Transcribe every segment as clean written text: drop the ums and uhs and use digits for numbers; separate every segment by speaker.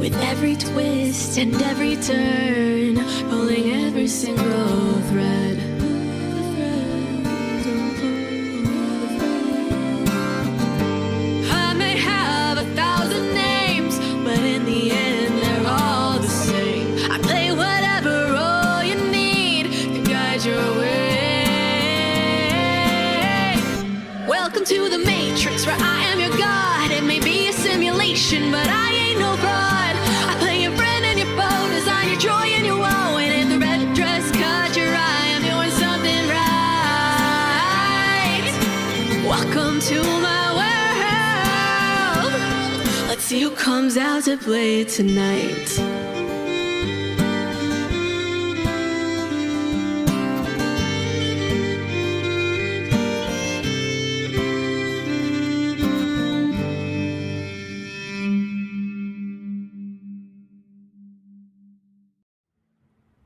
Speaker 1: with every twist and every turn, pulling every single thread. I may have 1,000 names, but in the end they're all the same. I play whatever role you need to guide your way. Welcome to the Matrix, where I am your god. It may be a simulation, but I ain't no fraud. I play your friend and your foe, design your joy and your woe. And if the red dress caught your eye, I'm doing something right. Welcome to my world. Let's see who comes out to play tonight.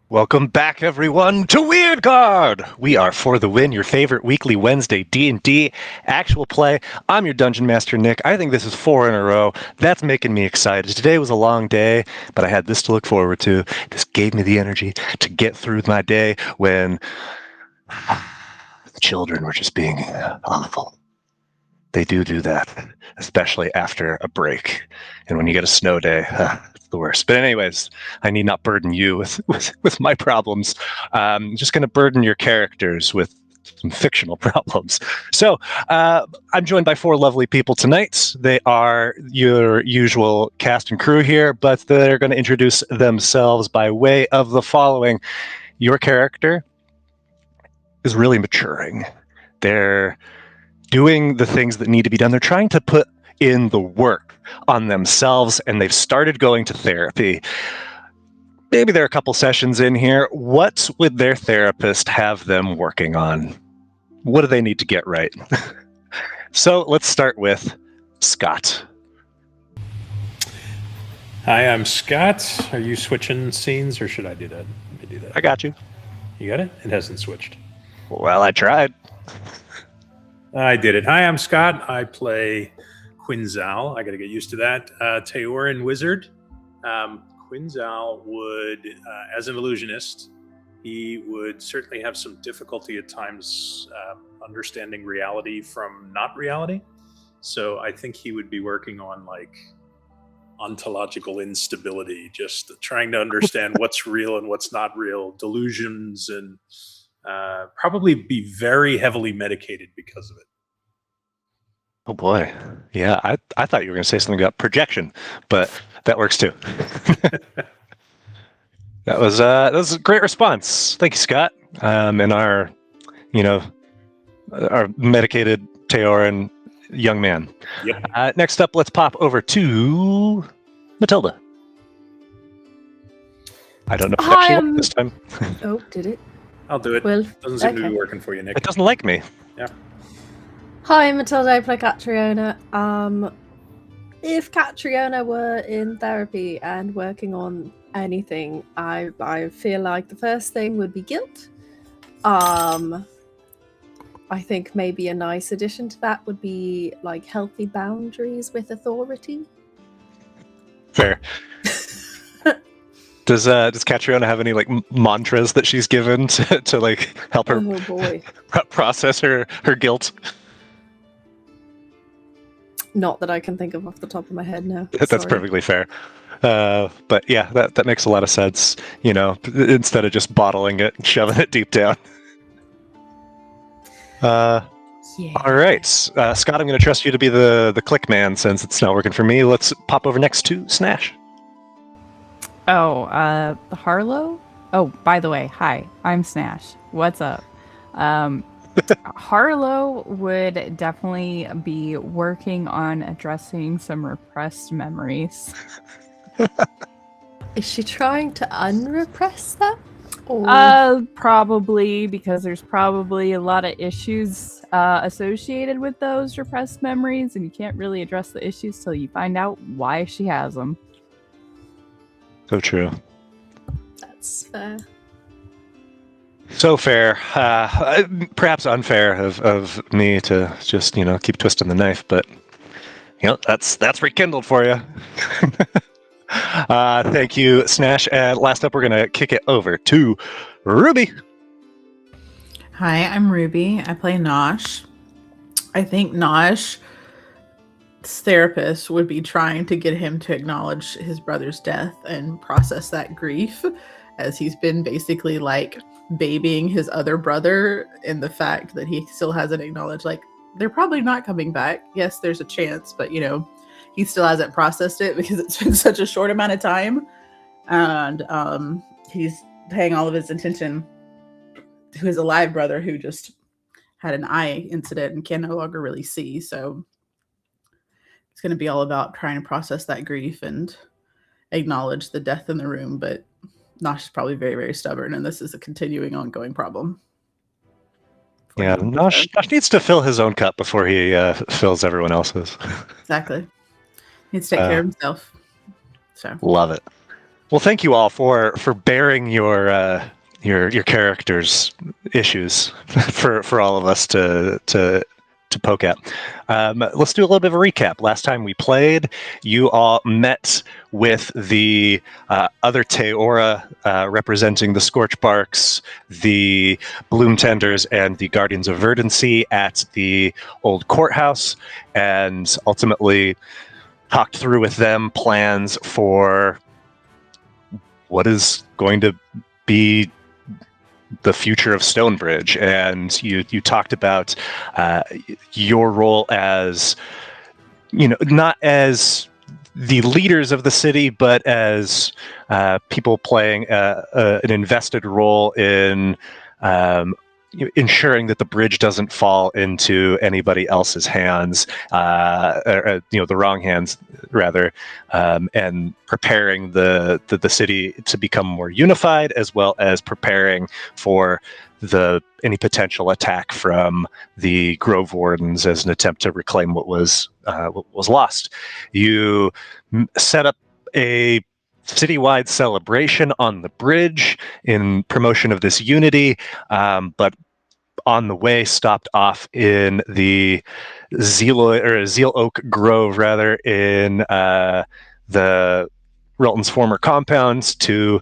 Speaker 2: Welcome back, everyone, to Wyrdgard! We are For the Win, your favorite weekly Wednesday D&D actual play. I'm your Dungeon Master, Nick. I think this is 4 in a row. That's making me excited. Today was a long day, but I had this to look forward to. This gave me the energy to get through my day when the children were just being awful. They do that, especially after a break. And when you get a snow day, it's the worst. But anyways, I need not burden you with my problems. I'm just going to burden your characters with some fictional problems. So I'm joined by 4 lovely people tonight. They are your usual cast and crew here, but they're going to introduce themselves by way of the following. Your character is really maturing. They're doing the things that need to be done. They're trying to put in the work on themselves, and they've started going to therapy. Maybe there are a couple sessions in here. What would their therapist have them working on? What do they need to get right? So let's start with Scott.
Speaker 3: Hi, I'm Scott. Are you switching scenes, or should I do that? Let me do that.
Speaker 2: I got you.
Speaker 3: You got it? It hasn't switched.
Speaker 2: Well, I tried.
Speaker 3: I did it. Hi, I'm Scott. I play Quin'Zal. I got to get used to that. Teoran wizard. Quin'Zal would, as an illusionist, he would certainly have some difficulty at times understanding reality from not reality. So I think he would be working on like ontological instability, just trying to understand what's real and what's not real, delusions, and probably be very heavily medicated because of it.
Speaker 2: Oh boy. Yeah, I thought you were going to say something about projection, but that works too. That was a great response. Thank you, Scott. And our medicated Teoran young man. Yep. Next up, let's pop over to Matilda. I don't know if that came up this time.
Speaker 4: Oh, did it?
Speaker 3: I'll do it.
Speaker 4: Well,
Speaker 3: doesn't seem to be working for you, Nick.
Speaker 2: It doesn't like me.
Speaker 3: Yeah.
Speaker 4: Hi, Matilda. I play Catriona. If Catriona were in therapy and working on anything, I feel like the first thing would be guilt. I think maybe a nice addition to that would be like healthy boundaries with authority.
Speaker 2: Fair. Does Catriona have any like mantras that she's given to like help her process her guilt?
Speaker 4: Not that I can think of off the top of my head now.
Speaker 2: That's perfectly fair. But yeah, that makes a lot of sense. You know, instead of just bottling it and shoving it deep down. Yeah. All right, Scott, I'm going to trust you to be the click man since it's not working for me. Let's pop over next to Snash.
Speaker 5: Oh, Harlow? Oh, by the way, hi, I'm Snash. What's up? Harlow would definitely be working on addressing some repressed memories.
Speaker 4: Is she trying to unrepress them?
Speaker 5: Or... probably, because there's probably a lot of issues associated with those repressed memories, and you can't really address the issues till you find out why she has them.
Speaker 2: So true.
Speaker 4: That's fair.
Speaker 2: So fair. Perhaps unfair of me to just, keep twisting the knife, but, that's rekindled for you. Thank you, Snash. And last up, we're going to kick it over to Ruby.
Speaker 6: Hi, I'm Ruby. I play Nosh. I think Nosh's therapist would be trying to get him to acknowledge his brother's death and process that grief, as he's been basically like babying his other brother in the fact that he still hasn't acknowledged, like, they're probably not coming back. Yes, there's a chance, but you know, he still hasn't processed it because it's been such a short amount of time. And he's paying all of his attention to his alive brother who just had an eye incident and can no longer really see. So it's going to be all about trying to process that grief and acknowledge the death in the room. But Nosh is probably very, very stubborn, and this is a continuing, ongoing problem.
Speaker 2: Yeah, Nosh needs to fill his own cup before he fills everyone else's.
Speaker 6: Exactly. Needs to take care of himself. So
Speaker 2: love it. Well, thank you all for bearing your characters' issues for all of us to poke at. Let's do a little bit of a recap. Last time we played, you all met with the other Teora representing the Scorchbarks, the Bloom Tenders, and the Guardians of Verdancy at the old courthouse, and ultimately talked through with them plans for what is going to be the future of Stonebridge. And you talked about your role as, not as the leaders of the city, but as people playing an invested role in ensuring that the bridge doesn't fall into anybody else's hands, or the wrong hands, rather, and preparing the city to become more unified, as well as preparing for any potential attack from the Grove Wardens as an attempt to reclaim what was lost. You set up a citywide celebration on the bridge in promotion of this unity, but on the way stopped off in the Zeal Oak Grove, rather, in the Relton's former compounds to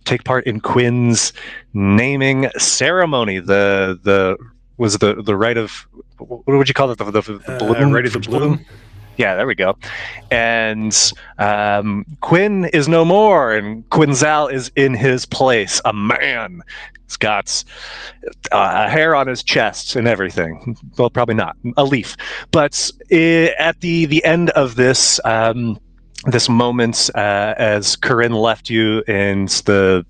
Speaker 2: take part in Quinn's naming ceremony. The rite of, what would you call it? The bloom?
Speaker 3: Rite of the bloom.
Speaker 2: Yeah, there we go. And Quinn is no more, and Quin'Zal is in his place. A man. He's got a hair on his chest and everything. Well, probably not. A leaf. But at the end of this this moment, as Corinne left you and the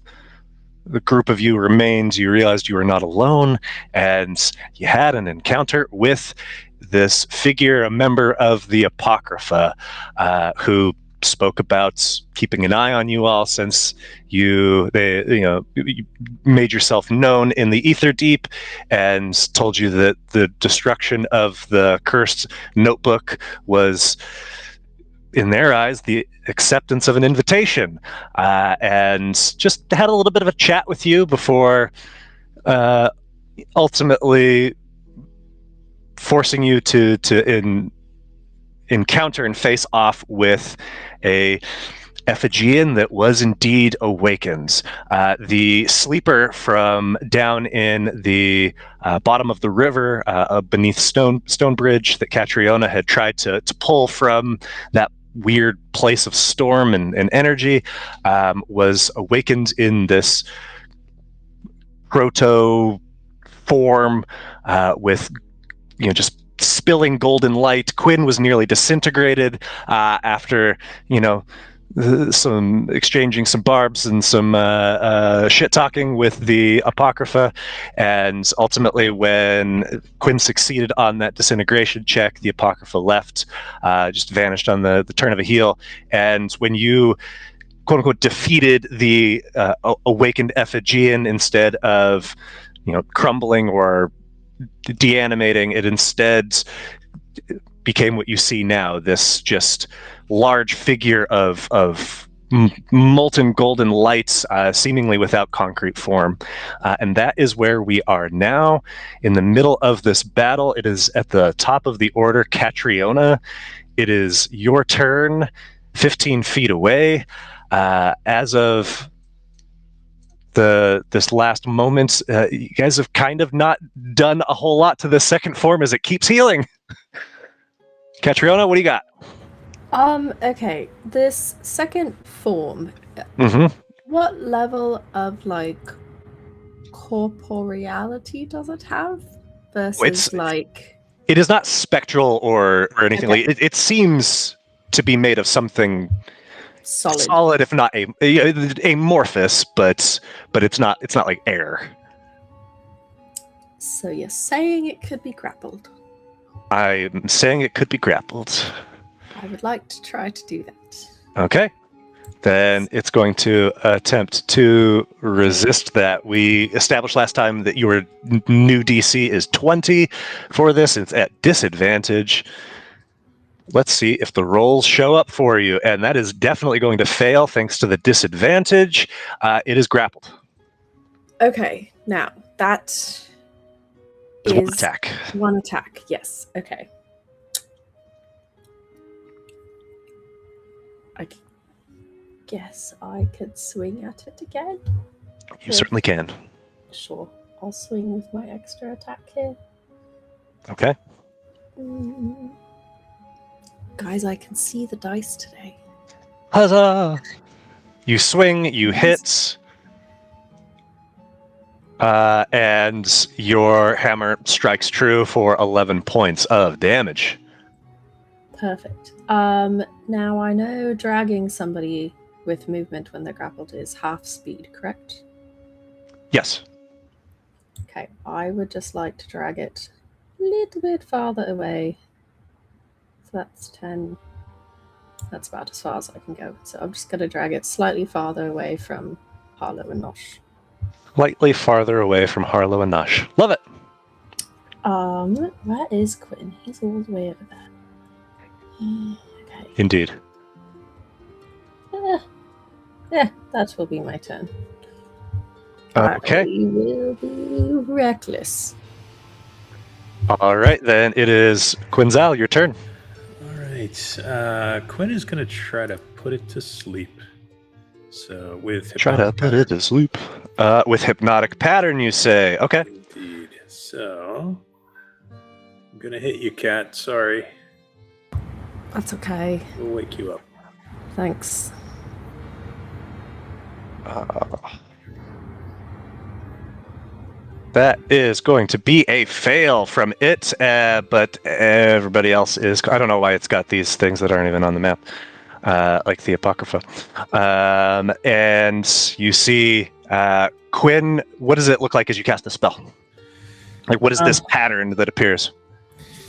Speaker 2: group of you remained, you realized you were not alone, and you had an encounter with this figure, a member of the Apocrypha, who spoke about keeping an eye on you all since you made yourself known in the Ether Deep, and told you that the destruction of the cursed notebook was, in their eyes, the acceptance of an invitation, and just had a little bit of a chat with you before ultimately forcing you to encounter and face off with a effigian that was indeed awakened. The sleeper from down in the bottom of the river beneath Stonebridge that Catriona had tried to pull from that weird place of storm and energy, was awakened in this proto form, with just spilling golden light. Quinn was nearly disintegrated after some exchanging some barbs and some shit talking with the Apocrypha, and ultimately when Quinn succeeded on that disintegration check, the Apocrypha left, just vanished on the turn of a heel. And when you quote unquote defeated the awakened effigian, instead of crumbling or deanimating, it instead became what you see now, this just large figure of molten golden lights, seemingly without concrete form. And that is where we are now, in the middle of this battle. It is at the top of the order. Catriona, it is your turn. 15 feet away. As of this last moment, you guys have kind of not done a whole lot to this second form as it keeps healing. Catriona, what do you got?
Speaker 4: Okay, this second form,
Speaker 2: Mm-hmm.
Speaker 4: what level of like corporeality does it have versus like
Speaker 2: It is not spectral or anything.
Speaker 4: Okay.
Speaker 2: Like it seems to be made of something
Speaker 4: solid?
Speaker 2: if not amorphous, but it's not like air.
Speaker 4: So you're saying it could be grappled.
Speaker 2: I'm saying it could be grappled.
Speaker 4: I would like to try to do that.
Speaker 2: Okay. Then it's going to attempt to resist that. We established last time that your new DC is 20 for this. It's at disadvantage. Let's see if the rolls show up for you. And that is definitely going to fail thanks to the disadvantage. It is grappled.
Speaker 4: Okay, now that
Speaker 2: It's one
Speaker 4: is
Speaker 2: attack.
Speaker 4: one attack. Yes. Okay. I guess I could swing at it again.
Speaker 2: You certainly can.
Speaker 4: Sure. I'll swing with my extra attack here.
Speaker 2: Okay.
Speaker 4: Guys, I can see the dice today.
Speaker 2: Huzzah! You swing, you hit, and your hammer strikes true for 11 points of damage.
Speaker 4: Perfect. Now I know dragging somebody with movement when they're grappled is half speed, correct?
Speaker 2: Yes.
Speaker 4: Okay, I would just like to drag it a little bit farther away. So that's 10. That's about as far as I can go. So I'm just going to drag it slightly farther away from Harlow and Nosh.
Speaker 2: Lightly farther away from Harlow and Nosh. Love it.
Speaker 4: Where is Quinn? He's all the way over there. Okay.
Speaker 2: Indeed.
Speaker 4: Yeah, that will be my turn.
Speaker 2: Okay.
Speaker 4: I will be reckless.
Speaker 2: All right, then it is Quin'Zal, your turn.
Speaker 3: All right. Quinn is going to try to put it to sleep. So with
Speaker 2: Try to put it to sleep. With hypnotic pattern, you say. Okay.
Speaker 3: Indeed. So I'm going to hit you, Cat. Sorry.
Speaker 4: That's okay.
Speaker 3: We'll wake you up.
Speaker 4: Thanks.
Speaker 2: That is going to be a fail from it, but everybody else is... I don't know why it's got these things that aren't even on the map, like the Apocrypha. And you see Quinn, what does it look like as you cast the spell? Like, what is this pattern that appears?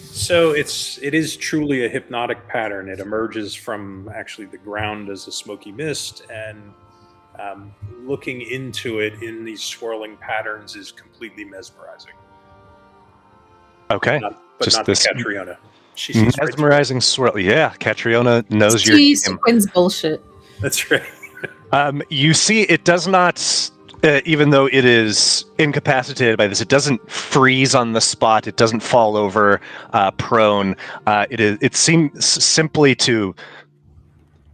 Speaker 3: So it is truly a hypnotic pattern. It emerges from actually the ground as a smoky mist, and looking into it in these swirling patterns is completely mesmerizing.
Speaker 2: Okay.
Speaker 3: But
Speaker 2: Just
Speaker 3: not
Speaker 2: this
Speaker 3: Catriona. She sees right
Speaker 2: mesmerizing swirl. Yeah, Catriona knows your
Speaker 6: Jeez,
Speaker 2: game.
Speaker 6: Quinn's bullshit.
Speaker 3: That's right.
Speaker 2: You see, it does not, even though it is incapacitated by this, it doesn't freeze on the spot. It doesn't fall over prone. It seems simply to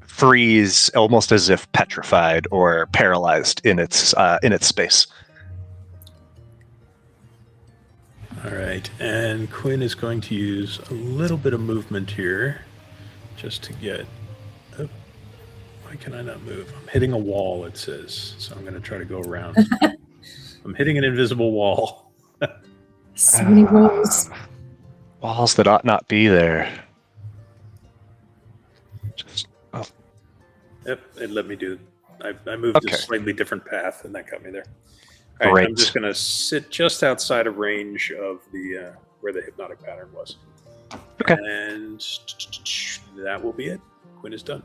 Speaker 2: freeze, almost as if petrified or paralyzed in its space.
Speaker 3: All right, and Quinn is going to use a little bit of movement here, just to get. Oh, why can I not move? I'm hitting a wall. It says, so I'm going to try to go around. I'm hitting an invisible wall.
Speaker 4: So many walls.
Speaker 2: Walls that ought not be there. Just, oh.
Speaker 3: Yep, it let me do. I moved
Speaker 2: Okay.
Speaker 3: a slightly different path, and that got me there. All right, I'm just going to sit just outside of range of the where the hypnotic pattern was.
Speaker 2: Okay.
Speaker 3: And that will be it. Quinn is done.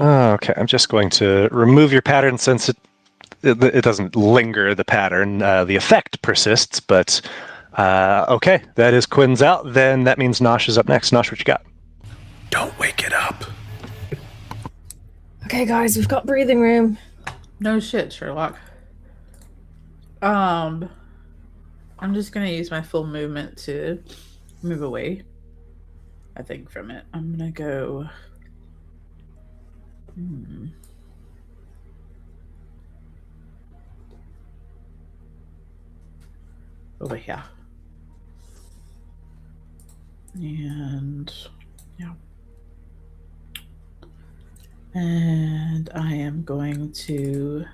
Speaker 2: Okay, I'm just going to remove your pattern since it doesn't linger, the pattern. The effect persists, but okay, that is Quin'Zal. Then that means Nosh is up next. Nosh, what you got?
Speaker 3: Don't wake it up.
Speaker 4: Okay, guys, we've got breathing room.
Speaker 6: No shit, Sherlock. I'm just gonna use my full movement to move away, I think, from it. I'm gonna go Over here. And yeah. And I am going to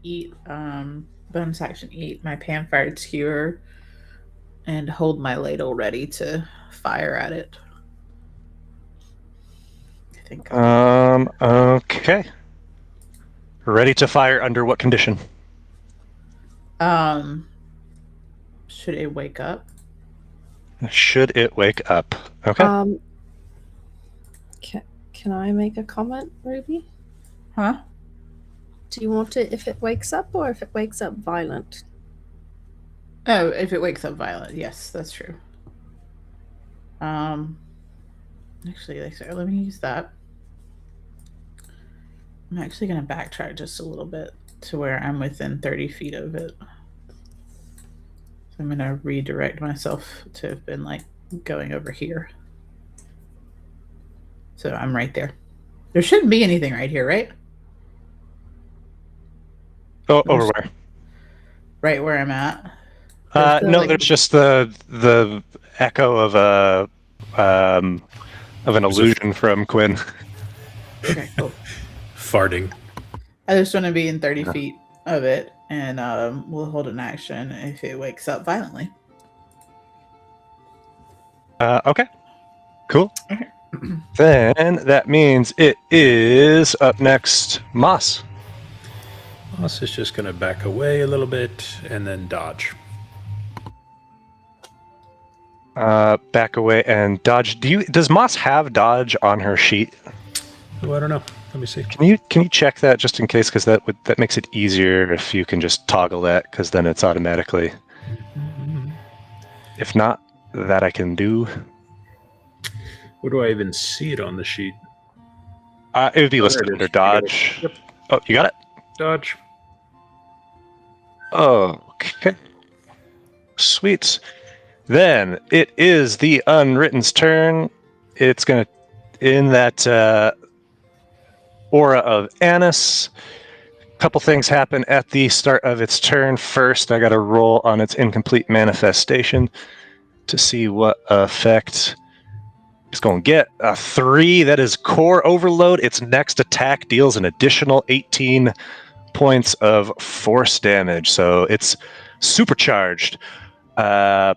Speaker 6: eat bonus action eat my pan-fired skewer and hold my ladle ready to fire at it. I think.
Speaker 2: Okay. Ready to fire under what condition?
Speaker 6: Should it wake up?
Speaker 2: Should it wake up? Okay.
Speaker 4: Can I make a comment, Ruby?
Speaker 6: Huh?
Speaker 4: Do you want it if it wakes up or if it wakes up violent?
Speaker 6: Oh, if it wakes up violent, yes, that's true. Actually, let me use that. I'm actually going to backtrack just a little bit to where I'm within 30 feet of it. So I'm going to redirect myself to have been like going over here. So I'm right there. There shouldn't be anything right here, right?
Speaker 2: Oh, over where?
Speaker 6: Right where I'm at.
Speaker 2: No, there's just the echo of an illusion from Quinn.
Speaker 6: Okay, cool.
Speaker 3: Farting.
Speaker 6: I just want to be in 30 feet of it, and we'll hold an action if it wakes up violently.
Speaker 2: Okay. Cool. Then that means it is up next, Moss.
Speaker 3: Moss is just going to back away a little bit and then dodge.
Speaker 2: Back away and dodge. Does Moss have dodge on her sheet?
Speaker 3: Oh, I don't know. Let me see.
Speaker 2: Can you check that just in case, because that makes it easier if you can just toggle that, because then it's automatically. If not, that I can do.
Speaker 3: Where do I even see it on the sheet?
Speaker 2: It would be listed
Speaker 3: There it
Speaker 2: under
Speaker 3: is.
Speaker 2: dodge.
Speaker 3: Yep.
Speaker 2: Oh, you got it?
Speaker 3: Dodge.
Speaker 2: Okay. Sweet. Then it is the Unwritten's turn. It's going to, in that aura of Annis, a couple things happen at the start of its turn. First, I got to roll on its incomplete manifestation to see what effect it's going to get. A 3, that is core overload. Its next attack deals an additional 18 points of force damage, so it's supercharged. Make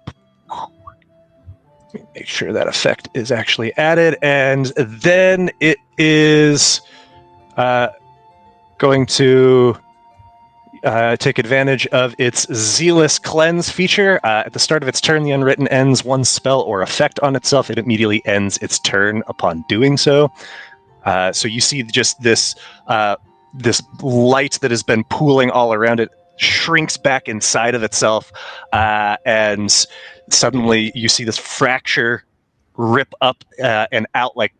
Speaker 2: sure that effect is actually added, and then it is going to take advantage of its Zealous Cleanse feature. At the start of its turn, the Unwritten ends one spell or effect on itself. It immediately ends its turn upon doing so. So you see just this light that has been pooling all around it shrinks back inside of itself, and suddenly you see this fracture rip up and out like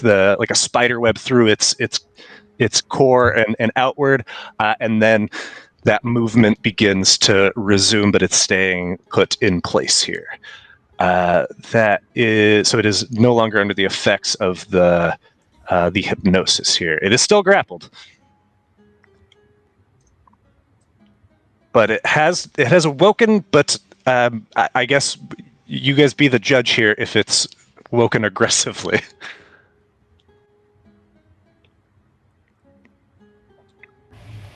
Speaker 2: a spider web through its core and outward, and then that movement begins to resume, but it's staying put in place here. It is no longer under the effects of the hypnosis here. It is still grappled, but it has awoken. But I guess you guys be the judge here if it's woken aggressively.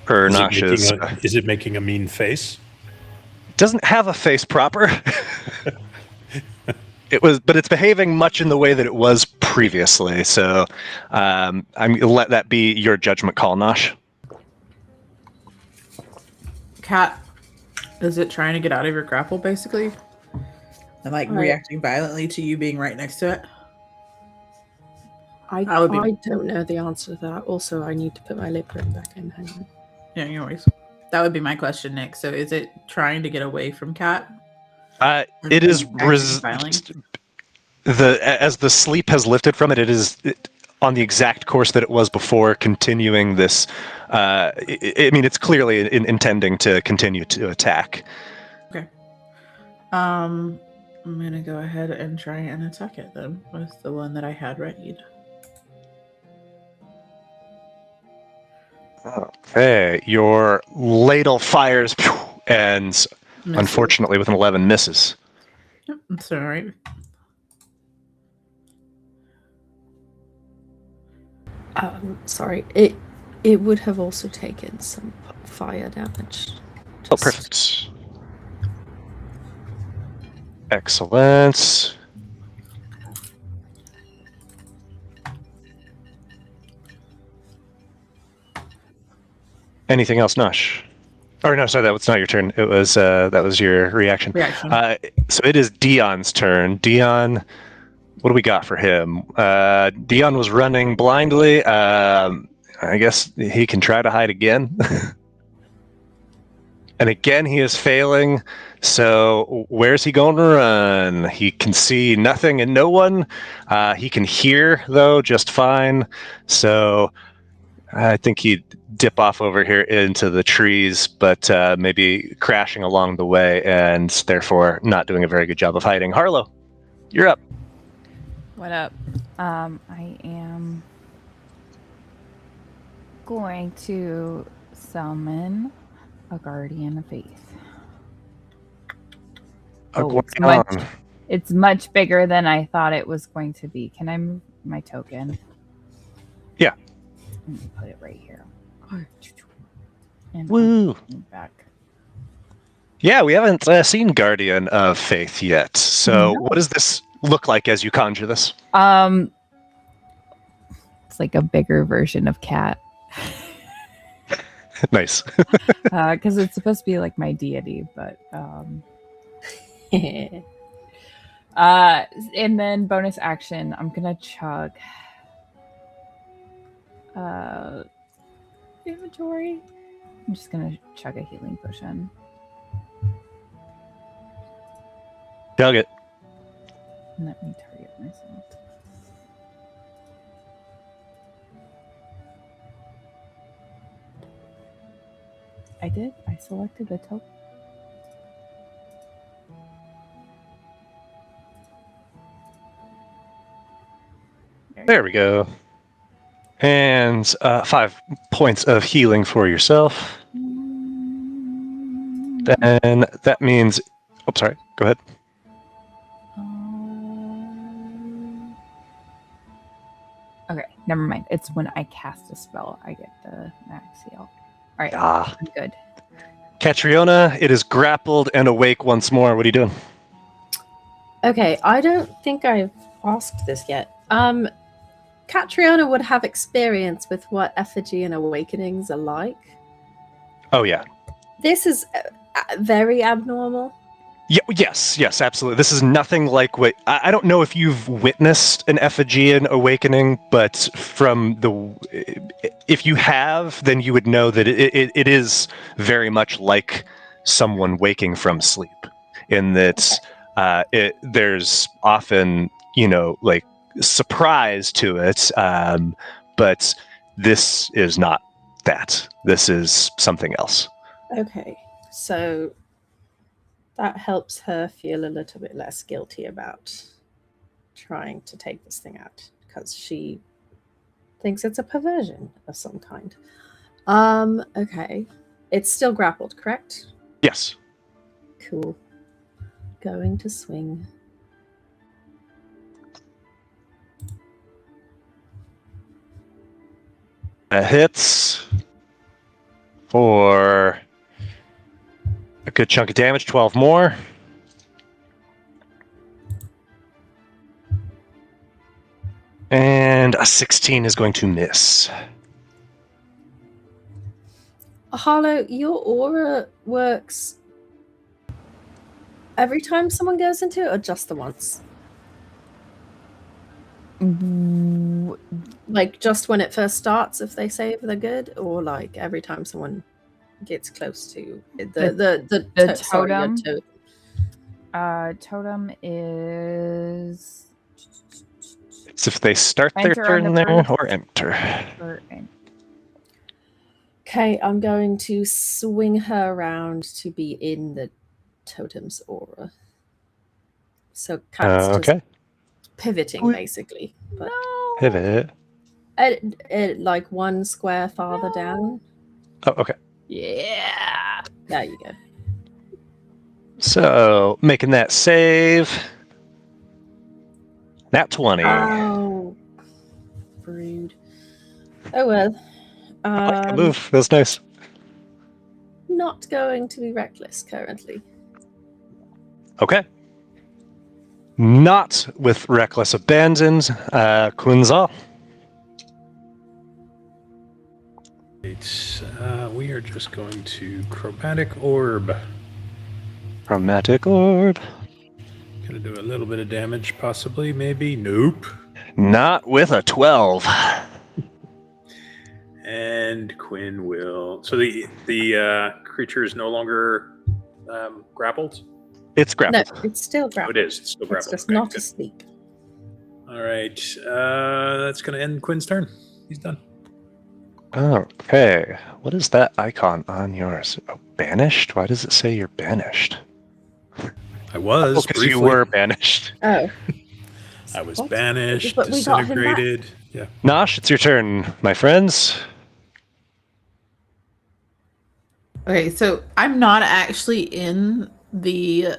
Speaker 2: Or Nosh's.
Speaker 3: Is it making a mean face?
Speaker 2: It doesn't have a face proper. But it's behaving much in the way that it was previously. So I'm gonna let that be your judgment call, Nosh.
Speaker 6: Cat, is it trying to get out of your grapple, basically? And reacting violently to you being right next to it?
Speaker 4: I don't know the answer to that. Also, I need to put my lip ring back in. Hang on.
Speaker 6: Yeah, no worries. That would be my question, Nick. So is it trying to get away from Cat?
Speaker 2: It is as the sleep has lifted from it. It is on the exact course that it was before, continuing this. I mean, it's clearly intending to continue to attack.
Speaker 6: Okay. I'm gonna go ahead and try and attack it then with the one that I had readied.
Speaker 2: Okay, your ladle fires and
Speaker 6: Misses.
Speaker 2: unfortunately with an 11 misses.
Speaker 6: Yep, that's all right.
Speaker 4: Sorry. It would have also taken some fire damage.
Speaker 2: Oh, perfect. Excellent. Anything else, Nosh? Or no, sorry, that was not your turn. It was that was your reaction. So it is Dion's turn. Dion, what do we got for him? Dion was running blindly. I guess he can try to hide again. And again, he is failing. So where's he going to run? He can see nothing and no one. He can hear, though, just fine. So I think he'd dip off over here into the trees, but maybe crashing along the way and therefore not doing a very good job of hiding. Harlow, you're up.
Speaker 5: What up? I am going to summon a guardian of faith. It's much bigger than I thought it was going to be. Can I move my token?
Speaker 2: Yeah.
Speaker 5: Let me put it right here. And
Speaker 2: Woo!
Speaker 5: Back.
Speaker 2: Yeah, we haven't seen Guardian of Faith yet. So what does this look like as you conjure this?
Speaker 5: It's like a bigger version of Cat.
Speaker 2: Nice.
Speaker 5: Because it's supposed to be like my deity, but and then bonus action, I'm gonna chug inventory. I'm just gonna chug a healing potion.
Speaker 2: Chug it.
Speaker 5: Let me target myself. I did. I selected the token.
Speaker 2: There we go. And 5 points of healing for yourself. Then that means... Oh, sorry. Go ahead.
Speaker 5: Okay, never mind. It's when I cast a spell, I get the max heal. All right,
Speaker 2: Ah.
Speaker 5: I'm good.
Speaker 2: Catriona, it is grappled and awake once more. What are you doing?
Speaker 4: Okay, I don't think I've asked this yet. Catriona would have experience with what effigian awakenings are like.
Speaker 2: Oh, yeah.
Speaker 4: This is very abnormal.
Speaker 2: Yeah, yes, absolutely. This is nothing like what... I don't know if you've witnessed an effigian awakening, but from the... If you have, then you would know that it is very much like someone waking from sleep, in that there's often, like, surprise to it, but this is not that. This is something else.
Speaker 4: Okay, so that helps her feel a little bit less guilty about trying to take this thing out, because she thinks it's a perversion of some kind. Okay. It's still grappled, correct?
Speaker 2: Yes.
Speaker 4: Cool. Going to swing.
Speaker 2: That hits for a good chunk of damage, 12 more. And a 16 is going to miss.
Speaker 4: Harlow, your aura works every time someone goes into it, or just the once? Like just when it first starts, if they save, they're good, or like every time someone gets close to the
Speaker 5: totem.
Speaker 4: Totem
Speaker 5: Totem is
Speaker 2: So if they start
Speaker 5: Enter
Speaker 2: their
Speaker 5: on
Speaker 2: turn
Speaker 5: the
Speaker 2: there
Speaker 5: first.
Speaker 2: or enter.
Speaker 4: Okay, I'm going to swing her around to be in the totem's aura. So Cat's just
Speaker 2: Okay.
Speaker 4: pivoting, basically. But
Speaker 2: Pivot.
Speaker 4: like one square farther down.
Speaker 2: Oh, okay.
Speaker 5: Yeah.
Speaker 4: There you go.
Speaker 2: So making that save. Nat 20.
Speaker 4: Oh, rude. Oh well.
Speaker 2: I like the move. That's nice.
Speaker 4: Not going to be reckless currently.
Speaker 2: Okay. Not with reckless abandon. Quin'Zal.
Speaker 3: We are just going to chromatic orb.
Speaker 2: Chromatic orb.
Speaker 3: Gonna do a little bit of damage, possibly, maybe. Nope.
Speaker 2: Not with a 12.
Speaker 3: And Quinn will. So the creature is no longer grappled.
Speaker 2: It's grappled.
Speaker 4: No, it's still
Speaker 3: Oh,
Speaker 4: grappled.
Speaker 3: it is. It's still
Speaker 4: It's
Speaker 3: grappled.
Speaker 4: just
Speaker 3: Okay,
Speaker 4: not
Speaker 3: good.
Speaker 4: asleep.
Speaker 3: All right. That's gonna end Quinn's turn. He's done.
Speaker 2: Okay. What is that icon on yours? Oh, banished? Why does it say you're banished?
Speaker 3: I was
Speaker 2: Because you
Speaker 3: briefly.
Speaker 2: were banished.
Speaker 4: Oh.
Speaker 3: I was
Speaker 4: What?
Speaker 3: banished,
Speaker 4: But we got him back.
Speaker 3: disintegrated. Yeah.
Speaker 2: Nosh, it's your turn, my friends.
Speaker 6: Okay, so I'm not actually in the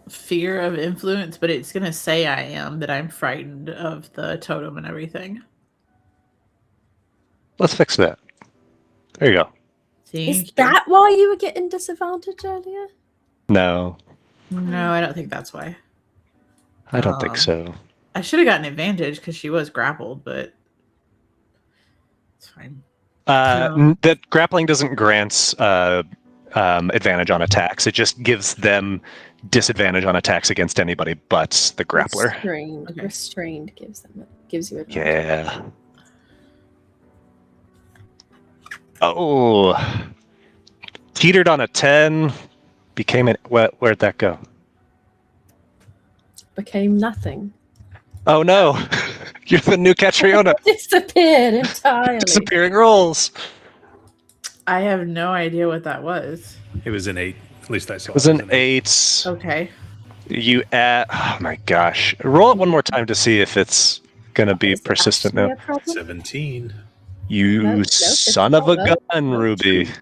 Speaker 6: fear of influence, but it's gonna say I am, that I'm frightened of the totem and everything.
Speaker 2: Let's fix that. There you go.
Speaker 4: Is that why you were getting disadvantage earlier?
Speaker 2: No,
Speaker 6: No, I don't think that's why.
Speaker 2: I don't think so.
Speaker 6: I should have gotten advantage because she was grappled, but it's fine.
Speaker 2: That grappling doesn't grant advantage on attacks. It just gives them disadvantage on attacks against anybody but the grappler.
Speaker 4: Restrained.
Speaker 6: Okay.
Speaker 4: Restrained gives you advantage.
Speaker 2: Yeah. Oh. Teetered on a 10. Became an... Where'd that go?
Speaker 4: Became nothing.
Speaker 2: Oh no. You're the new Catriona.
Speaker 4: Disappeared entirely.
Speaker 2: Disappearing rolls.
Speaker 6: I have no idea what that was.
Speaker 3: It was an 8. At least I saw
Speaker 2: It was an 8.
Speaker 6: Okay.
Speaker 2: You add... Oh my gosh. Roll it one more time to see if it's going to be
Speaker 4: Is it
Speaker 2: persistent
Speaker 4: actually
Speaker 2: now.
Speaker 4: a problem?
Speaker 3: 17.
Speaker 2: You
Speaker 4: No,
Speaker 2: son of a
Speaker 4: no.
Speaker 2: gun, Ruby.
Speaker 6: It's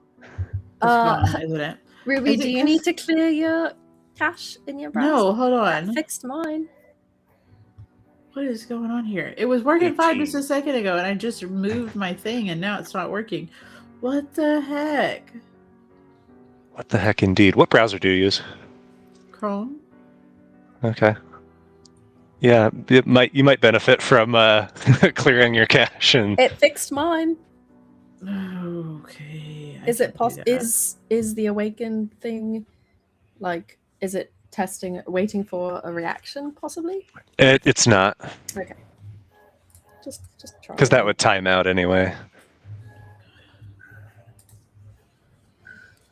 Speaker 6: fine, isn't it?
Speaker 4: Ruby,
Speaker 6: Is it
Speaker 4: do you
Speaker 6: 'cause-
Speaker 4: need to clear your cache in your browser?
Speaker 6: No, hold
Speaker 4: I
Speaker 6: on.
Speaker 4: fixed mine.
Speaker 6: What is going on here? It was working fine
Speaker 3: 15.
Speaker 6: just a second ago, and I just moved my thing, and now it's not working. What the heck?
Speaker 2: What the heck indeed. What browser do you use?
Speaker 6: Chrome?
Speaker 2: Okay. Yeah, you might benefit from clearing your cache and
Speaker 4: It fixed mine.
Speaker 6: Okay. I
Speaker 4: Is it
Speaker 6: can do
Speaker 4: possible?
Speaker 6: that.
Speaker 4: Is the awaken thing like? Is it testing, waiting for a reaction? Possibly.
Speaker 2: it's not,
Speaker 4: Okay. Just try.
Speaker 2: because that would time out anyway.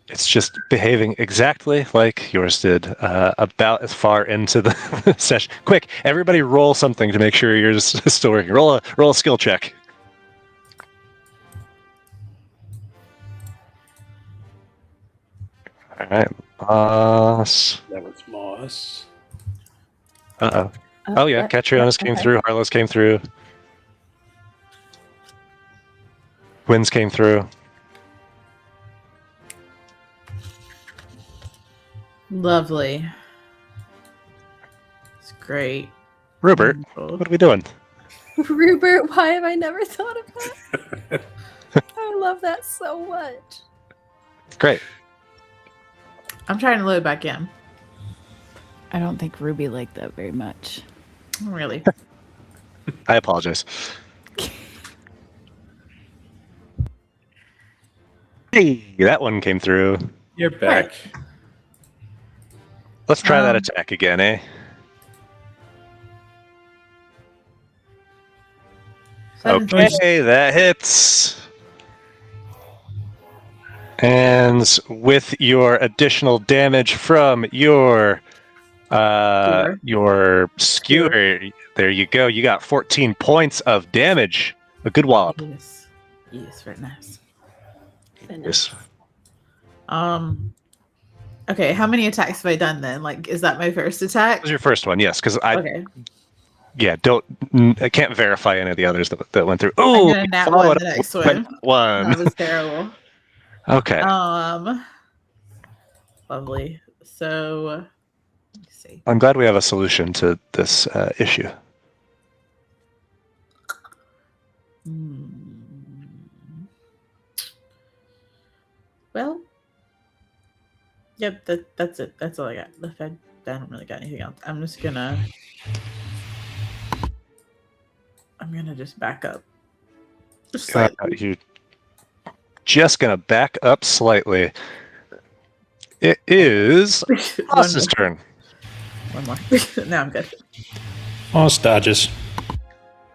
Speaker 2: It's just behaving exactly like yours did, about as far into the session. Quick, everybody roll something to make sure yours is still working. Roll a skill check. All right, boss.
Speaker 3: That was Moss.
Speaker 2: Uh-oh. Oh yeah, Catriona came through, Harlow's came through. Quinn's came through.
Speaker 6: Lovely. It's great.
Speaker 2: Rupert,
Speaker 6: Wonderful.
Speaker 2: what are we doing?
Speaker 4: Rupert, why have I never thought of that? I love that so much.
Speaker 2: Great.
Speaker 6: I'm trying to load back in.
Speaker 5: I don't think Ruby liked that very much.
Speaker 6: Really.
Speaker 2: I apologize. Hey, that one came through.
Speaker 3: You're back.
Speaker 2: Let's try that attack again, eh? Okay, that hits. And with your additional damage from your Your skewer. There you go. You got 14 points of damage. A good wallop.
Speaker 6: Yes, very nice.
Speaker 2: Yes.
Speaker 6: Okay, how many attacks have I done then? Like, is that my first attack?
Speaker 2: That was your first one, yes, because
Speaker 6: Okay.
Speaker 2: I can't verify any of the others that went through.
Speaker 6: I'm
Speaker 2: Oh,
Speaker 6: gonna nat one the next one.
Speaker 2: One.
Speaker 6: That was terrible.
Speaker 2: Okay.
Speaker 6: Lovely. So, let me see.
Speaker 2: I'm glad we have a solution to this issue.
Speaker 6: Well, yep, that's it. That's all I got. I don't really got anything else. I'm gonna just back up. Just slightly.
Speaker 2: You're just gonna back up slightly. It is Moss's turn.
Speaker 6: One more. No, I'm good.
Speaker 3: Moss dodges.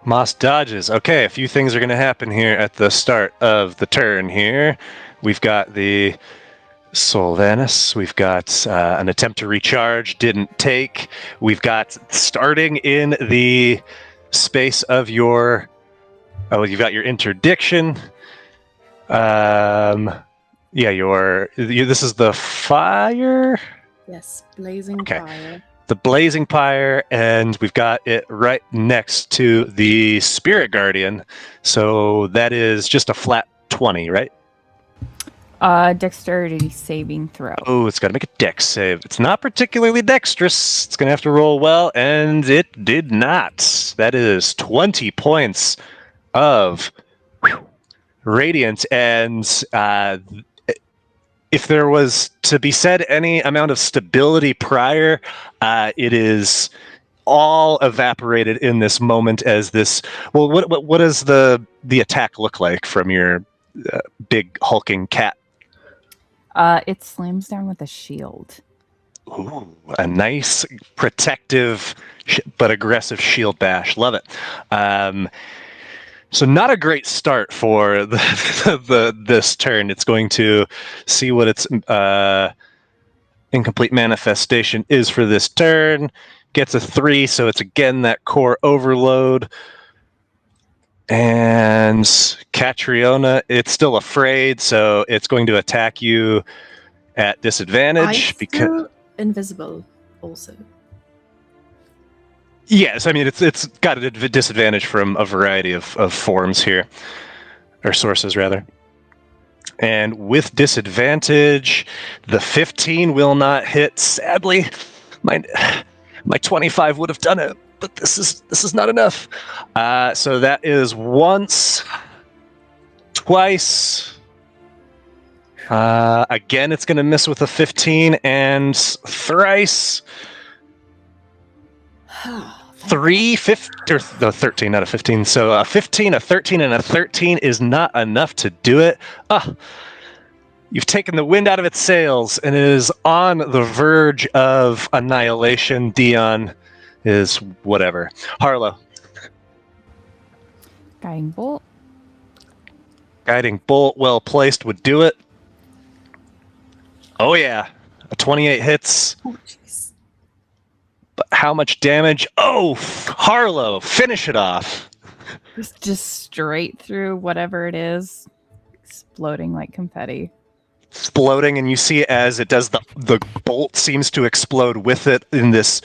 Speaker 2: Moss dodges. Okay, a few things are going to happen here at the start of the turn here. We've got the Solvanus. We've got an attempt to recharge. Didn't take. We've got starting in the space of your... Oh, you've got your interdiction. This is the fire?
Speaker 4: Yes, blazing fire.
Speaker 2: The blazing pyre, and we've got it right next to the spirit guardian. So that is just a flat 20, right?
Speaker 5: Dexterity saving throw.
Speaker 2: Oh, it's got to make a dex save. It's not particularly dexterous. It's going to have to roll well, and it did not. That is 20 points of radiant, and if there was to be said any amount of stability prior, it is all evaporated in this moment as this... Well, what does the attack look like from your big hulking cat?
Speaker 5: It slams down with a shield.
Speaker 2: Ooh, a nice protective but aggressive shield bash. Love it. So not a great start for this turn. It's going to see what its incomplete manifestation is for this turn. Gets a 3, so it's again that core overload. And Catriona, it's still afraid, so it's going to attack you at disadvantage.
Speaker 4: Still invisible also.
Speaker 2: Yes, I mean, it's got a disadvantage from a variety of forms here, or sources, rather. And with disadvantage, the 15 will not hit. Sadly, my 25 would have done it, but this is not enough. So that is once, twice. Again, it's going to miss with a 15, and thrice. 13, not a 15. So a 15, a 13, and a 13 is not enough to do it. You've taken the wind out of its sails, and it is on the verge of annihilation. Dion is whatever. Harlow.
Speaker 5: Guiding bolt.
Speaker 2: Guiding bolt, well placed, would do it. Oh yeah, a 28 hits.
Speaker 4: Oh, jeez.
Speaker 2: But how much damage? Oh, Harlow, finish it off.
Speaker 5: Just straight through whatever it is, exploding like confetti.
Speaker 2: Exploding, and you see as it does, the bolt seems to explode with it in this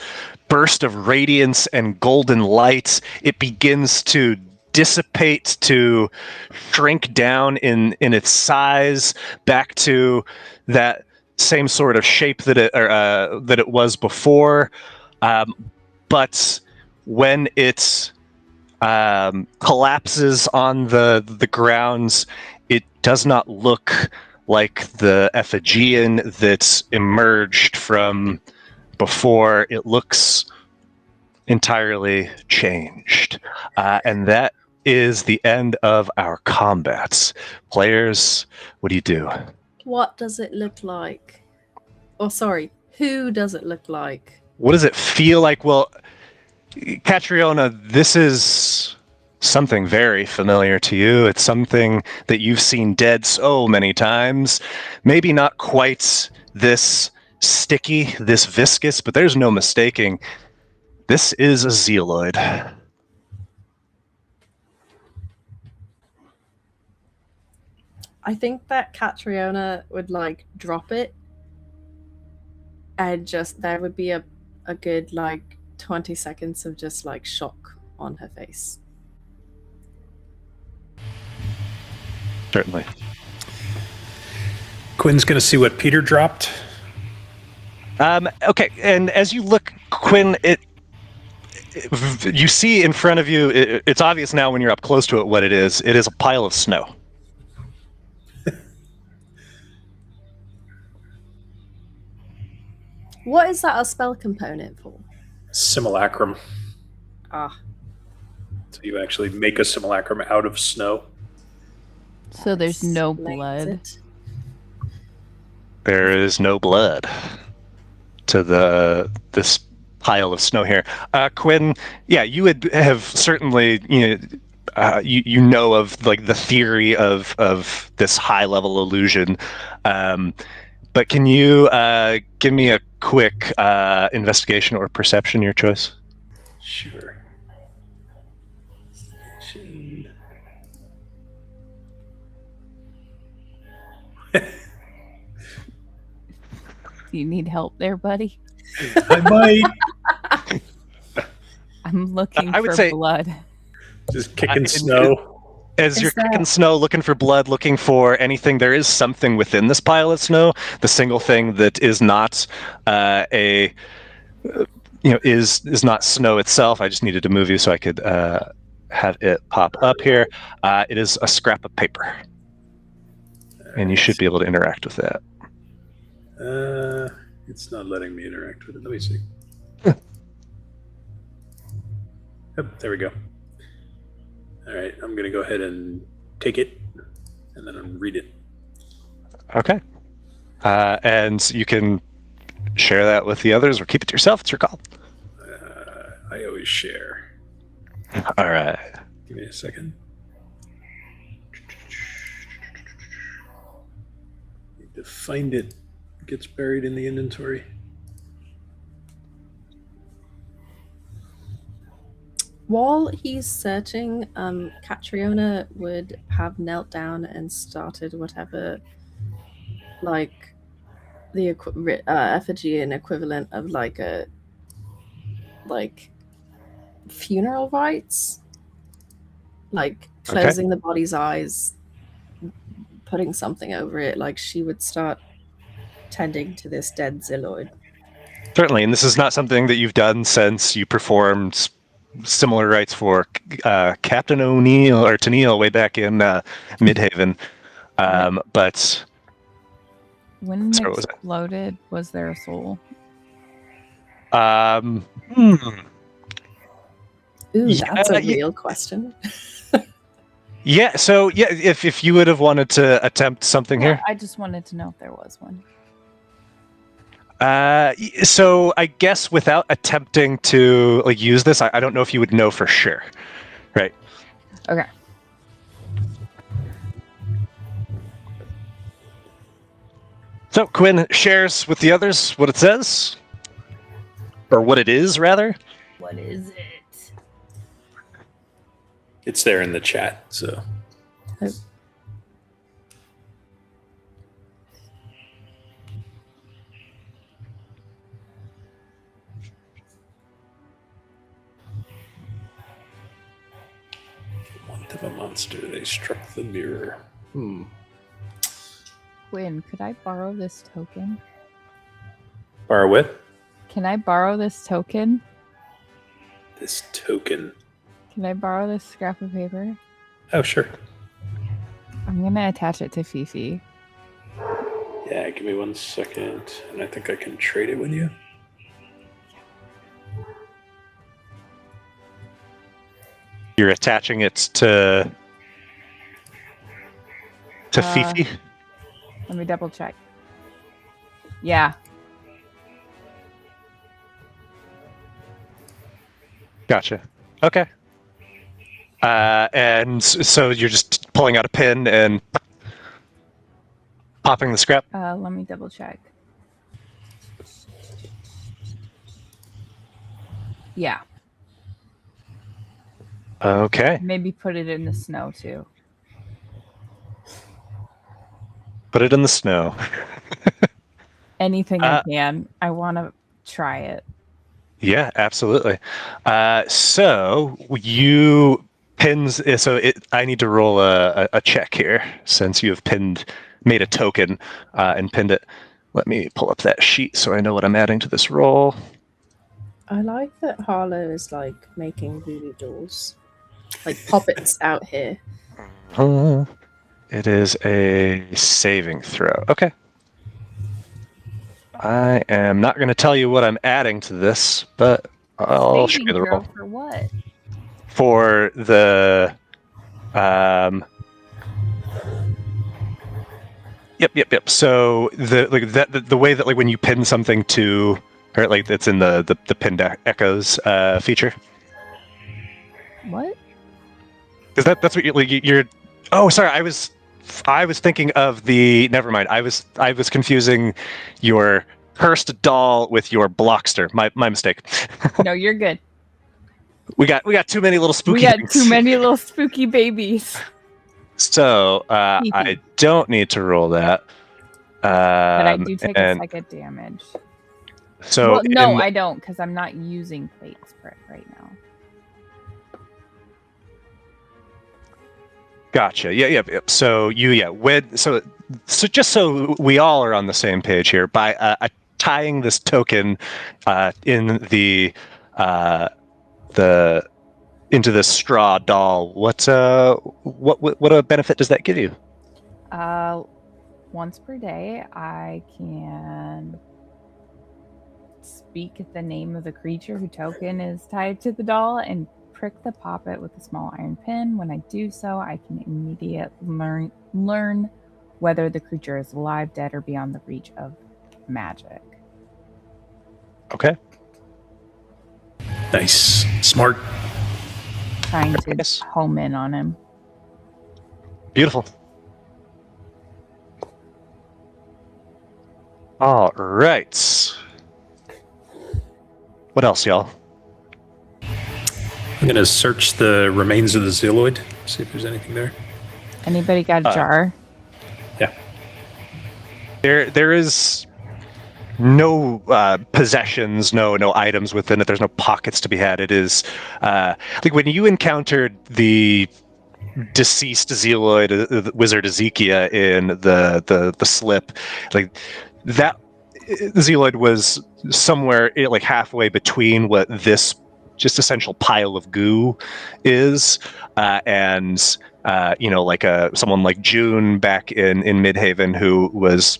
Speaker 2: burst of radiance and golden lights. It begins to dissipate, to shrink down in its size back to that same sort of shape that it was before. But when it collapses on the grounds, it does not look like the effigian that emerged from before. It looks entirely changed. And that is the end of our combats. Players, what do you do?
Speaker 4: What does it look like? Oh, sorry. Who does it look like?
Speaker 2: What does it feel like? Well, Catriona, this is something very familiar to you. It's something that you've seen dead so many times. Maybe not quite this sticky, this viscous, but there's no mistaking. This is a zealoid.
Speaker 4: I think that Catriona would like drop it, and just there would be a good like 20 seconds of just like shock on her face.
Speaker 2: Certainly.
Speaker 3: Quinn's going to see what Peter dropped.
Speaker 2: Okay, and as you look, Quinn, you see in front of you, it's obvious now when you're up close to it what it is. It is a pile of snow.
Speaker 4: What is that a spell component for?
Speaker 3: Simulacrum.
Speaker 4: Ah,
Speaker 3: So you actually make a simulacrum out of snow.
Speaker 5: So there's no
Speaker 4: explains
Speaker 5: blood.
Speaker 4: it.
Speaker 2: There is no blood to this pile of snow here. Quinn, yeah, you would have certainly, you know of like the theory of this high level illusion, but can you give me a quick investigation or perception, your choice?
Speaker 3: Sure.
Speaker 5: Do you need help there, buddy?
Speaker 3: I might.
Speaker 5: I'm looking
Speaker 2: I would
Speaker 5: for
Speaker 2: say-
Speaker 5: blood.
Speaker 3: Just kicking snow.
Speaker 2: As
Speaker 4: Is
Speaker 2: you're
Speaker 4: that-
Speaker 2: kicking snow, looking for blood, looking for anything, there is something within this pile of snow. The single thing that is not is not snow itself. I just needed to move you so I could have it pop up here. It is a scrap of paper, and you should be able to interact with that.
Speaker 3: It's not letting me interact with it. Let me see. Yep, there we go. All right, I'm going to go ahead and take it, and then I'll read it.
Speaker 2: Okay, and you can share that with the others or keep it to yourself. It's your call.
Speaker 3: I always share.
Speaker 2: All right.
Speaker 3: Give me a second. Need to find it. It gets buried in the inventory.
Speaker 4: While he's searching, Catriona would have knelt down and started whatever, like, the effigian equivalent of like a funeral rites, like closing the body's eyes, putting something over it. Like she would start tending to this dead Zealoid.
Speaker 2: Certainly, and this is not something that you've done since you performed similar rites for Captain O'Neill or Tennille way back in Midhaven. But
Speaker 5: When it
Speaker 2: Sorry, what was it?
Speaker 5: exploded, was there a soul?
Speaker 4: Ooh, that's a
Speaker 2: Yeah.
Speaker 4: real question.
Speaker 2: Yeah, so yeah, if you would have wanted to attempt something
Speaker 5: Yeah,
Speaker 2: here.
Speaker 5: I just wanted to know if there was one.
Speaker 2: So I guess without attempting to like use this, I don't know if you would know for sure. Right.
Speaker 5: Okay.
Speaker 2: So Quinn shares with the others what it says. Or what it is, rather.
Speaker 5: What is it?
Speaker 3: It's there in the chat, so.
Speaker 4: Oh.
Speaker 3: Want of a monster, they struck the mirror.
Speaker 5: Quinn, could I borrow this token?
Speaker 3: Borrow with
Speaker 5: Can I borrow this token?
Speaker 3: this token.
Speaker 5: Can I borrow this scrap of paper?
Speaker 3: Oh, sure.
Speaker 5: I'm gonna attach it to Fifi.
Speaker 3: Yeah, give me 1 second, and I think I can trade it with you.
Speaker 2: You're attaching it to Fifi.
Speaker 5: Let me double check. Yeah.
Speaker 2: Gotcha. Okay. And so you're just pulling out a pin and popping the scrap.
Speaker 5: Let me double check. Yeah.
Speaker 2: Okay.
Speaker 5: Maybe put it in the snow too.
Speaker 2: Put it in the snow.
Speaker 5: Anything I can. I want to try it.
Speaker 2: Yeah, absolutely. So you pins. I need to roll a check here since you have made a token and pinned it. Let me pull up that sheet so I know what I'm adding to this roll.
Speaker 4: I like that Harlow is like making voodoo dolls, like puppets out here.
Speaker 2: It is a saving throw. Okay. I am not going to tell you what I'm adding to this, but I'll show you the roll.
Speaker 5: For what?
Speaker 2: For the Yep. So the way that like when you pin something to, or like it's in the pinned echoes feature.
Speaker 5: What?
Speaker 2: Is that's what you're? Oh, sorry. I was thinking of the. Never mind. I was confusing your cursed doll with your blockster. My mistake.
Speaker 5: No, you're good.
Speaker 2: We got too many little spooky.
Speaker 5: We got
Speaker 2: things.
Speaker 5: too many little spooky babies.
Speaker 2: So I don't need to roll that.
Speaker 5: But I do take a second damage.
Speaker 2: So
Speaker 5: well, no, I don't, because I'm not using plates right now.
Speaker 2: Gotcha. Yep. So so just so we all are on the same page here, by tying this token in the into this straw doll, what a benefit does that give you?
Speaker 5: Once per day, I can speak the name of the creature whose token is tied to the doll and prick the poppet with a small iron pin. When I do so, I can immediately learn whether the creature is alive, dead, or beyond the reach of magic.
Speaker 2: Okay.
Speaker 3: Nice. Smart.
Speaker 5: Trying to home in on him.
Speaker 2: Beautiful. All right. What else, y'all?
Speaker 3: I'm going to search the remains of the Zealoid, see if there's anything there.
Speaker 5: Anybody got a jar?
Speaker 3: Yeah.
Speaker 2: There is no possessions, no items within it. There's no pockets to be had. It is like when you encountered the deceased Zealoid, the wizard Ezekiel in the slip, like that Zealoid was somewhere like halfway between what this just essential pile of goo is and like someone like June back in Midhaven, who was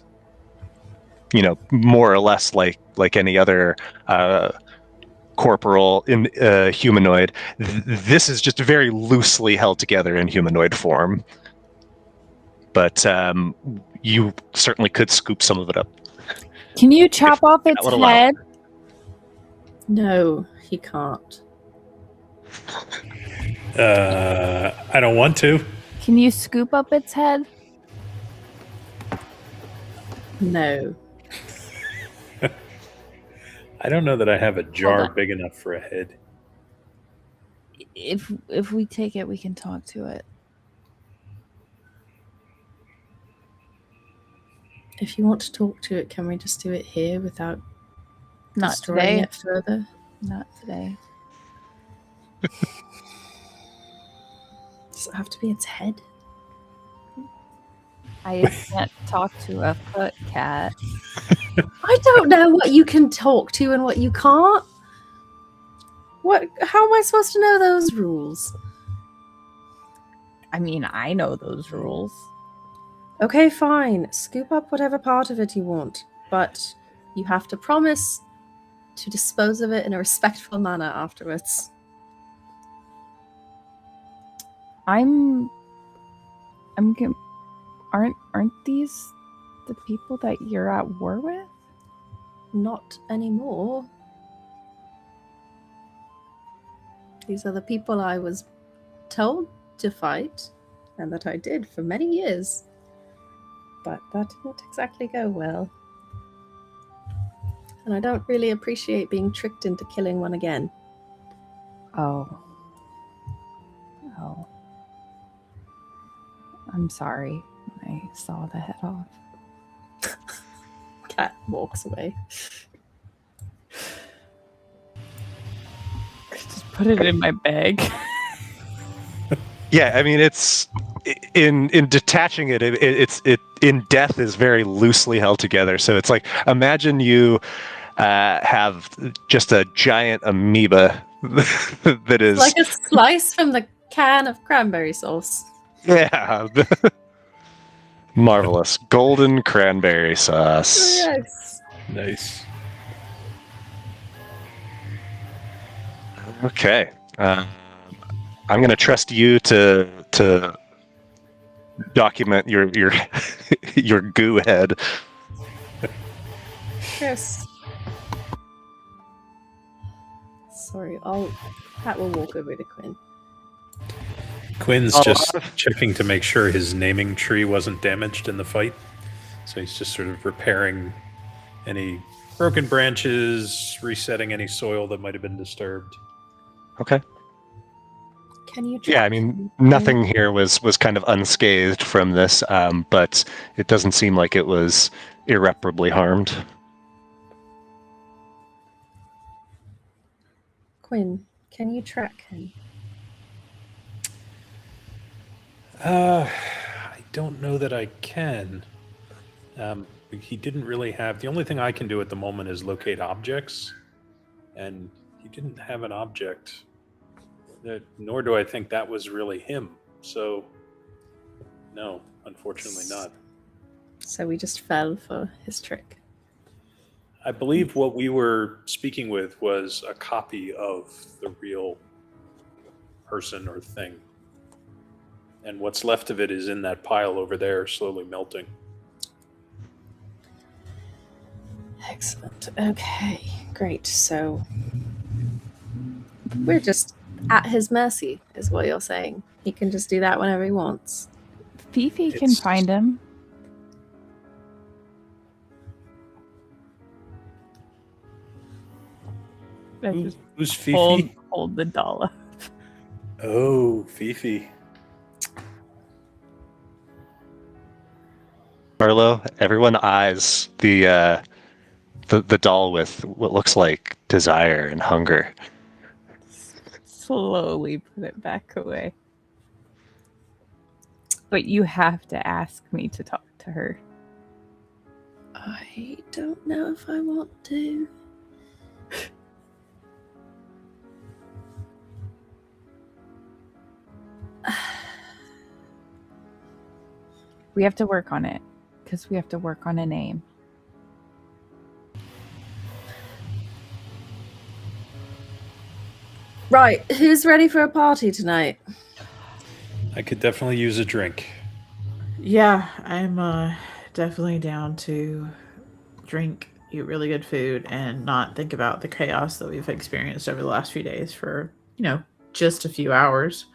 Speaker 2: more or less like any other corporal in humanoid. This is just very loosely held together in humanoid form, but you certainly could scoop some of it up.
Speaker 5: Can you chop off its head?
Speaker 4: No, he can't.
Speaker 3: I don't want to.
Speaker 5: Can you scoop up its head?
Speaker 4: No.
Speaker 3: I don't know that I have a jar big enough for a head.
Speaker 5: If we take it, we can talk to it.
Speaker 4: If you want to talk to it, can we just do it here without
Speaker 5: Not
Speaker 4: destroying
Speaker 5: today.
Speaker 4: it further?
Speaker 5: Not today.
Speaker 4: Does it have to be its head?
Speaker 5: I can't talk to a foot cat.
Speaker 4: I don't know what you can talk to and what you can't. How am I supposed to know those rules?
Speaker 5: I mean, I know those rules.
Speaker 4: Okay, fine. Scoop up whatever part of it you want, but you have to promise to dispose of it in a respectful manner afterwards.
Speaker 5: Aren't these the people that you're at war with?
Speaker 4: Not anymore. These are the people I was told to fight, and that I did for many years. But that didn't exactly go well. And I don't really appreciate being tricked into killing one again.
Speaker 5: Oh. Oh. I'm sorry. I saw the head off.
Speaker 4: Cat walks away.
Speaker 5: Just put it in my bag.
Speaker 2: Yeah, I mean, it's in detaching it. It's in death is very loosely held together. So it's like, imagine you have just a giant amoeba that is
Speaker 4: Like a slice from the can of cranberry sauce.
Speaker 2: yeah, marvelous golden cranberry sauce.
Speaker 4: Yes.
Speaker 3: Nice.
Speaker 2: Okay, I'm going to trust you to document your your goo head.
Speaker 4: Yes. Sorry, Cat will walk over to Quinn.
Speaker 3: Quinn's just checking to make sure his naming tree wasn't damaged in the fight. So he's just sort of repairing any broken branches, resetting any soil that might have been disturbed.
Speaker 2: Okay.
Speaker 4: Can you?
Speaker 2: Yeah, I mean, nothing here was kind of unscathed from this, but it doesn't seem like it was irreparably harmed.
Speaker 4: Quinn, can you track him?
Speaker 3: I don't know that I can. He didn't really have... The only thing I can do at the moment is locate objects, and he didn't have an object. Nor do I think that was really him. So, no, unfortunately not.
Speaker 4: So we just fell for his trick.
Speaker 3: I believe what we were speaking with was a copy of the real person or thing. And what's left of it is in that pile over there, slowly melting.
Speaker 4: Excellent. Okay, great. So we're just at his mercy, is what you're saying. He can just do that whenever he wants.
Speaker 5: Fifi can find him.
Speaker 3: Who's Fifi?
Speaker 5: Hold the doll up.
Speaker 3: Oh, Fifi.
Speaker 2: Barlow, everyone eyes the doll with what looks like desire and hunger.
Speaker 5: Slowly put it back away. But you have to ask me to talk to her.
Speaker 4: I don't know if I want to.
Speaker 5: We have to work on it. Because we have to work on a name.
Speaker 4: Right, who's ready for a party tonight?
Speaker 3: I could definitely use a drink.
Speaker 6: Yeah, I'm definitely down to drink, eat really good food, and not think about the chaos that we've experienced over the last few days for, just a few hours.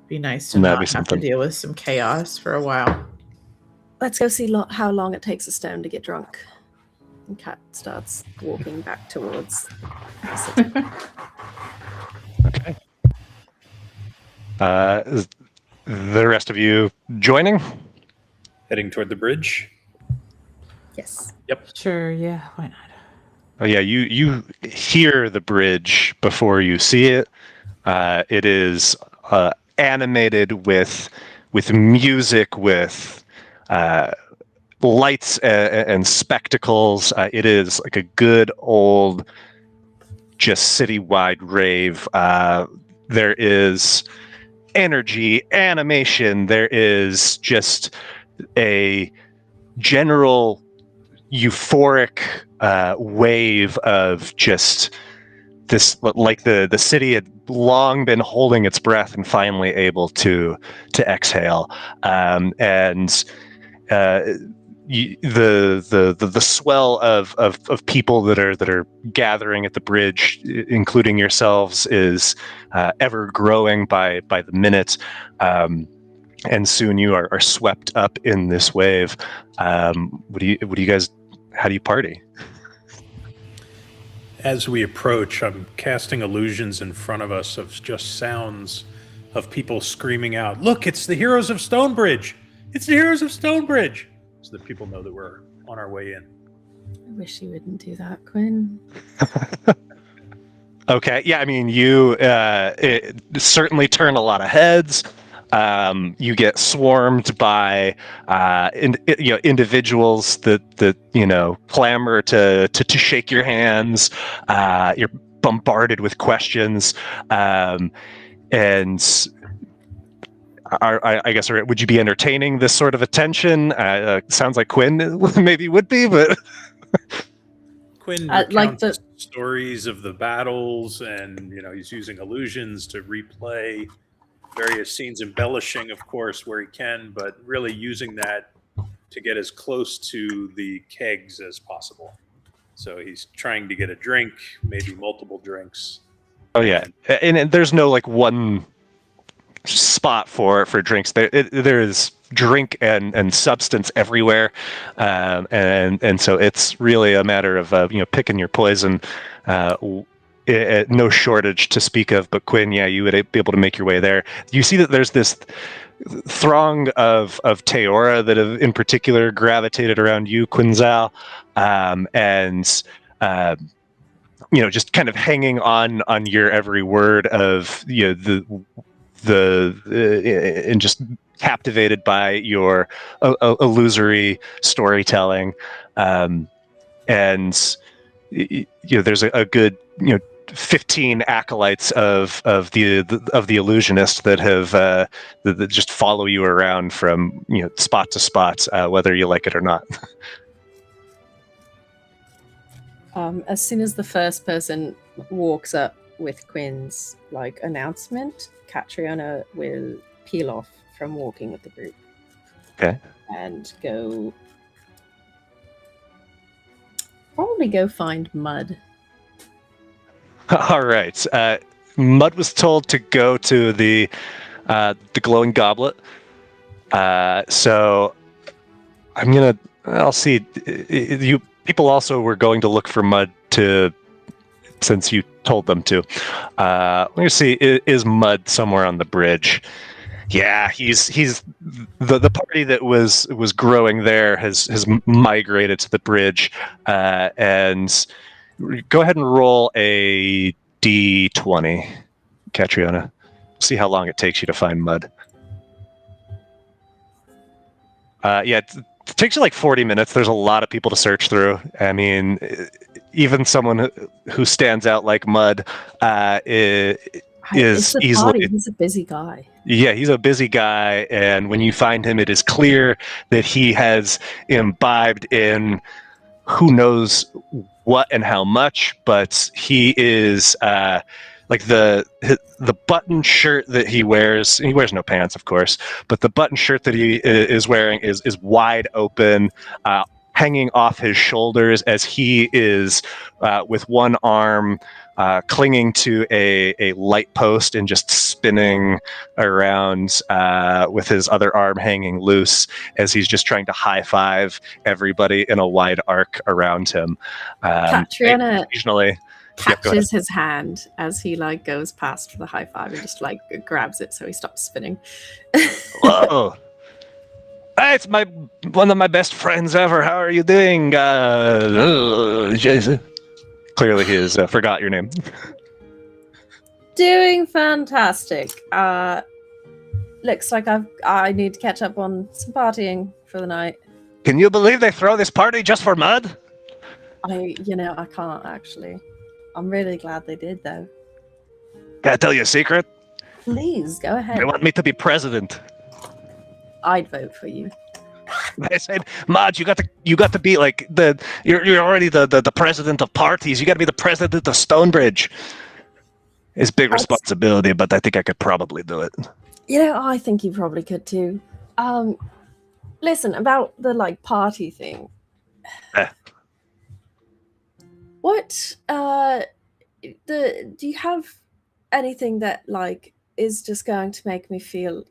Speaker 6: Be nice to not have to deal with some chaos for a while.
Speaker 4: Let's go see how long it takes a stone to get drunk. And Cat starts walking back towards the city.
Speaker 2: Okay. Is the rest of you joining?
Speaker 3: Heading toward the bridge?
Speaker 4: Yes.
Speaker 3: Yep.
Speaker 6: Sure, yeah, why not?
Speaker 2: Oh yeah, you hear the bridge before you see it. It is animated with music, with lights and spectacles. It is like a good old, just citywide rave. There is energy, animation. There is just a general euphoric wave of just this, like the city had long been holding its breath and finally able to exhale. The swell of people that are gathering at the bridge, including yourselves, is ever growing by the minute. And soon you are swept up in this wave. What do you guys? How do you party?
Speaker 3: As we approach, I'm casting illusions in front of us of just sounds of people screaming out, "Look, it's the heroes of Stonebridge! It's the heroes of Stonebridge!" So that people know that we're on our way in.
Speaker 4: I wish you wouldn't do that, Quinn.
Speaker 2: Okay, yeah, I mean, you certainly turn a lot of heads. You get swarmed by individuals that clamor to shake your hands. You're bombarded with questions, and I guess would you be entertaining this sort of attention? Sounds like Quinn maybe would be, but
Speaker 3: Quinn
Speaker 4: like
Speaker 3: recounts stories of the battles, and he's using illusions to replay various scenes, embellishing, of course, where he can, but really using that to get as close to the kegs as possible. So he's trying to get a drink, maybe multiple drinks.
Speaker 2: Oh yeah, and there's no like one spot for drinks. There is drink and substance everywhere, and so it's really a matter of picking your poison. No shortage to speak of, but Quinn, yeah, you would be able to make your way there. You see that there's this throng of Teora that have in particular gravitated around you, Quin'Zal, and just kind of hanging on your every word of and just captivated by your illusory storytelling, and there's a good 15 acolytes of the illusionist that have that just follow you around from spot to spot, whether you like it or not.
Speaker 4: As soon as the first person walks up with Quinn's announcement, Catriona will peel off from walking with the group.
Speaker 2: Okay.
Speaker 4: And probably go find Mud.
Speaker 2: All right. Mud was told to go to the glowing goblet. So I'll see. You people also were going to look for Mud since you told them to. Let me see. Is Mud somewhere on the bridge? Yeah, he's the party that was growing there has migrated to the bridge, and go ahead and roll a d20, Catriona. See how long it takes you to find Mud. It takes you like 40 minutes. There's a lot of people to search through. I mean, even someone who stands out like Mud is easily...
Speaker 4: Party. He's a busy guy.
Speaker 2: Yeah, he's a busy guy, and when you find him, it is clear that he has imbibed in who knows what and how much, but he is the button shirt that he wears no pants, of course, but the button shirt that he is wearing is wide open, hanging off his shoulders as he is with one arm clinging to a light post and just spinning around with his other arm hanging loose as he's just trying to high five everybody in a wide arc around him.
Speaker 4: Catriona
Speaker 2: occasionally
Speaker 4: catches his hand as he goes past for the high five and just grabs it so he stops spinning.
Speaker 2: Whoa. Hey, it's one of my best friends ever. How are you doing? Jason. Clearly he has forgot your name.
Speaker 4: Doing fantastic. Looks like I need to catch up on some partying for the night.
Speaker 2: Can you believe they throw this party just for Mud?
Speaker 4: I can't actually. I'm really glad they did, though.
Speaker 2: Can I tell you a secret?
Speaker 4: Please, go ahead.
Speaker 2: They want me to be president.
Speaker 4: I'd vote for you.
Speaker 2: I said, Mud, you got to be like you're already the president of parties. You got to be the president of Stonebridge. It's big responsibility, but I think I could probably do it.
Speaker 4: I think you probably could too. Listen, about the party thing. What do you have anything that is just going to make me feel,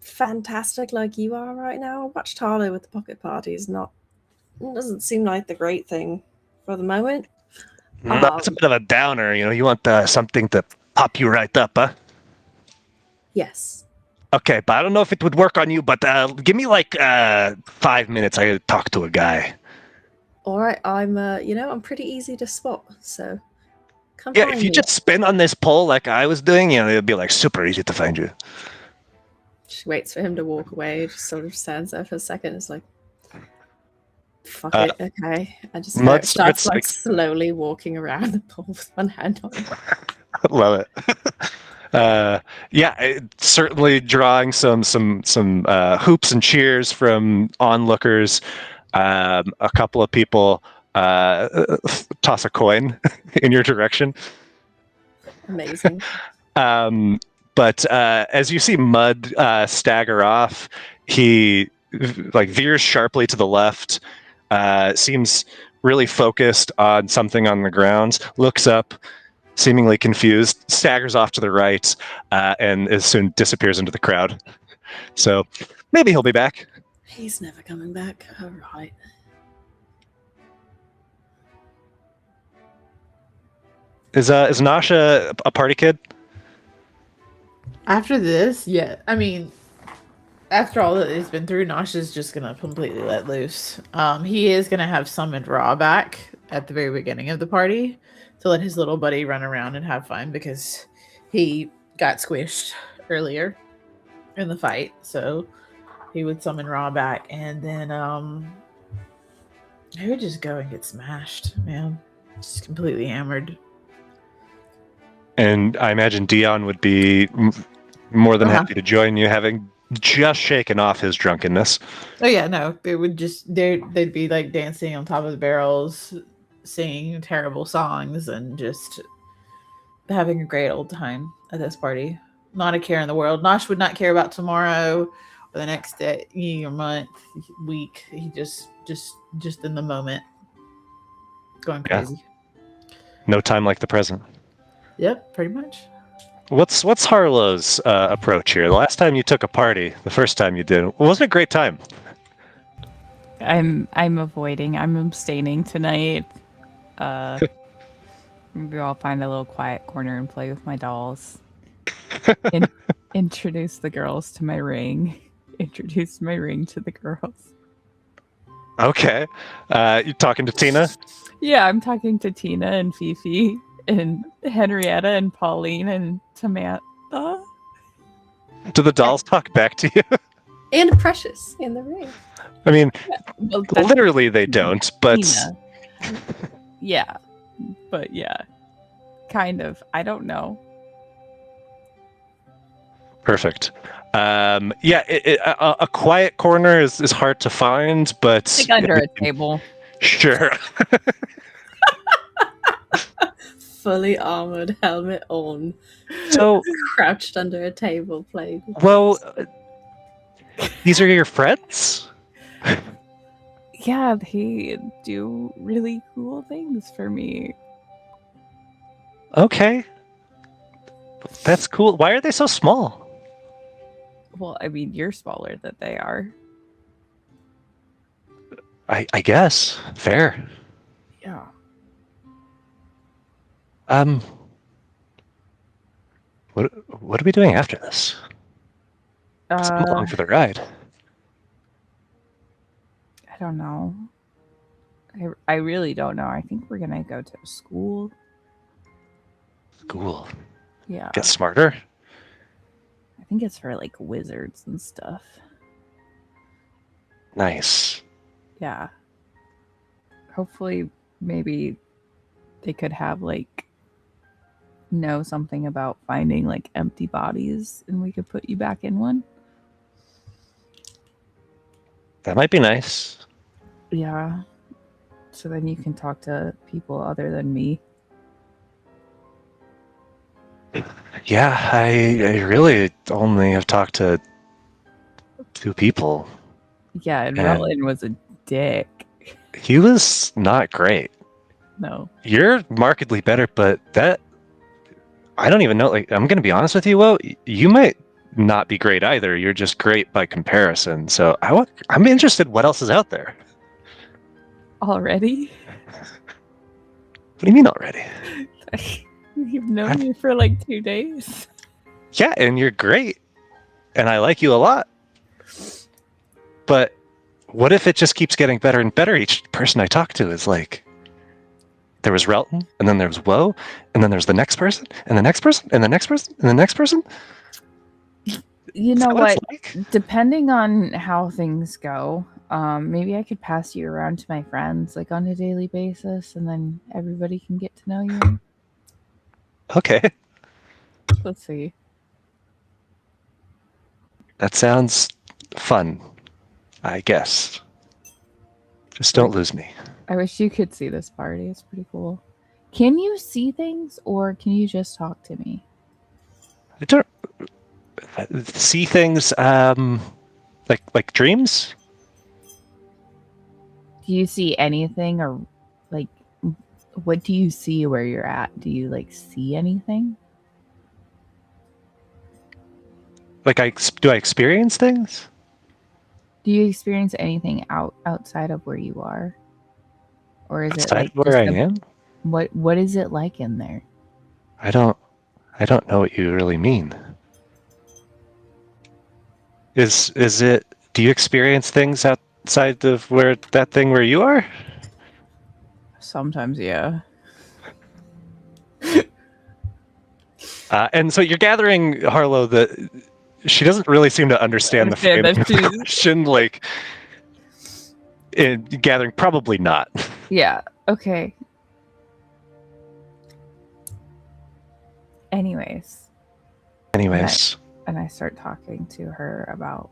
Speaker 4: fantastic like you are right now? Watch Tarlo with the pocket parties. It doesn't seem like the great thing for the moment.
Speaker 2: That's a bit of a downer. You want something to pop you right up, huh?
Speaker 4: Yes.
Speaker 2: Okay, but I don't know if it would work on you, but give me like 5 minutes. I gotta talk to a guy.
Speaker 4: All right, I'm pretty easy to spot, so come
Speaker 2: Yeah,
Speaker 4: find
Speaker 2: if you
Speaker 4: me.
Speaker 2: just spin on this pole like I was doing, it'd be like super easy to find you.
Speaker 4: She waits for him to walk away, just sort of stands there for a second. It's like, fuck
Speaker 2: Uh,
Speaker 4: it, okay. I just
Speaker 2: Mud
Speaker 4: starts
Speaker 2: starts,
Speaker 4: like
Speaker 2: like-
Speaker 4: slowly walking around the pole with one hand on it.
Speaker 2: Love it. Certainly drawing some hoops and cheers from onlookers. A couple of people toss a coin in your direction.
Speaker 4: Amazing.
Speaker 2: But as you see Mud stagger off, he like veers sharply to the left, seems really focused on something on the ground, looks up, seemingly confused, staggers off to the right, and as soon disappears into the crowd. So maybe he'll be back.
Speaker 4: He's never coming back. All right.
Speaker 2: Is Nasha a party kid?
Speaker 6: After this, yeah. I mean, after all that he's been through, Nasha's just gonna completely let loose. He is gonna have summoned Raw back at the very beginning of the party to let his little buddy run around and have fun because he got squished earlier in the fight. So he would summon Raw back, and then he would just go and get smashed, man. Just completely hammered.
Speaker 2: And I imagine Dion would be more than happy to join you, having just shaken off his drunkenness.
Speaker 6: Oh yeah, no, they would just they'd be like dancing on top of the barrels, singing terrible songs, and just having a great old time at this party. Not a care in the world. Nosh would not care about tomorrow or the next day, or month, week. He just in the moment, going crazy.
Speaker 2: No time like the present.
Speaker 6: Yep, pretty much.
Speaker 2: What's Harlow's approach here? The last time you took a party, the first time you did, wasn't it a great time?
Speaker 5: I'm avoiding. I'm abstaining tonight. Maybe I'll find a little quiet corner and play with my dolls. Introduce the girls to my ring. Introduce my ring to the girls.
Speaker 2: Okay. You talking to Tina?
Speaker 5: Yeah, I'm talking to Tina and Fifi and Henrietta and Pauline and Samantha.
Speaker 2: Do the dolls talk back to you?
Speaker 4: And Precious in the ring.
Speaker 2: I mean,
Speaker 5: Well, that's
Speaker 2: literally they don't, but
Speaker 5: Tina. Yeah, but yeah, kind of. I don't know.
Speaker 2: perfect. A quiet corner is hard to find, but
Speaker 5: Like under a table.
Speaker 2: Sure.
Speaker 4: Fully armored, helmet on,
Speaker 2: So,
Speaker 4: crouched under a table, playing.
Speaker 2: well, these are your friends?
Speaker 5: Yeah, they do really cool things for me.
Speaker 2: Okay. That's cool. Why are they so small?
Speaker 5: Well, I mean, you're smaller than they are.
Speaker 2: I guess. Fair.
Speaker 5: Yeah.
Speaker 2: What are we doing after this? 'Cause I'm along for the ride.
Speaker 5: I don't know. I really don't know. I think we're gonna go to school.
Speaker 2: Cool.
Speaker 5: Yeah.
Speaker 2: Get smarter.
Speaker 5: I think it's for like wizards and stuff.
Speaker 2: Nice.
Speaker 5: Yeah. Hopefully, maybe they could have like know something about finding like empty bodies and we could put you back in one.
Speaker 2: That might be nice.
Speaker 5: Yeah. So then you can talk to people other than me.
Speaker 2: Yeah, I really only have talked to 2 people.
Speaker 5: Yeah, and
Speaker 2: Yeah.
Speaker 5: Roland was a dick.
Speaker 2: He was not great.
Speaker 5: No.
Speaker 2: You're markedly better, but that I don't even know. Like, I'm gonna be honest with you, Will. You might not be great either. You're just great by comparison. So I'm interested. What else is out there?
Speaker 5: Already?
Speaker 2: do you mean already?
Speaker 5: You've known me for like 2 days.
Speaker 2: Yeah, and you're great. And I like you a lot. But what if it just keeps getting better and better? Each person I talk to is like, there was Relton, and then there was Woe, and then there's the next person, and the next person, and the next person, and the next person.
Speaker 5: You
Speaker 2: Is
Speaker 5: know
Speaker 2: that
Speaker 5: what?
Speaker 2: it's like?
Speaker 5: Depending on how things go, maybe I could pass you around to my friends like on a daily basis, and then everybody can get to know you.
Speaker 2: Okay,
Speaker 5: Let's see.
Speaker 2: that sounds fun, I guess. Just don't lose me.
Speaker 5: I wish you could see this party. It's pretty cool. Can you see things, or can you just talk to me?
Speaker 2: I don't see things like dreams.
Speaker 5: Do you see anything, or like what do you see where you're at? Do you like see anything?
Speaker 2: Like do I experience things?
Speaker 5: Do you experience anything outside of where you are? Or is
Speaker 2: Outside
Speaker 5: it like
Speaker 2: of where I
Speaker 5: just
Speaker 2: am?
Speaker 5: what is it like in there?
Speaker 2: I don't know what you really mean. Is it? Do you experience things outside of where you are?
Speaker 5: Sometimes, yeah.
Speaker 2: And so you're gathering, Harlow, that she doesn't really seem to understand the frame of the question. Like, in gathering, probably not.
Speaker 5: Yeah. Okay. Anyways, and I start talking to her about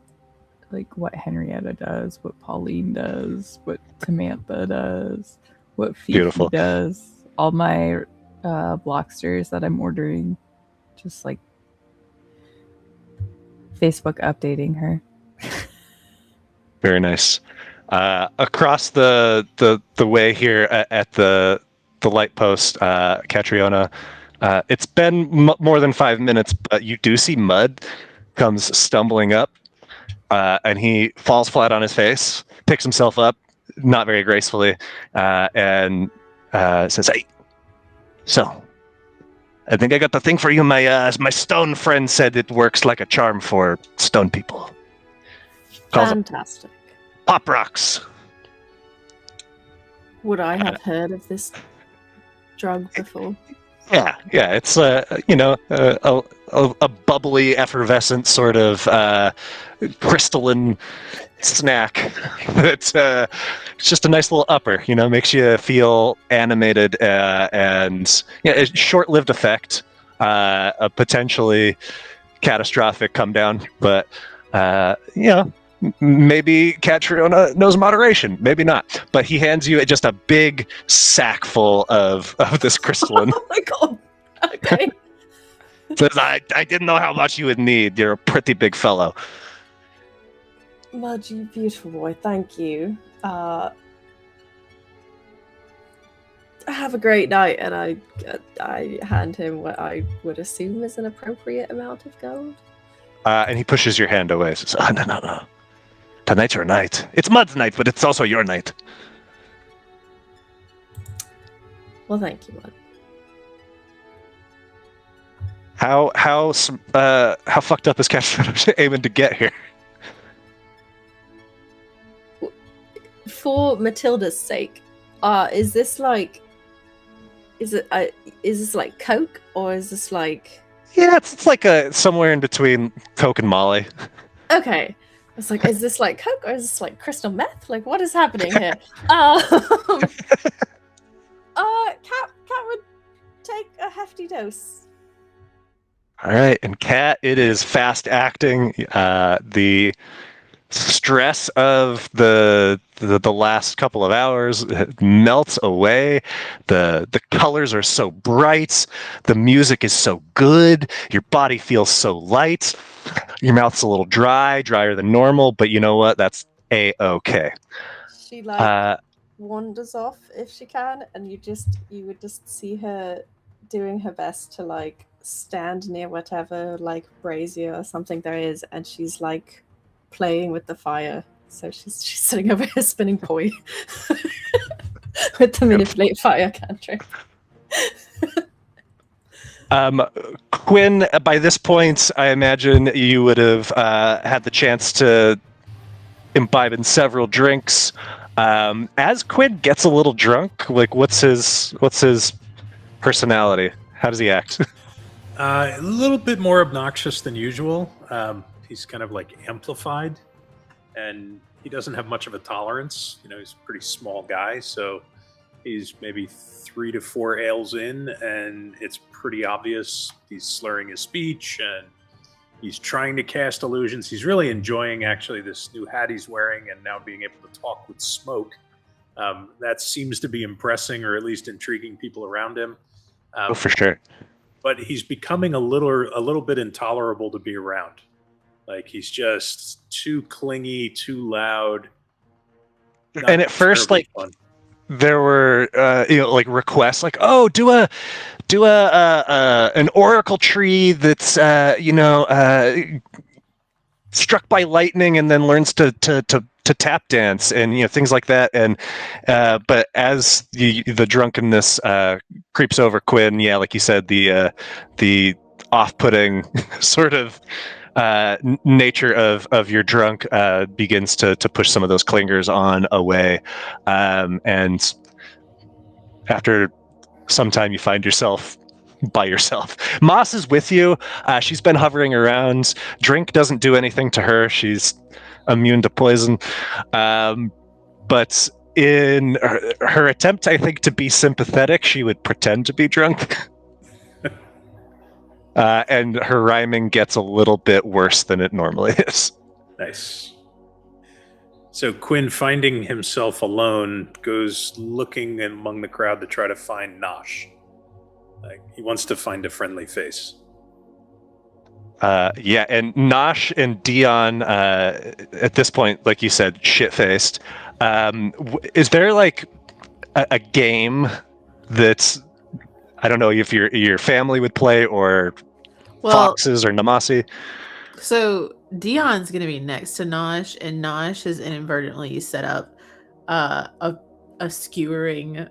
Speaker 5: like what Henrietta does, what Pauline does, what Samantha does, what Fifi does, all my blocksters that I'm ordering, just like Facebook updating her.
Speaker 2: Very nice. Across the way here at the light post, Catriona, it's been more than 5 minutes, but you do see Mud comes stumbling up, and he falls flat on his face, picks himself up, not very gracefully, and says, "Hey, so I think I got the thing for you. My stone friend said it works like a charm for stone people. Calls them
Speaker 4: Fantastic.
Speaker 2: pop rocks."
Speaker 4: Would I have heard of this drug before?
Speaker 2: Yeah, it's a bubbly, effervescent sort of crystalline snack. It's just a nice little upper. Makes you feel animated, and a short-lived effect, a potentially catastrophic come down, but maybe Catriona knows moderation, maybe not. But he hands you just a big sack full of this crystalline.
Speaker 4: Oh my god. Okay.
Speaker 2: Says, I didn't know how much you would need. You're a pretty big fellow.
Speaker 4: Mud, you beautiful boy. Thank you. Have a great night, and I hand him what I would assume is an appropriate amount of gold.
Speaker 2: And he pushes your hand away. Says, no. Tonight's your night. It's Mud's night, but it's also your night.
Speaker 4: Well, thank you, Mud.
Speaker 2: How fucked up is Catriona aiming to get here?
Speaker 4: For Matilda's sake, is this like Coke, or is this like?
Speaker 2: Yeah, it's like somewhere in between Coke and Molly.
Speaker 4: Okay, it's like, is this like Coke, or is this like crystal meth? Like, what is happening here? Cat would take a hefty dose.
Speaker 2: All right, and Cat, it is fast acting. The stress of the last couple of hours melts away. The colors are so bright. The music is so good. Your body feels so light. Your mouth's a little drier than normal, but you know what? That's a-okay.
Speaker 4: She wanders off if she can, and you would just see her doing her best to like stand near whatever like brazier or something there is, and she's like playing with the fire. So she's sitting over here spinning poi with the manipulate fire cantrip.
Speaker 2: Quinn, by this point, I imagine you would have had the chance to imbibe in several drinks. As Quinn gets a little drunk, like what's his personality? How does he act?
Speaker 3: A little bit more obnoxious than usual. He's kind of like amplified, and he doesn't have much of a tolerance. He's a pretty small guy, so he's maybe 3 to 4 ales in, and it's pretty obvious he's slurring his speech, and he's trying to cast illusions. He's really enjoying, actually, this new hat he's wearing and now being able to talk with smoke. That seems to be impressing, or at least intriguing people around him.
Speaker 2: Oh, for sure.
Speaker 3: But he's becoming a little bit intolerable to be around. Like, he's just too clingy, too loud.
Speaker 2: And at first, like, fun. There were like requests, like, oh, do an oracle tree that's struck by lightning and then learns to tap dance, and things like that. And but as the drunkenness creeps over Quinn, like you said, the off-putting sort of nature of your drunk begins to push some of those clingers on away, and after some time you find yourself by yourself. Moss is with you. She's been hovering around. Drink doesn't do anything to her. She's immune to poison, but in her attempt, I think, to be sympathetic, she would pretend to be drunk. And her rhyming gets a little bit worse than it normally is.
Speaker 3: Nice. So Quinn, finding himself alone, goes looking among the crowd to try to find Nosh. Like, he wants to find a friendly face.
Speaker 2: And Nosh and Dion, at this point, like you said, shit-faced. Is there like a game that's, I don't know if your family would play, or Foxes or Namasi?
Speaker 6: So Dion's going to be next to Nosh, and Nosh has inadvertently set up a skewering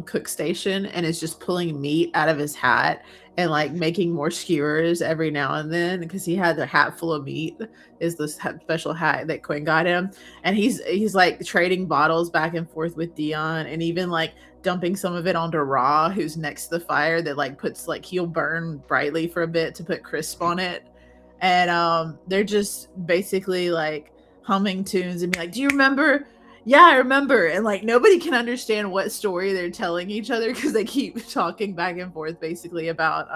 Speaker 6: cook station, and is just pulling meat out of his hat and like making more skewers every now and then, because he had a hat full of meat. Is this special hat that Quinn got him, and he's like trading bottles back and forth with Dion, and even like dumping some of it onto Ra, who's next to the fire, that like puts, like, he'll burn brightly for a bit to put crisp on it. And they're just basically like humming tunes and be like, do you remember? Yeah, I remember. And like nobody can understand what story they're telling each other, because they keep talking back and forth basically about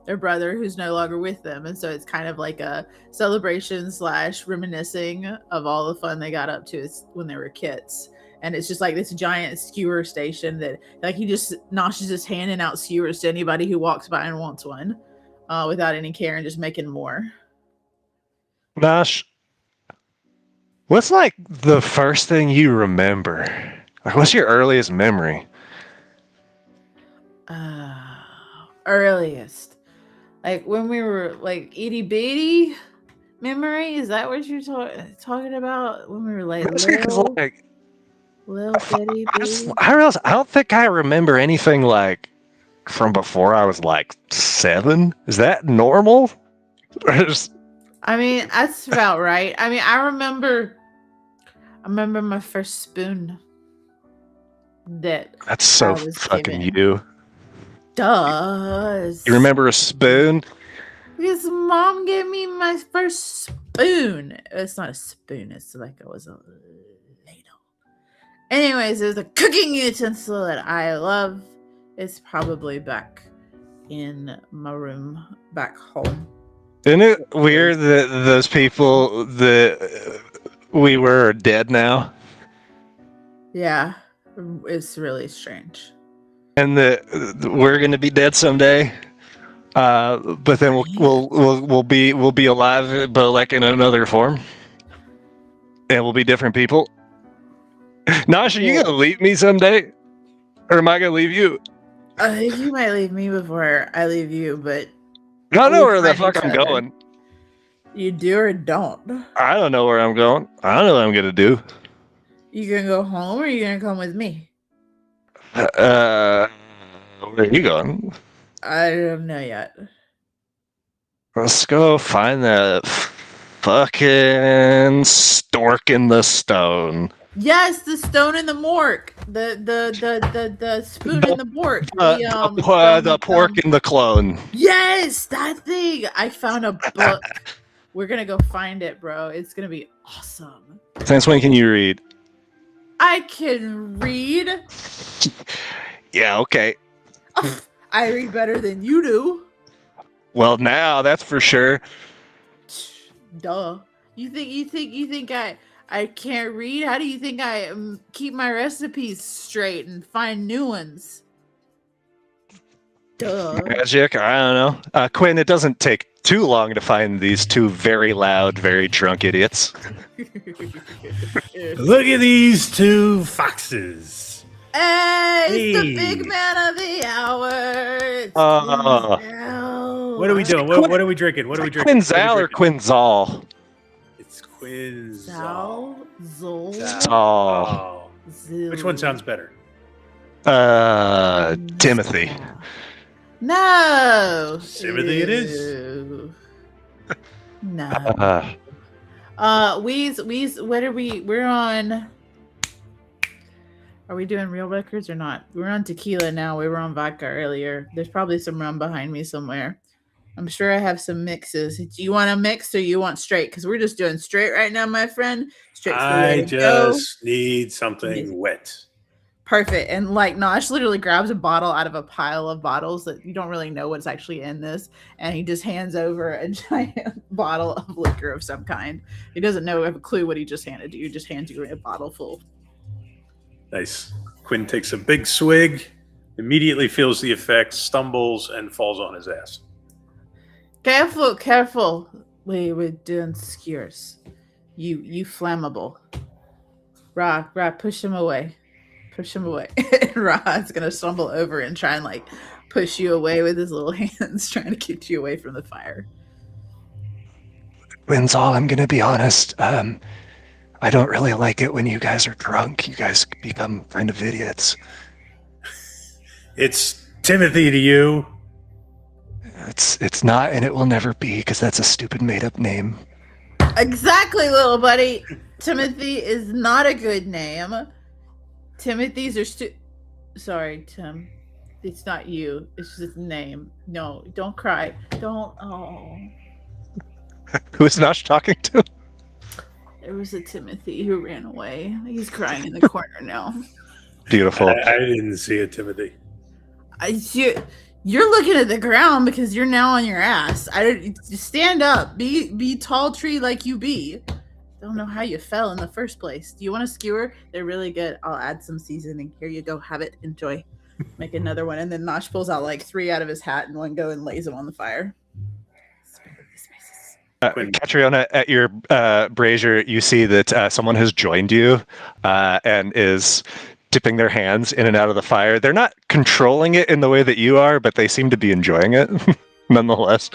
Speaker 6: their brother who's no longer with them. And so it's kind of like a celebration / reminiscing of all the fun they got up to when they were kids. And it's just like this giant skewer station that, like, Nosh is just handing out skewers to anybody who walks by and wants one, without any care, and just making more.
Speaker 2: Nosh, what's like the first thing you remember? Like, what's your earliest memory?
Speaker 6: Earliest, like when we were like itty bitty memory. Is that what you're talking about? When we were like little bitty bitty?
Speaker 2: I don't think I remember anything like from before I was like 7. Is that normal?
Speaker 6: I mean, that's about right. I mean, I remember my first spoon.
Speaker 2: That's so fucking
Speaker 6: given.
Speaker 2: you.
Speaker 6: Does
Speaker 2: you remember a spoon?
Speaker 6: Because Mom gave me my first spoon. It's not a spoon. It's like it was a ladle. Anyways, it was a cooking utensil that I love. It's probably back in my room back home.
Speaker 2: Isn't it weird that those people that we were are dead now?
Speaker 6: Yeah, it's really strange.
Speaker 2: And that we're going to be dead someday, but then we'll be alive, but like in another form, and we'll be different people. Nosh, are you gonna leave me someday, or am I gonna leave you?
Speaker 6: You might leave me before I leave you, but
Speaker 2: I don't know where the fuck I'm going.
Speaker 6: You do or don't?
Speaker 2: I don't know where I'm going. I don't know what I'm gonna do.
Speaker 6: You gonna go home, or you gonna come with me?
Speaker 2: Where are you going?
Speaker 6: I don't know yet.
Speaker 2: Let's go find that fucking stork in the stone.
Speaker 6: Yes, the stone in the mork. The spoon in the mork.
Speaker 2: The pork in the clone.
Speaker 6: Yes, that thing. I found a book. We're gonna go find it, bro. It's gonna be awesome.
Speaker 2: Since when can you read?
Speaker 6: I can read.
Speaker 2: Yeah, okay.
Speaker 6: I read better than you do.
Speaker 2: Well, now that's for sure.
Speaker 6: Duh. You think I can't read? How do you think I keep my recipes straight and find new ones? Duh.
Speaker 2: Magic, I don't know. Quinn, it doesn't take too long to find these two very loud, very drunk idiots.
Speaker 3: Look at these two foxes.
Speaker 6: Hey, it's the
Speaker 3: Hey.
Speaker 6: big man of the hour. It's
Speaker 2: Uh,
Speaker 6: Quin'Zal.
Speaker 3: What are we doing? What are we drinking? What are we drinking?
Speaker 2: Quin'Zal or Quin'Zal?
Speaker 3: It's Quin'Zal.
Speaker 6: Zal? Zol?
Speaker 2: Zal.
Speaker 3: Oh.
Speaker 6: Zil.
Speaker 3: Which one sounds better?
Speaker 2: Timothy.
Speaker 6: No.
Speaker 3: Timothy it is.
Speaker 6: Ew. No. What are we're on? Are we doing real records or not? We're on tequila now. We were on vodka earlier. There's probably some rum behind me somewhere. I'm sure I have some mixes. Do you want a mix or you want straight? Because we're just doing straight right now, my friend. Straight.
Speaker 3: I just need something wet.
Speaker 6: Perfect. And like Nosh literally grabs a bottle out of a pile of bottles that you don't really know what's actually in this. And he just hands over a giant bottle of liquor of some kind. He doesn't have a clue what he just handed you. He just hands you a bottle full.
Speaker 3: Nice. Quinn takes a big swig, immediately feels the effects, stumbles, and falls on his ass.
Speaker 6: Careful. We're doing skewers. You flammable. Ra, push him away. Ra's gonna stumble over and try and like push you away with his little hands, trying to get you away from the fire.
Speaker 2: Quin'Zal, I'm gonna be honest. I don't really like it when you guys are drunk. You guys become kind of idiots.
Speaker 3: It's Timothy to you.
Speaker 2: It's not, and it will never be, because that's a stupid made-up name.
Speaker 6: Exactly, little buddy. Timothy is not a good name. Timothy's are sorry, Tim. It's not you. It's just a name. No, don't cry. Don't. Oh.
Speaker 2: Who is Nosh talking to?
Speaker 6: There was a Timothy who ran away. He's crying in the corner now.
Speaker 2: Beautiful.
Speaker 3: I didn't see it, Timothy.
Speaker 6: You're looking at the ground because you're now on your ass. Just stand up. Be tall tree like you be. Don't know how you fell in the first place. Do you want a skewer? They're really good. I'll add some seasoning. Here you go. Have it. Enjoy. Make another one. And then Nosh pulls out like 3 out of his hat in one go and lays them on the fire.
Speaker 2: Catriona, at your brazier, you see that someone has joined you and is dipping their hands in and out of the fire. They're not controlling it in the way that you are, but they seem to be enjoying it nonetheless.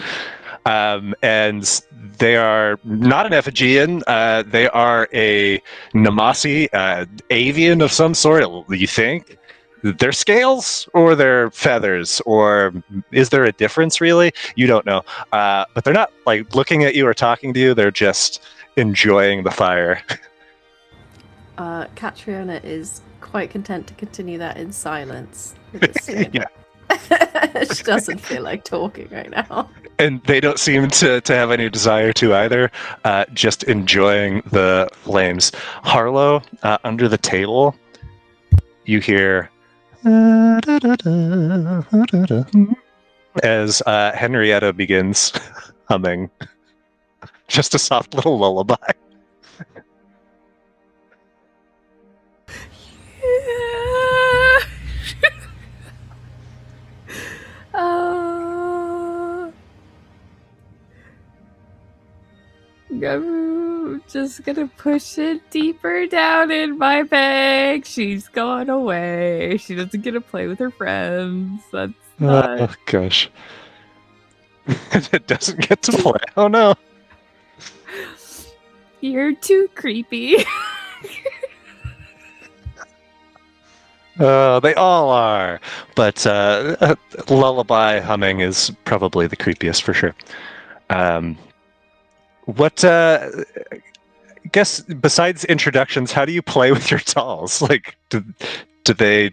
Speaker 2: And they are not an effigian. They are a Namasi, avian of some sort, you think? They're scales or they're feathers, or is there a difference really? You don't know. But they're not like looking at you or talking to you. They're just enjoying the fire.
Speaker 4: Catriona is quite content to continue that in silence. With this scene.
Speaker 2: Yeah.
Speaker 4: She doesn't feel like talking right now.
Speaker 2: And they don't seem to have any desire to either, just enjoying the flames. Harlow, under the table, you hear as Henrietta begins humming just a soft little lullaby.
Speaker 5: I'm just gonna push it deeper down in my bag. She's gone away. She doesn't get to play with her friends. That's not...
Speaker 2: Oh gosh. It doesn't get to play. Oh no.
Speaker 5: You're too creepy.
Speaker 2: They all are, but lullaby humming is probably the creepiest for sure. What? I guess besides introductions, how do you play with your dolls? Like, do they?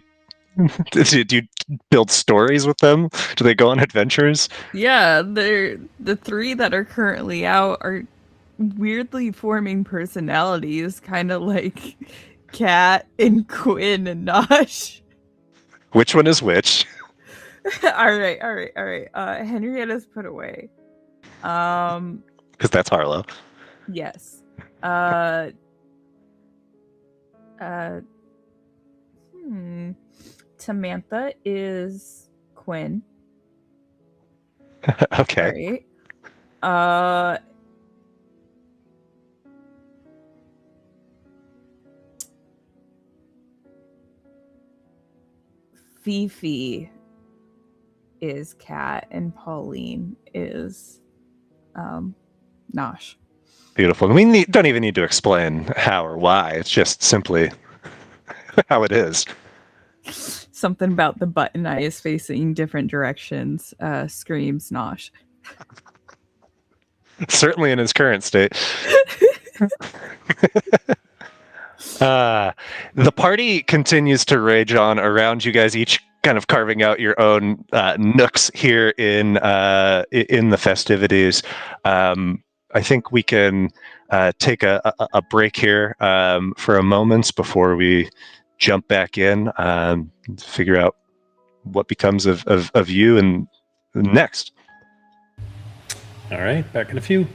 Speaker 2: Do you build stories with them? Do they go on adventures?
Speaker 5: Yeah, they're the three that are currently out are weirdly forming personalities, kind of like Kat and Quinn and Nosh.
Speaker 2: Which one is which?
Speaker 5: all right. Henrietta's put away.
Speaker 2: Because that's Harlow.
Speaker 5: Yes. Samantha is Quinn.
Speaker 2: Okay.
Speaker 5: Right. Fifi is Kat, and Pauline is Nosh.
Speaker 2: Beautiful. We don't even need to explain how or why. It's just simply how it is.
Speaker 5: Something about the button eyes facing different directions screams Nosh.
Speaker 2: Certainly in his current state. The party continues to rage on around you guys, each kind of carving out your own nooks here in the festivities. I think we can take a break here for a moment before we jump back in, figure out what becomes of you and next.
Speaker 3: All right, back in a few.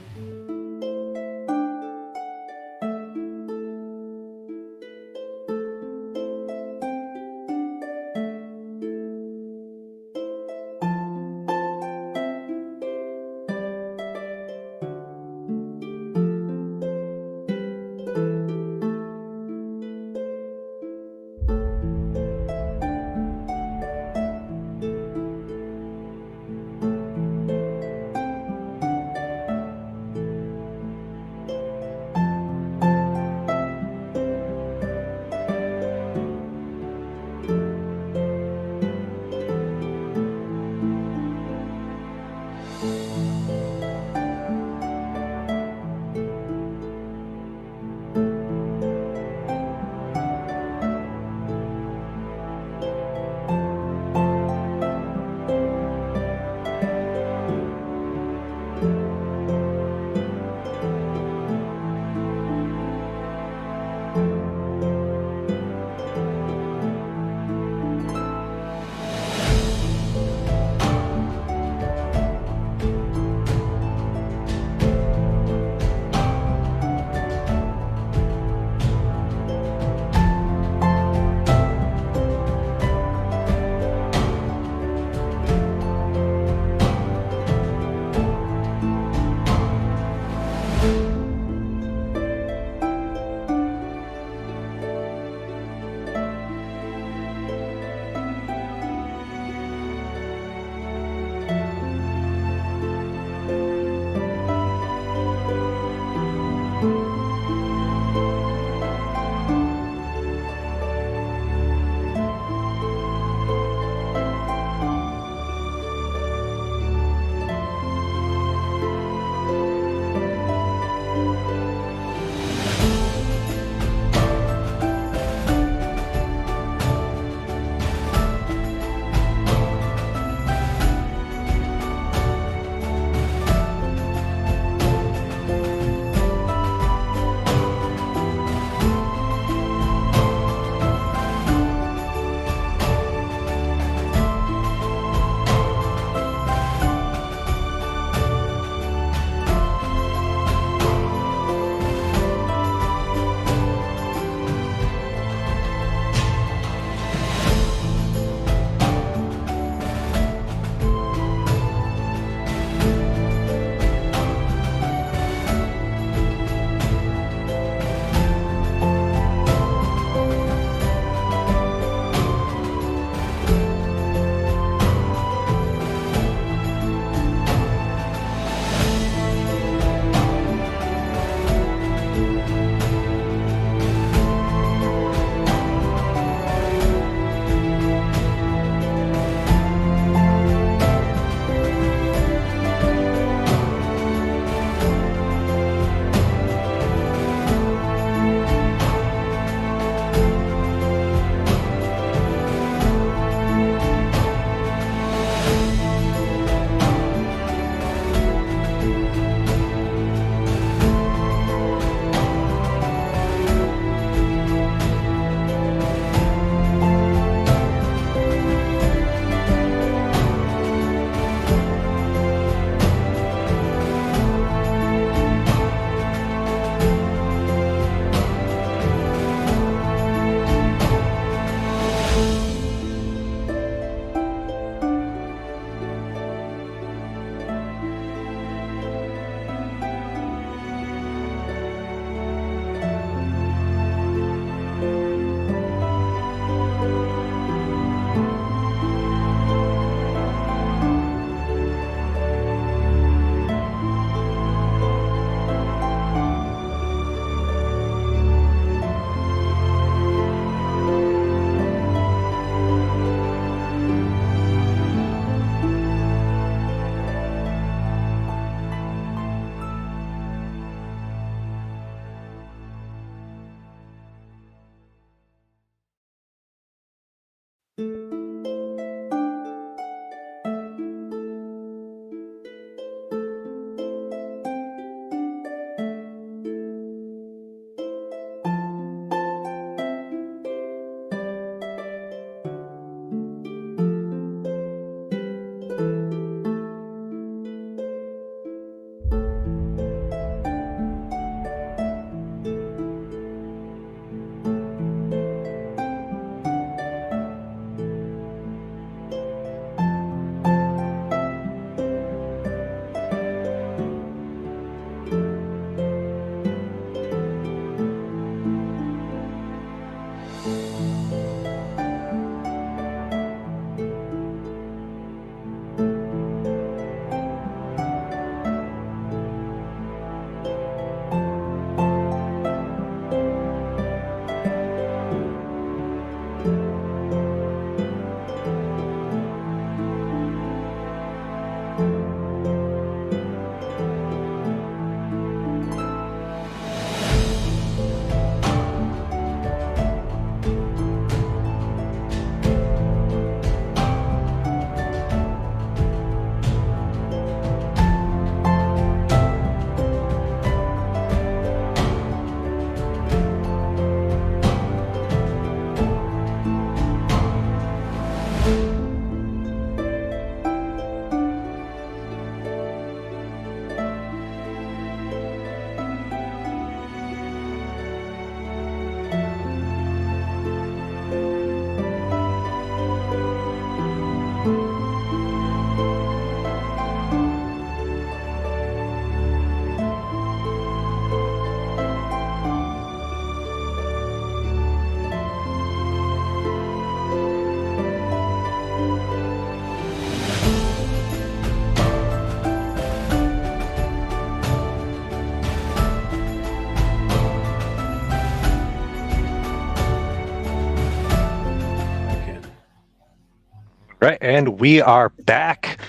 Speaker 2: Right, and we are back.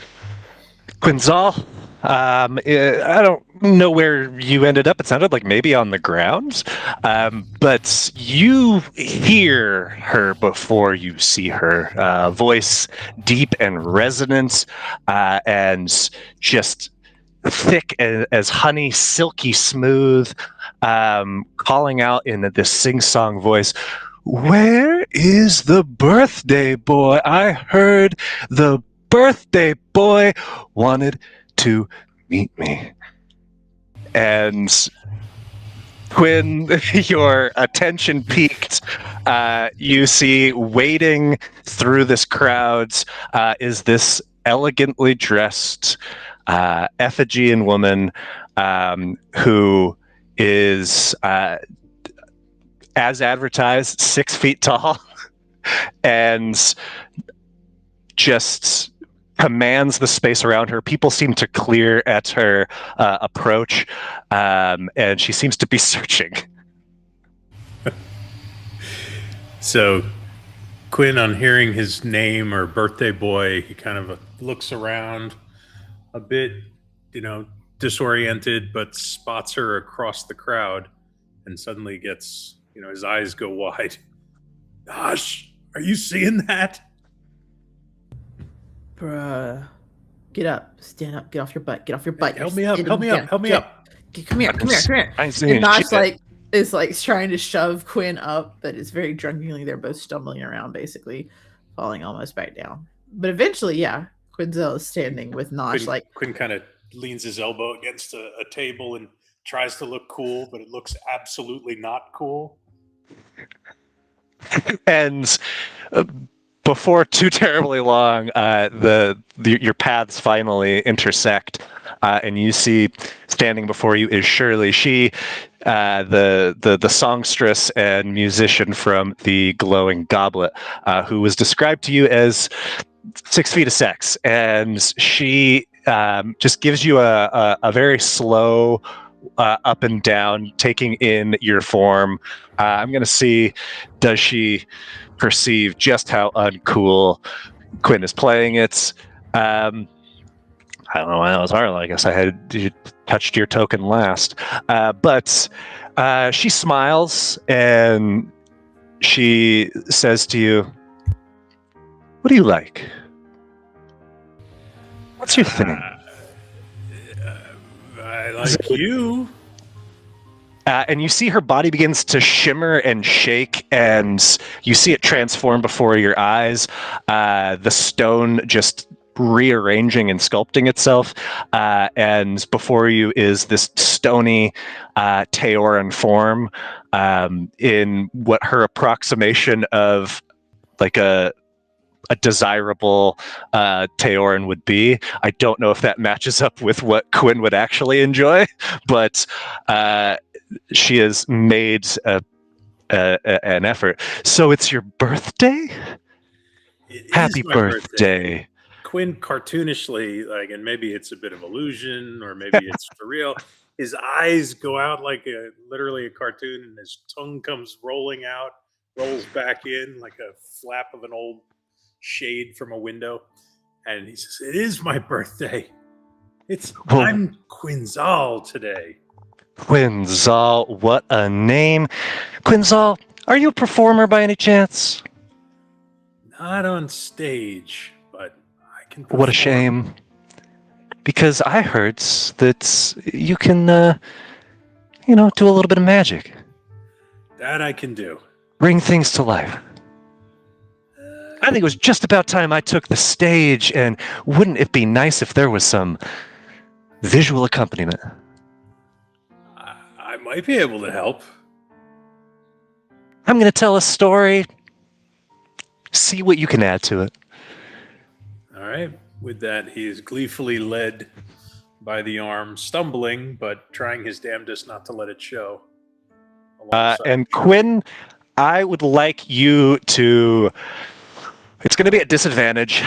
Speaker 2: Quin'Zal, I don't know where you ended up. It sounded like maybe on the ground, but you hear her before you see her. Voice deep and resonant, and just thick as honey, silky smooth, calling out in this sing-song voice. Where is the birthday boy? I heard the birthday boy wanted to meet me. And when your attention peaked, you see waiting through this crowd is this elegantly dressed effigian woman who is as advertised 6 feet tall and just commands the space around her. People seem to clear at her approach, and she seems to be searching.
Speaker 3: So Quinn, on hearing his name or birthday boy, he kind of looks around a bit, disoriented, but spots her across the crowd and suddenly gets, his eyes go wide. Gosh, are you seeing that?
Speaker 6: Bruh. Get up. Stand up. Get off your butt. Get off your butt.
Speaker 3: Help me up. Help me up. Help me up.
Speaker 6: Come here. Come here. Come here.
Speaker 2: I ain't seeing
Speaker 6: And Nosh
Speaker 2: shit.
Speaker 6: is trying to shove Quinn up, but it's very drunkenly. They're both stumbling around, basically falling almost back down. But eventually, Quin'Zal is standing with Nosh.
Speaker 3: Quinn kind of leans his elbow against a table and tries to look cool, but it looks absolutely not cool.
Speaker 2: And before too terribly long, your paths finally intersect, and you see standing before you is Shirley. She, the songstress and musician from the Glowing Goblet, who was described to you as 6 feet of sex, and she just gives you a very slow up and down, taking in your form. I'm going to see, does she perceive just how uncool Quinn is playing it? I don't know why that was hard. I guess I had touched your token last. But she smiles and she says to you, What do you like? What's your thing?
Speaker 3: I like you.
Speaker 2: And you see her body begins to shimmer and shake, and you see it transform before your eyes. The stone just rearranging and sculpting itself, and before you is this stony Teoran form in what her approximation of like a desirable Teoran would be. I don't know if that matches up with what Quinn would actually enjoy, but she has made an effort. So it's your birthday?
Speaker 3: It
Speaker 2: Happy
Speaker 3: is my
Speaker 2: birthday.
Speaker 3: Quinn cartoonishly, like, and maybe it's a bit of illusion, or maybe it's for real. His eyes go out like literally a cartoon, and his tongue comes rolling out, rolls back in like a flap of an old shade from a window, and he says, "It is my birthday. I'm Quin'Zal today."
Speaker 2: Quin'Zal, what a name. Quin'Zal, are you a performer by any chance?
Speaker 3: Not on stage, but I can perform.
Speaker 2: What a shame. Because I heard that you can, do a little bit of magic.
Speaker 3: That I can do.
Speaker 2: Bring things to life. I think it was just about time I took the stage, and wouldn't it be nice if there was some visual accompaniment?
Speaker 3: I might be able to help.
Speaker 2: I'm going to tell a story. See what you can add to it.
Speaker 3: All right. With that, he is gleefully led by the arm, stumbling, but trying his damnedest not to let it show.
Speaker 2: And Quinn, I would like you to... It's going to be at disadvantage.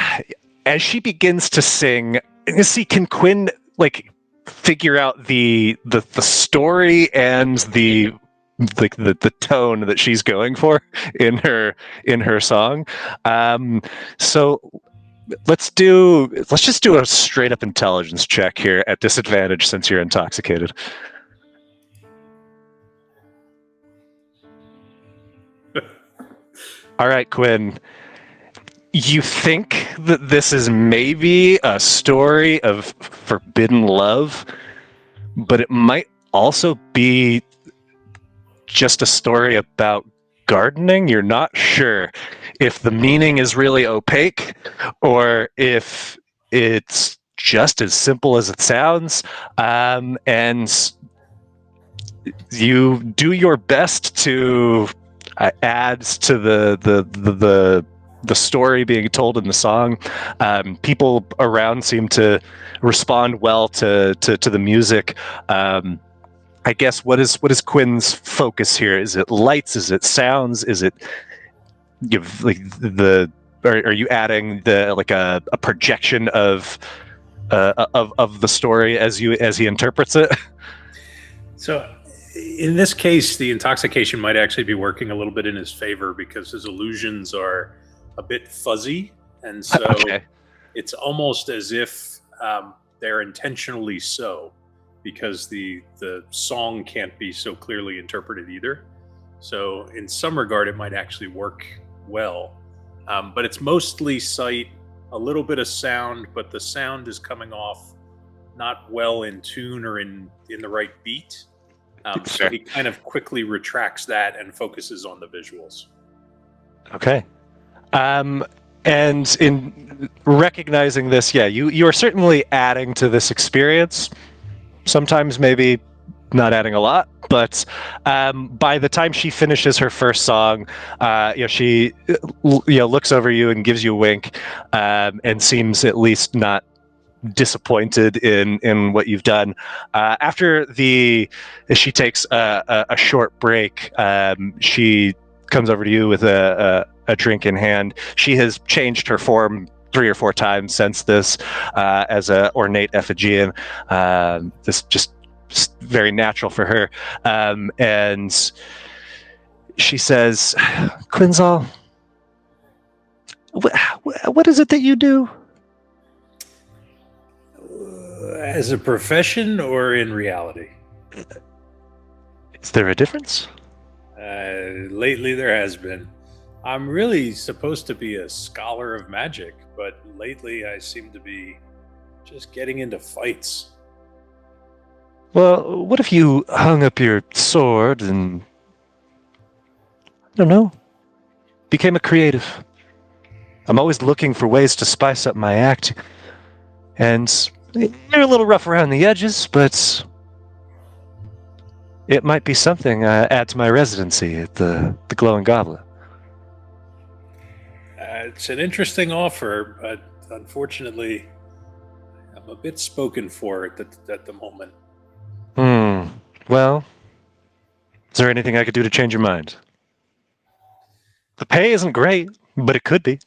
Speaker 2: As she begins to sing, you see, can Quinn, figure out the story and the tone that she's going for in her song? So let's just do a straight up intelligence check here at disadvantage since you're intoxicated. All right, Quinn. You think that this is maybe a story of forbidden love, but it might also be just a story about gardening. You're not sure if the meaning is really opaque or if it's just as simple as it sounds. And you do your best to add to the story being told in the song. People around seem to respond well to the music. I guess what is Quinn's focus here? Is it lights? Is it sounds? Is it are you adding a projection of the story as he interprets it?
Speaker 3: So in this case, the intoxication might actually be working a little bit in his favor because his illusions are a bit fuzzy, and so it's almost as if they're intentionally so, because the song can't be so clearly interpreted either. So in some regard, it might actually work well, but it's mostly sight, a little bit of sound, but the sound is coming off not well in tune or in the right beat. So he kind of quickly retracts that and focuses on the visuals.
Speaker 2: Okay. And in recognizing this, you are certainly adding to this experience. Sometimes maybe not adding a lot, but by the time she finishes her first song, she looks over you and gives you a wink, and seems at least not disappointed in what you've done. After she takes a short break, she comes over to you with a drink in hand. She has changed her form 3 or 4 times since this, as a ornate effigian. This just very natural for her. And she says, Quin'Zal, what is it that you do?
Speaker 3: As a profession or in reality?
Speaker 2: Is there a difference?
Speaker 3: Lately there has been. I'm really supposed to be a scholar of magic, but lately I seem to be just getting into fights.
Speaker 2: Well, what if you hung up your sword and, I don't know, became a creative? I'm always looking for ways to spice up my act, and they're a little rough around the edges, but it might be something I add to my residency at the Glowing Goblet.
Speaker 3: It's an interesting offer, but unfortunately, I'm a bit spoken for at the moment.
Speaker 2: Well, is there anything I could do to change your mind? The pay isn't great, but it could be.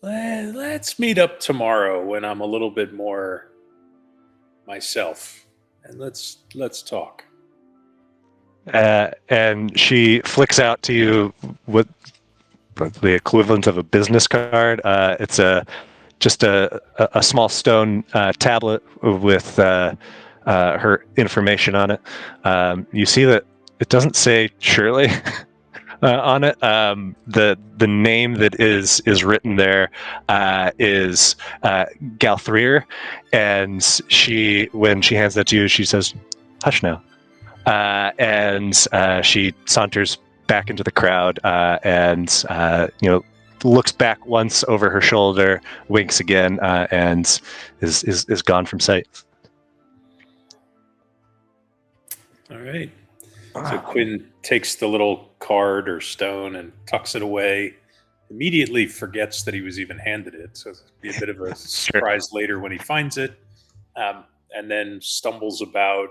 Speaker 3: Let's meet up tomorrow when I'm a little bit more myself, and let's talk.
Speaker 2: And she flicks out to you what the equivalent of a business card. It's just a small stone tablet with her information on it. You see that it doesn't say Shirley on it. The name that is written there is Galthrier, and when she hands that to you, she says, "Hush now." And she saunters back into the crowd and looks back once over her shoulder, winks again, and is gone from sight.
Speaker 3: All right. So Quinn takes the little card or stone and tucks it away. Immediately forgets that he was even handed it, so it'll be a bit of a surprise later when he finds it, and then stumbles about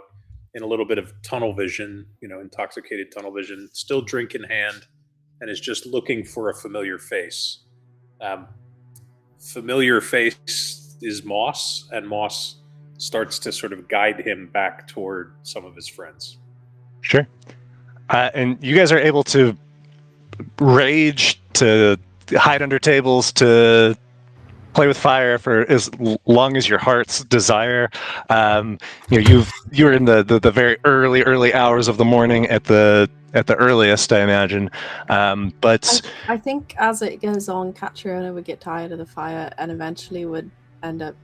Speaker 3: in a little bit of tunnel vision, intoxicated tunnel vision, still drink in hand, and is just looking for a familiar face. Familiar face is Moss, and Moss starts to sort of guide him back toward some of his friends.
Speaker 2: Sure. And you guys are able to rage, to hide under tables, to play with fire for as long as your heart's desire. You're in the very early hours of the morning at the earliest, I imagine. But
Speaker 4: I think as it goes on, Catriona would get tired of the fire and eventually would end up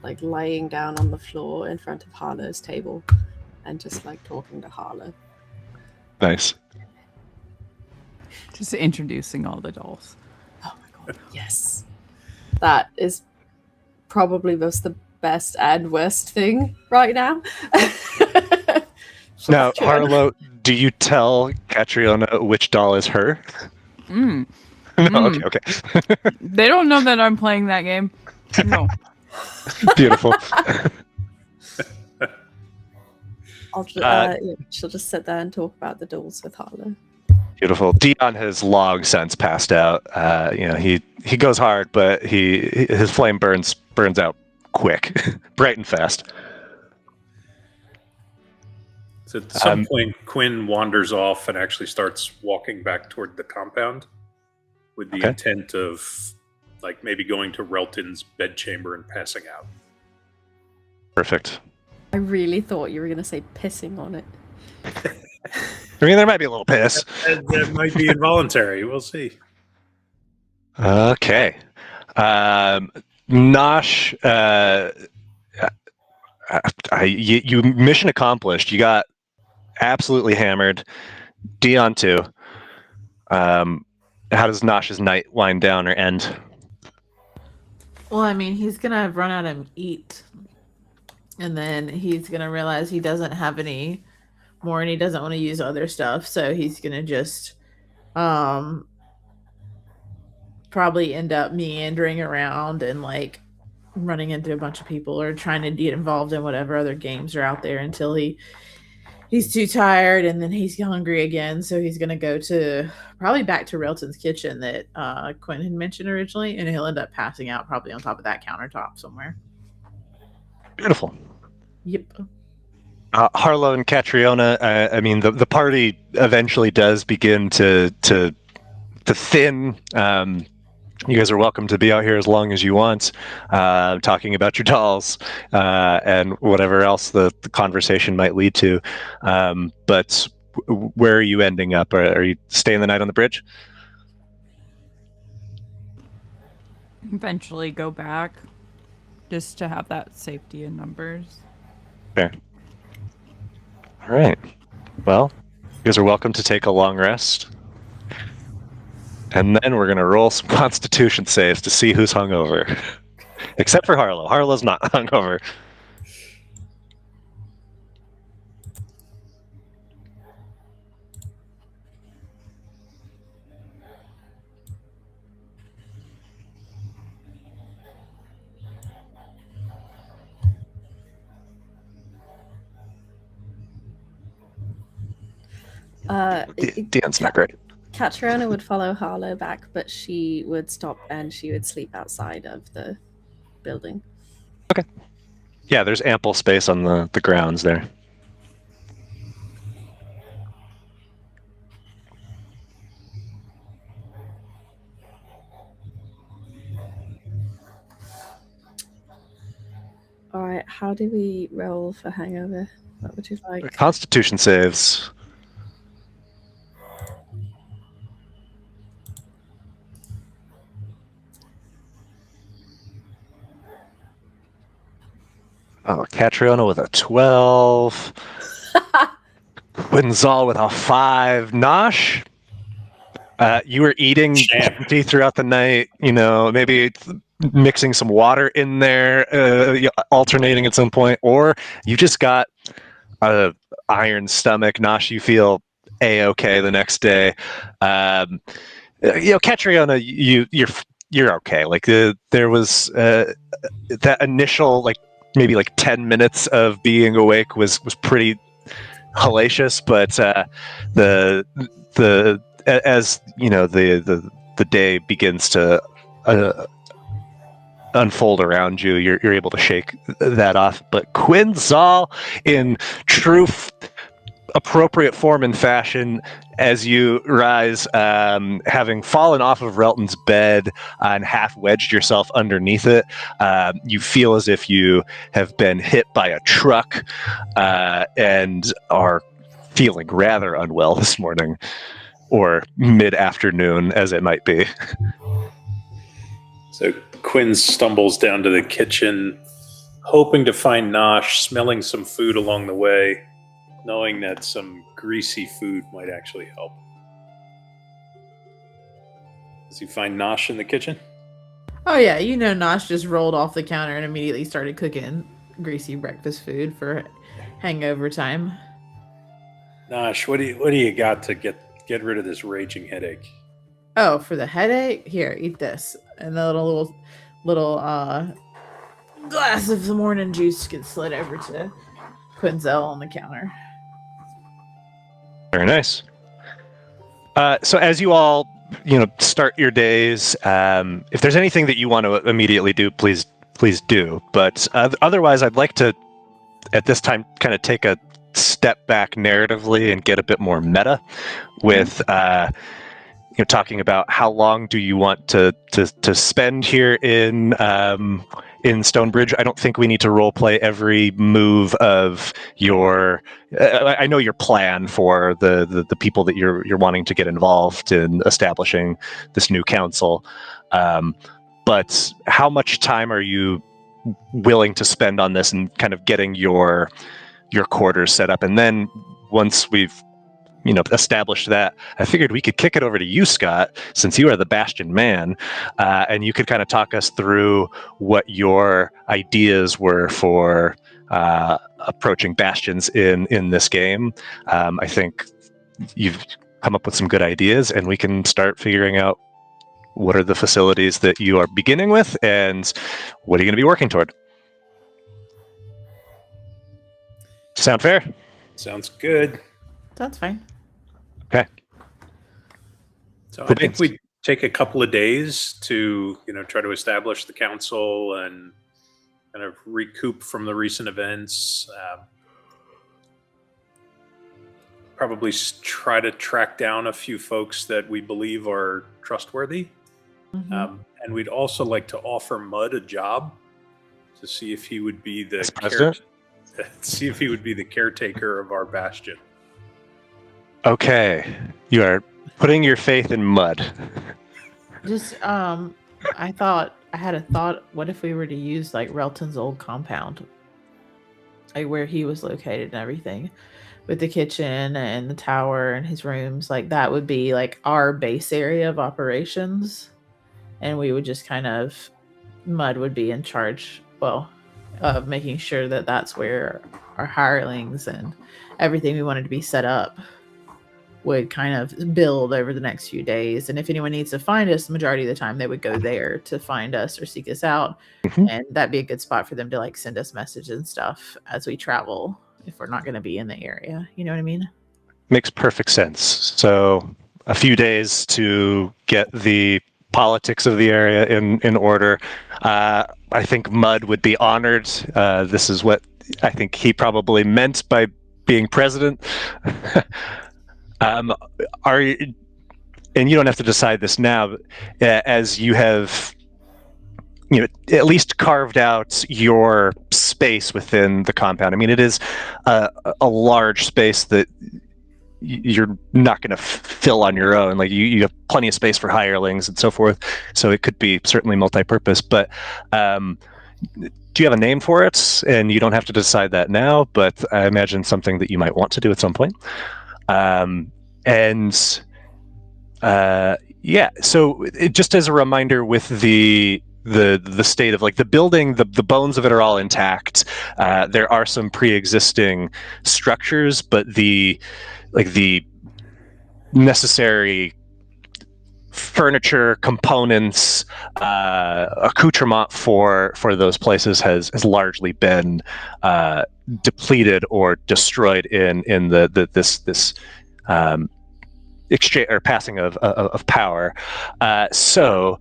Speaker 4: like laying down on the floor in front of Harlow's table and just like talking to Harlow.
Speaker 2: Nice.
Speaker 5: Just introducing all the dolls.
Speaker 4: Oh my god, yes. That is probably both the best and worst thing right now.
Speaker 2: Now, Harlow, do you tell Catriona which doll is her? No, okay.
Speaker 5: They don't know that I'm playing that game. No.
Speaker 2: Beautiful.
Speaker 4: She'll just sit there and talk about the dolls with Harlow.
Speaker 2: Beautiful. Dion has long since passed out. He goes hard, but his flame burns out quick, bright and fast.
Speaker 3: So at some point, Quinn wanders off and actually starts walking back toward the compound with the intent of maybe going to Relton's bedchamber and passing out.
Speaker 2: Perfect.
Speaker 4: I really thought you were going to say pissing on it.
Speaker 2: I mean, there might be a little piss.
Speaker 3: That might be involuntary. We'll see.
Speaker 2: Okay. Nosh, you mission accomplished. You got absolutely hammered. Dion too. How does Nosh's night wind down or end?
Speaker 6: Well, I mean, he's going to run out and eat. And then he's going to realize he doesn't have any more and he doesn't want to use other stuff. So he's going to just probably end up meandering around and running into a bunch of people or trying to get involved in whatever other games are out there until he's too tired and then he's hungry again. So he's going to go probably back to Relton's kitchen that Quinn had mentioned originally, and he'll end up passing out probably on top of that countertop somewhere.
Speaker 2: Beautiful.
Speaker 6: Yep.
Speaker 2: Harlow and Catriona, I mean, the party eventually does begin to thin. You guys are welcome to be out here as long as you want, talking about your dolls and whatever else the conversation might lead to. But where are you ending up? Are you staying the night on the bridge?
Speaker 5: Eventually go back, just to have that safety in numbers.
Speaker 2: Fair. All right. Well, you guys are welcome to take a long rest. And then we're going to roll some Constitution saves to see who's hungover. Except for Harlow. Harlow's not hungover. Dan's not great.
Speaker 4: Catriona would follow Harlow back, but she would stop and she would sleep outside of the building.
Speaker 2: Okay. Yeah, there's ample space on the grounds there.
Speaker 4: All right, how do we roll for hangover? What would you like?
Speaker 2: Constitution saves. Oh, Catriona with a 12. Quin'Zal with a 5. Nosh, you were eating empty throughout the night, maybe mixing some water in there, alternating at some point, or you just got a iron stomach. Nosh, you feel A-okay the next day. Catriona, you're okay. Like there was that initial maybe 10 minutes of being awake was pretty hellacious, but as the day begins to unfold around you, you're able to shake that off. But Quin'Zal, in true appropriate form and fashion, as you rise, having fallen off of Relton's bed and half wedged yourself underneath it, you feel as if you have been hit by a truck and are feeling rather unwell this morning, or mid-afternoon as it might be.
Speaker 3: So Quinn stumbles down to the kitchen, hoping to find Nosh, smelling some food along the way, knowing that some greasy food might actually help. Does he find Nosh in the kitchen?
Speaker 6: Oh yeah, Nosh just rolled off the counter and immediately started cooking greasy breakfast food for hangover time.
Speaker 3: Nosh, what do you got to get rid of this raging headache?
Speaker 6: Oh, for the headache? Here, eat this. And the little glass of the morning juice gets slid over to Quin'Zal on the counter.
Speaker 2: Very nice. So as you all, start your days, if there's anything that you want to immediately do, please do. But otherwise, I'd like to, at this time, kind of take a step back narratively and get a bit more meta with, talking about how long do you want to spend here in Stonebridge. I don't think we need to role play every move of your. I know your plan for the people that you're wanting to get involved in establishing this new council, but how much time are you willing to spend on this and kind of getting your quarters set up? And then once we've established that, I figured we could kick it over to you, Scott, since you are the Bastion man, and you could kind of talk us through what your ideas were for approaching Bastions in this game. I think you've come up with some good ideas, and we can start figuring out what are the facilities that you are beginning with, and what are you going to be working toward. Sound fair?
Speaker 3: Sounds good.
Speaker 6: That's fine.
Speaker 2: Okay.
Speaker 3: So I think we take a couple of days to, try to establish the council and kind of recoup from the recent events. Probably try to track down a few folks that we believe are trustworthy.
Speaker 6: Mm-hmm.
Speaker 3: And we'd also like to offer Mud a job to see if he would be the caretaker of our Bastion.
Speaker 2: Okay, you are putting your faith in mud.
Speaker 6: Just I had a thought. What if we were to use like Relton's old compound, like where he was located and everything, with the kitchen and the tower and his rooms? Like that would be like our base area of operations, and we would just kind of Mud would be in charge. Well, of making sure that that's where our hirelings and everything we wanted to be set up would kind of build over the next few days. And if anyone needs to find us, the majority of the time they would go there to find us or seek us out. And that'd be a good spot for them to like send us messages and stuff as we travel if we're not going to be in the area. You know what I mean?
Speaker 2: Makes perfect sense. So a few days to get the politics of the area in order. I think Mud would be honored. This is what I think he probably meant by being president. Are you, and you don't have to decide this now, but as you have, at least carved out your space within the compound. I mean, it is a large space that you're not going to fill on your own. Like you have plenty of space for hirelings and so forth. So it could be certainly multi-purpose. But do you have a name for it? And you don't have to decide that now, but I imagine something that you might want to do at some point. So just as a reminder, with the state of like the building, the bones of it are all intact. There are some pre-existing structures, but the necessary furniture, components, accoutrement for those places has largely been depleted or destroyed in this exchange or passing of power. So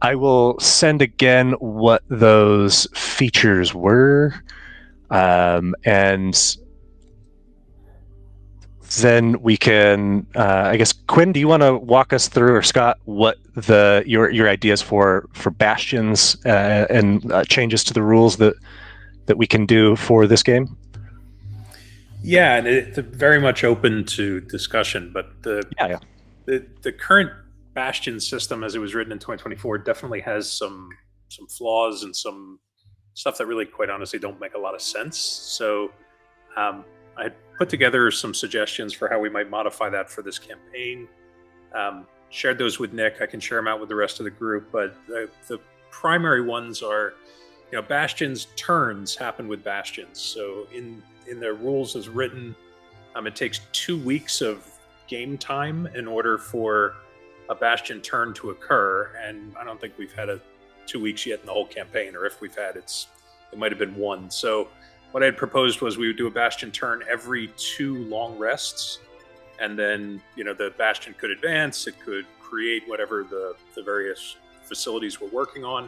Speaker 2: I will send again what those features were, and then we can, I guess, Quinn, do you want to walk us through, or Scott, what your ideas for bastions and changes to the rules that we can do for this game?
Speaker 3: Yeah, and it's very much open to discussion, but the current bastion system as it was written in 2024 definitely has some flaws and some stuff that really, quite honestly, don't make a lot of sense. So I put together some suggestions for how we might modify that for this campaign. Shared those with Nick. I can share them out with the rest of the group, but the primary ones are, bastions turns happen with bastions. So in the rules as written, it takes 2 weeks of game time in order for a bastion turn to occur, and I don't think we've had 2 weeks yet in the whole campaign, or if we've had, it might have been one. So what I had proposed was we would do a bastion turn every 2 long rests, and then the bastion could advance, it could create whatever the various facilities we're working on,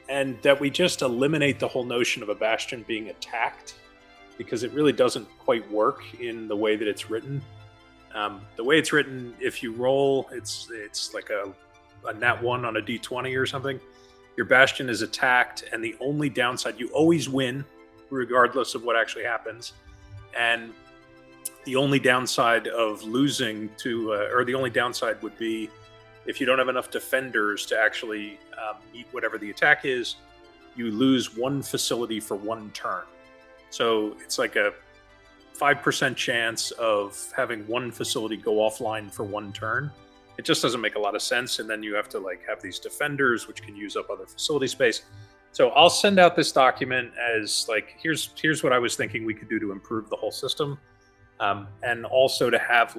Speaker 3: and that we just eliminate the whole notion of a bastion being attacked, because it really doesn't quite work in the way that it's written. The way it's written, if you roll, it's like a nat 1 on a d20 or something. Your bastion is attacked, and the only downside, you always win, regardless of what actually happens. And the only downside of losing or the only downside would be if you don't have enough defenders to actually meet whatever the attack is, you lose 1 facility for 1 turn. So it's like a 5% chance of having 1 facility go offline for 1 turn. It just doesn't make a lot of sense. And then you have to have these defenders, which can use up other facility space. So I'll send out this document as here's what I was thinking we could do to improve the whole system. And also to have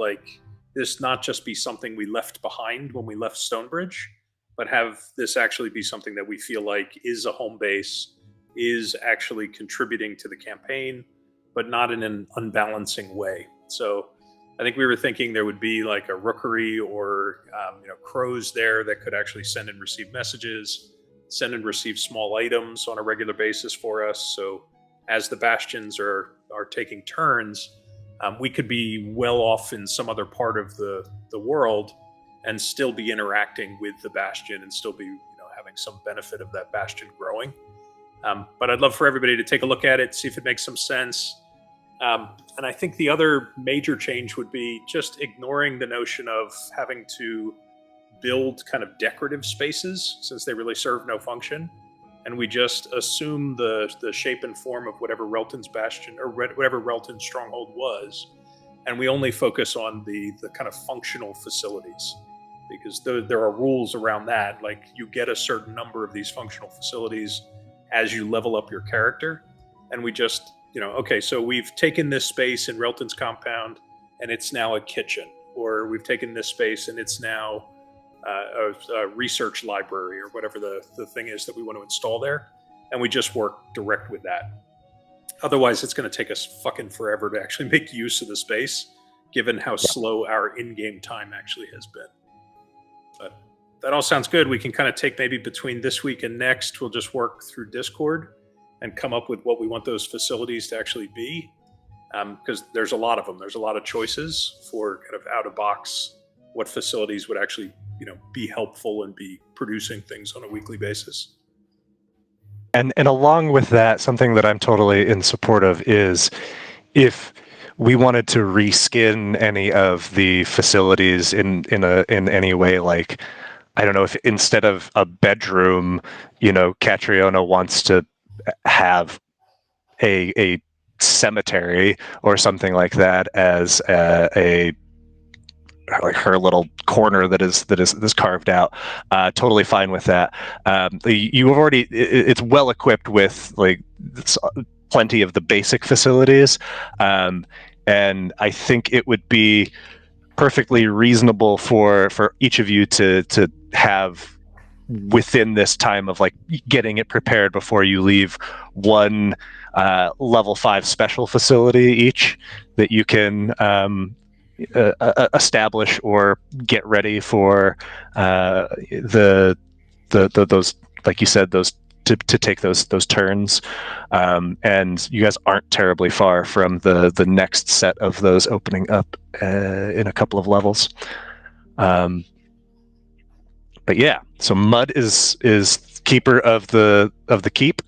Speaker 3: this not just be something we left behind when we left Stonebridge, but have this actually be something that we feel like is a home base, is actually contributing to the campaign, but not in an unbalancing way. So I think we were thinking there would be a rookery or crows there that could actually send and receive messages, send and receive small items on a regular basis for us. So as the bastions are taking turns, we could be well off in some other part of the world and still be interacting with the bastion and still be having some benefit of that bastion growing. But I'd love for everybody to take a look at it, see if it makes some sense. And I think the other major change would be just ignoring the notion of having to build kind of decorative spaces, since they really serve no function. And we just assume the shape and form of whatever Relton's bastion or whatever Relton's stronghold was. And we only focus on the kind of functional facilities, because there are rules around that. Like, you get a certain number of these functional facilities as you level up your character. And we just, okay, so we've taken this space in Relton's compound and it's now a kitchen, or we've taken this space and it's now a research library, or whatever the thing is that we want to install there. And we just work direct with that. Otherwise, it's going to take us fucking forever to actually make use of the space, given how slow our in-game time actually has been. But that all sounds good. We can kind of take maybe between this week and next, we'll just work through Discord and come up with what we want those facilities to actually be. Because there's a lot of them. There's a lot of choices for kind of out-of-box what facilities would actually, be helpful and be producing things on a weekly basis.
Speaker 2: And along with that, something that I'm totally in support of is, if we wanted to reskin any of the facilities in any way, like, I don't know, if instead of a bedroom, Catriona wants to have a cemetery or something like that as a like her little corner that is carved out. Totally fine with that. You have already, it's well equipped with like plenty of the basic facilities, and I think it would be perfectly reasonable for each of you to have, within this time of like getting it prepared before you leave, one level 5 special facility each that you can establish or get ready for those, like you said, those to take those turns, and you guys aren't terribly far from the next set of those opening up in a couple of levels. But yeah, so Mud is keeper of the keep.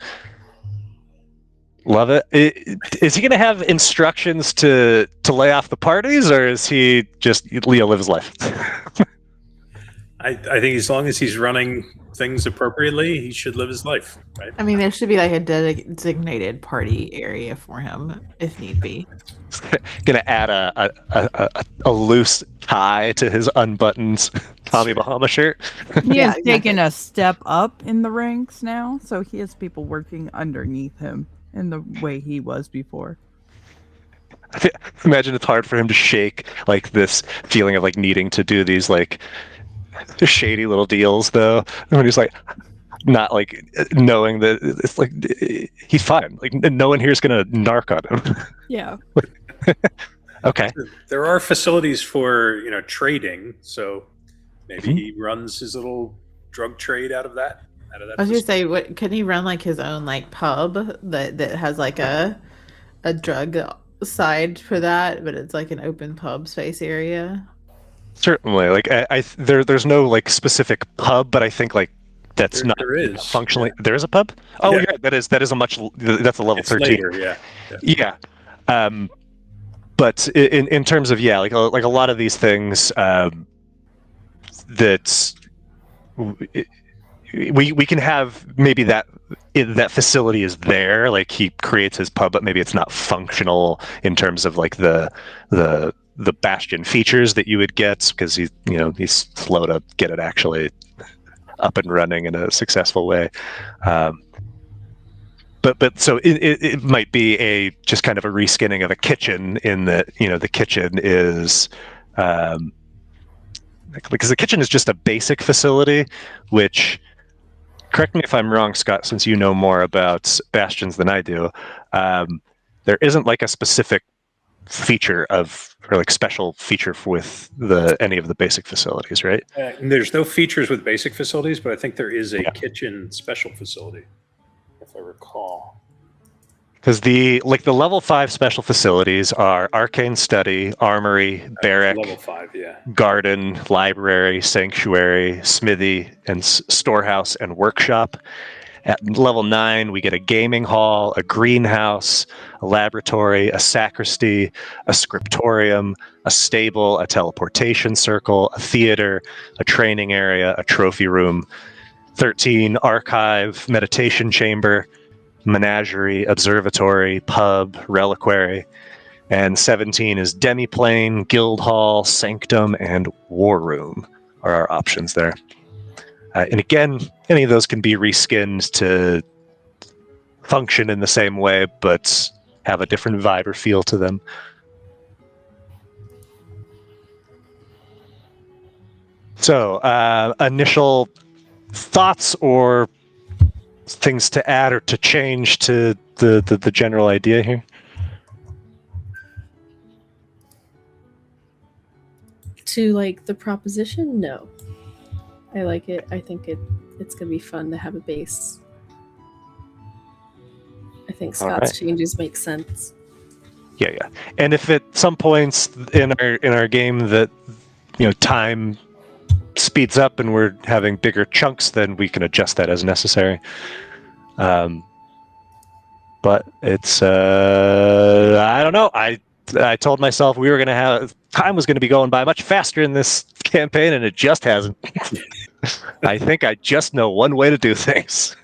Speaker 2: Love it. Is he going to have instructions to lay off the parties, or is he just Leo live his life?
Speaker 3: I think as long as he's running things appropriately, he should live his life, right?
Speaker 6: I mean, there should be like a designated party area for him if need be.
Speaker 2: Gonna add a loose tie to his unbuttoned Tommy Bahama shirt.
Speaker 5: He has
Speaker 6: Yeah,
Speaker 5: taken a step up in the ranks now, so he has people working underneath him in the way he was before.
Speaker 2: Imagine it's hard for him to shake like this feeling of like needing to do these like shady little deals, though, when he's like not like knowing that it's like he's fine, like no one here's gonna narc on him.
Speaker 5: Yeah.
Speaker 2: Okay.
Speaker 3: There are facilities for trading, so maybe he runs his little drug trade out of that.
Speaker 6: I was gonna say, what could he run like his own like pub that has like a drug side for that, but it's like an open pub space area?
Speaker 2: Certainly, like there's no like specific pub, but I think like that's
Speaker 3: there is
Speaker 2: functionally. Yeah. There is a pub. Oh yeah, that is a much, that's a level 13.
Speaker 3: Later, yeah.
Speaker 2: But in terms of like a lot of these things that we can have, maybe that facility is there, like he creates his pub, but maybe it's not functional in terms of like the Bastion features that you would get, because he's slow to get it actually up and running in a successful way. But so it might be just kind of a reskinning of a kitchen, in that the kitchen is because the kitchen is just a basic facility, which, correct me if I'm wrong, Scott, since you know more about Bastions than I do, there isn't like a specific feature or like special feature with any of the basic facilities, right?
Speaker 3: There's no features with basic facilities, but I think there is a kitchen special facility, if I recall.
Speaker 2: Because the level 5 special facilities are arcane study, armory, barrack,
Speaker 3: level 5,
Speaker 2: garden, library, sanctuary, smithy, and storehouse and workshop. At level 9, we get a gaming hall, a greenhouse, a laboratory, a sacristy, a scriptorium, a stable, a teleportation circle, a theater, a training area, a trophy room. 13, archive, meditation chamber, menagerie, observatory, pub, reliquary. And 17 is demiplane, guild hall, sanctum, and war room are our options there. And again, any of those can be reskinned to function in the same way, but have a different vibe or feel to them. So, initial thoughts or things to add or to change to the general idea here?
Speaker 4: To like the proposition, no. I like it. I think it's gonna be fun to have a base. I think Scott's changes make sense.
Speaker 2: Yeah. And if at some points in our game that time speeds up and we're having bigger chunks, then we can adjust that as necessary. But it's I don't know. I told myself we were time was going to be going by much faster in this campaign, and it just hasn't. I think I just know one way to do things.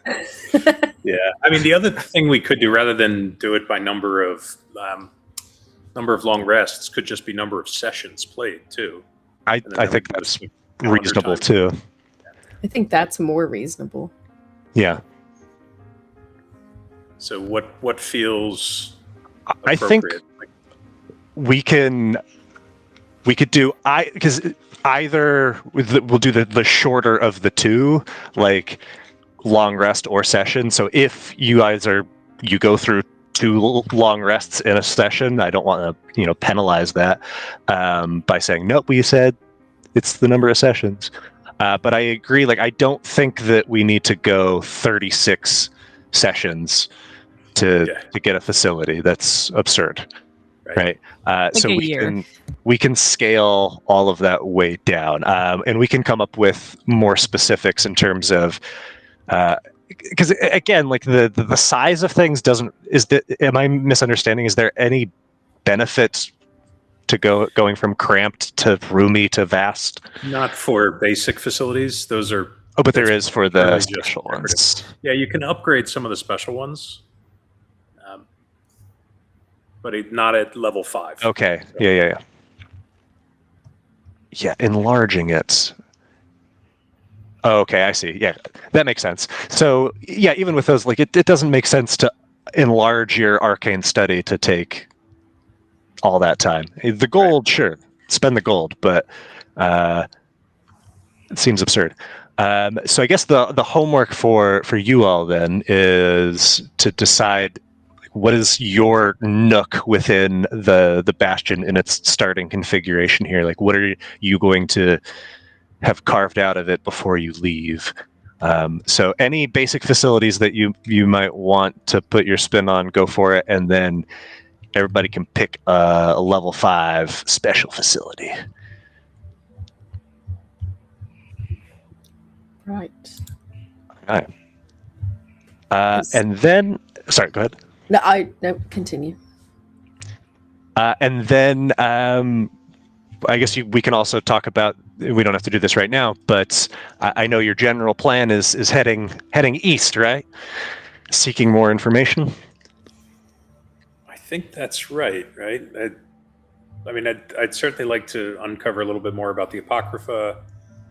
Speaker 3: Yeah, I mean, the other thing we could do, rather than do it by number of long rests, could just be number of sessions played too.
Speaker 2: I think that's reasonable too.
Speaker 4: I think that's more reasonable.
Speaker 2: Yeah.
Speaker 3: So what feels
Speaker 2: I think we could do because either we'll do the shorter of the two, like long rest or session. So if you go through 2 long rests in a session, I don't want to penalize that by saying nope. We said it's the number of sessions, but I agree. Like I don't think that we need to go 36 sessions to get a facility. That's absurd. Right. So we can scale all of that way down, and we can come up with more specifics in terms of because again, like the size of things am I misunderstanding? Is there any benefit to going from cramped to roomy to vast?
Speaker 3: Not for basic facilities. Those are.
Speaker 2: Oh, but there is for the special ones.
Speaker 3: Yeah, you can upgrade some of the special ones. But not at level 5.
Speaker 2: Okay. So. Yeah. Yeah, enlarging it. Oh, okay, I see. Yeah, that makes sense. So, yeah, even with those, like, it doesn't make sense to enlarge your arcane study to take all that time. The gold, sure, spend the gold, but it seems absurd. So I guess the homework for you all then is to decide what is your nook within the bastion in its starting configuration here? Like, what are you going to have carved out of it before you leave? So any basic facilities that you might want to put your spin on, go for it, and then everybody can pick a level 5 special facility.
Speaker 4: Right.
Speaker 2: All right. And then, sorry, go ahead.
Speaker 4: No, continue.
Speaker 2: And then I guess we can also talk about, we don't have to do this right now, but I know your general plan is heading east, right? Seeking more information?
Speaker 3: I think that's right? I mean, I'd certainly like to uncover a little bit more about the Apocrypha,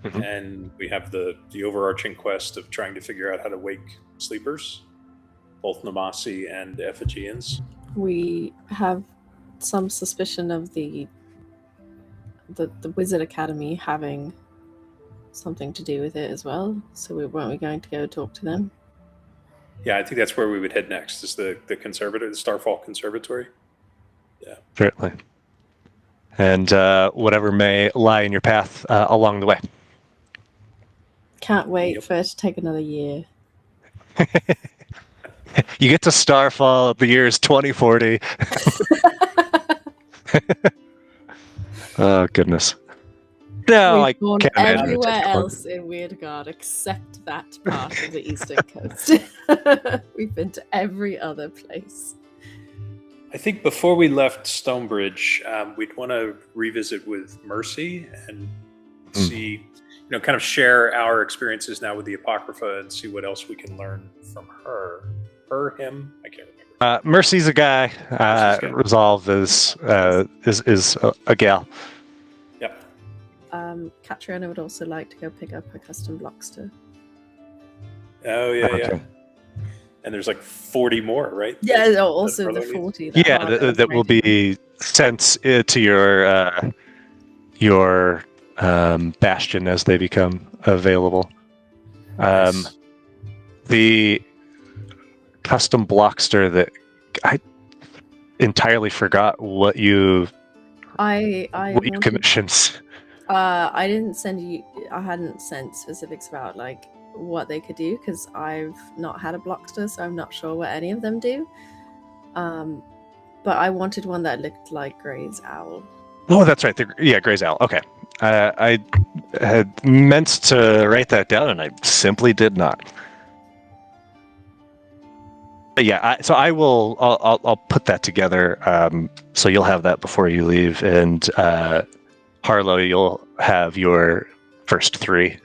Speaker 3: and we have the overarching quest of trying to figure out how to wake sleepers, both Namasi and effigians.
Speaker 4: We have some suspicion of the Wizard Academy having something to do with it as well. So weren't we going to go talk to them?
Speaker 3: Yeah, I think that's where we would head next. Is the Starfall Conservatory? Yeah,
Speaker 2: certainly. And whatever may lie in your path along the way.
Speaker 4: Can't wait for it to take another year.
Speaker 2: You get to Starfall, the year is 2040. Oh, goodness. No,
Speaker 4: We've
Speaker 2: I
Speaker 4: gone
Speaker 2: can't imagine. a
Speaker 4: everywhere
Speaker 2: typical-
Speaker 4: else in Wyrdgard except that part of the eastern coast. We've been to every other place.
Speaker 3: I think before we left Stonebridge, we'd want to revisit with Mercy and see, kind of share our experiences now with the Apocrypha and see what else we can learn from her. Him? I can't remember.
Speaker 2: Mercy's a guy. Resolve is a gal.
Speaker 3: Yep.
Speaker 4: Catriona would also like to go pick up her custom blockster.
Speaker 3: Oh, yeah,
Speaker 2: Okay.
Speaker 3: yeah. And there's like 40 more, right?
Speaker 4: Yeah, also the
Speaker 3: Brother
Speaker 4: 40.
Speaker 2: Yeah, that will be sent to your bastion as they become available.
Speaker 3: Nice.
Speaker 2: The custom blockster that I entirely forgot what you
Speaker 4: wanted,
Speaker 2: commissioned.
Speaker 4: I didn't send you. I hadn't sent specifics about like what they could do because I've not had a blockster, so I'm not sure what any of them do. But I wanted one that looked like Grey's owl.
Speaker 2: Oh, that's right. Grey's owl. Okay, I had meant to write that down, and I simply did not. But yeah, I'll put that together. So you'll have that before you leave, and Harlow, you'll have your first 3.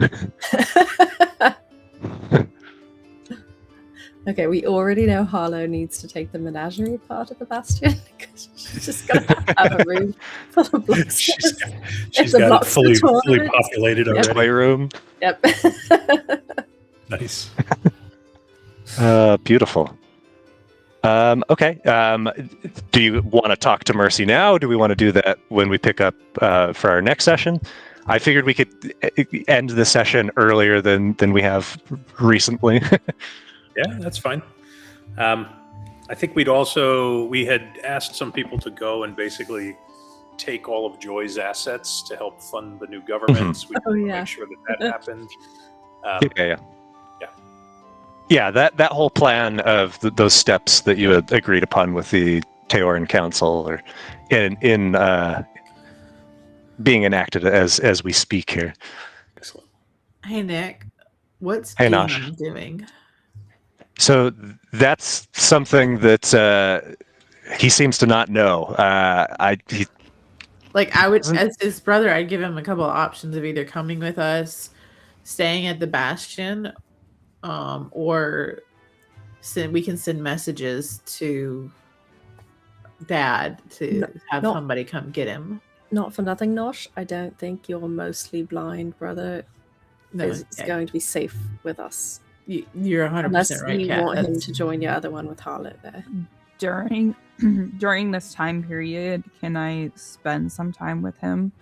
Speaker 4: Okay, we already know Harlow needs to take the menagerie part of the bastion because she's just going to have a room full of blocksters.
Speaker 3: She's
Speaker 4: a
Speaker 3: got it fully
Speaker 4: tournament.
Speaker 3: populated already.
Speaker 2: Playroom.
Speaker 4: Yep.
Speaker 3: Nice.
Speaker 2: Beautiful. Okay. Do you want to talk to Mercy now? Do we want to do that when we pick up for our next session? I figured we could end the session earlier than we have recently.
Speaker 3: Yeah, that's fine. I think we had asked some people to go and basically take all of Joy's assets to help fund the new government. So we can make sure that happened.
Speaker 2: Yeah, that whole plan of those steps that you had agreed upon with the Teoran Council or in being enacted as we speak here.
Speaker 3: Excellent.
Speaker 6: Hey, Nick. What's
Speaker 2: Hey,
Speaker 6: Dion
Speaker 2: Nosh.
Speaker 6: doing?
Speaker 2: So that's something that he seems to not know.
Speaker 6: As his brother, I'd give him a couple of options of either coming with us, staying at the bastion, or we can send messages to Dad to have somebody come get him.
Speaker 4: Not for nothing, Nosh. I don't think your mostly blind brother is going to be safe with us.
Speaker 6: You're 100%
Speaker 4: Unless
Speaker 6: right,
Speaker 4: you
Speaker 6: Kat.
Speaker 4: want him to join your other one with Harlow there.
Speaker 5: During this time period, can I spend some time with him?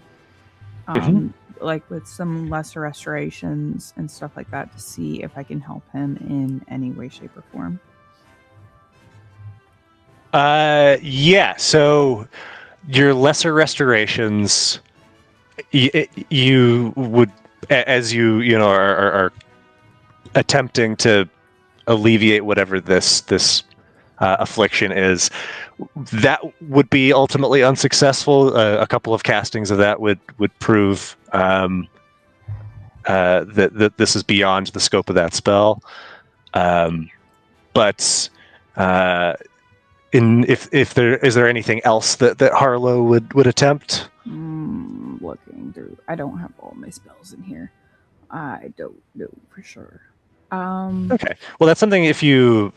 Speaker 5: Like with some lesser restorations and stuff like that to see if I can help him in any way, shape, or form.
Speaker 2: Yeah, so your lesser restorations, you would, as you are attempting to alleviate whatever this affliction is, that would be ultimately unsuccessful. A couple of castings of that would prove that this is beyond the scope of that spell. But if there anything else that Harlow would attempt?
Speaker 5: Looking through, I don't have all my spells in here. I don't know for sure.
Speaker 2: Okay, well, that's something if you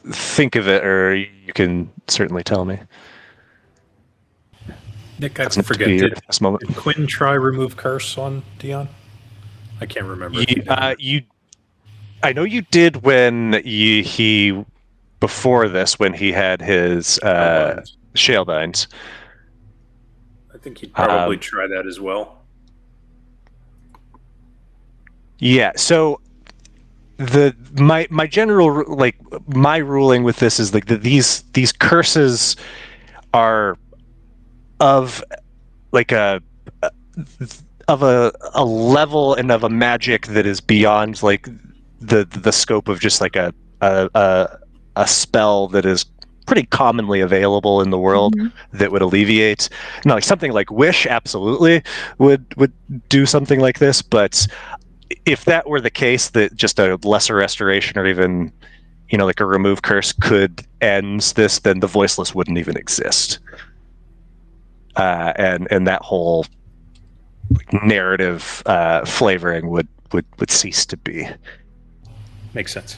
Speaker 2: think of it, or you can certainly tell me.
Speaker 3: Nick, I
Speaker 2: Doesn't
Speaker 3: forget.
Speaker 2: be
Speaker 3: Did
Speaker 2: at this moment.
Speaker 3: Quinn try remove curse on Dion? I can't remember.
Speaker 2: I know you did when he before this, when he had his Shalebind.
Speaker 3: I think he'd probably try that as well.
Speaker 2: Yeah, so my general, like, my ruling with this is like that these curses are of like a level and of a magic that is beyond like the scope of just like a spell that is pretty commonly available in the world that would alleviate. Now, like something like Wish absolutely would do something like this, but if that were the case, that just a lesser restoration or even, like a remove curse could end this, then the voiceless wouldn't even exist. And that whole narrative flavoring would cease to be.
Speaker 3: Makes sense.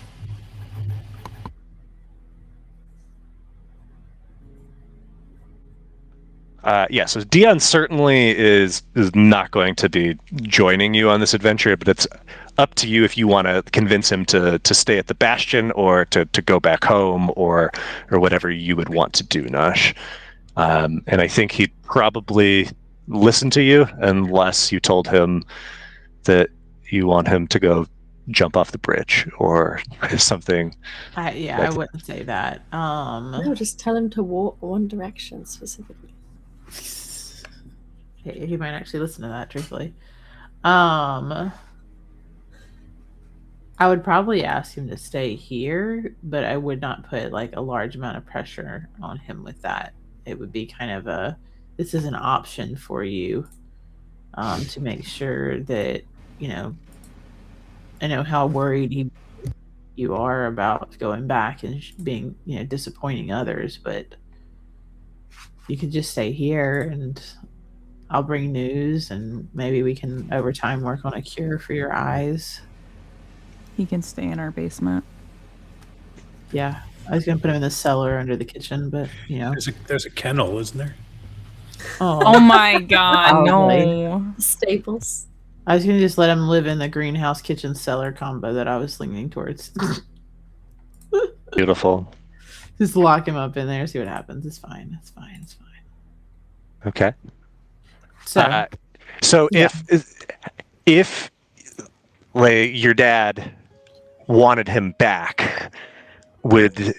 Speaker 2: So Dion certainly is not going to be joining you on this adventure, but it's up to you if you want to convince him to stay at the Bastion or to go back home or whatever you would want to do, Nosh. And I think he'd probably listen to you unless you told him that you want him to go jump off the bridge or something.
Speaker 6: I wouldn't say that.
Speaker 4: No, just tell him to walk one direction specifically.
Speaker 6: He might actually listen to that, truthfully. I would probably ask him to stay here, but I would not put like a large amount of pressure on him with that. It would be kind of this is an option for you, to make sure that, I know how worried you are about going back and being, disappointing others, but you could just stay here and I'll bring news and maybe we can over time work on a cure for your eyes.
Speaker 5: He can stay in our basement.
Speaker 6: Yeah. I was going to put him in the cellar under the kitchen, but,
Speaker 3: There's a kennel, isn't there?
Speaker 5: Oh my god, no.
Speaker 4: Staples.
Speaker 6: I was going to just let him live in the greenhouse kitchen cellar combo that I was leaning towards.
Speaker 2: Beautiful.
Speaker 6: Just lock him up in there, see what happens. It's fine.
Speaker 2: Okay.
Speaker 6: So yeah.
Speaker 2: if like your dad wanted him back, would